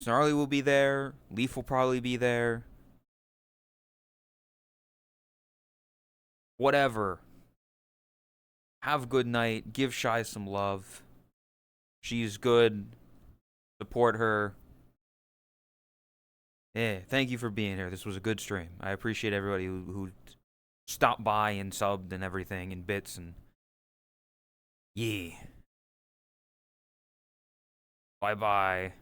Snarly will be there. Leaf will probably be there. Whatever. Have a good night. Give Shy some love. She's good. Support her. Yeah, thank you for being here. This was a good stream. I appreciate everybody who stopped by and subbed and everything and bits and... Yeah. Bye-bye.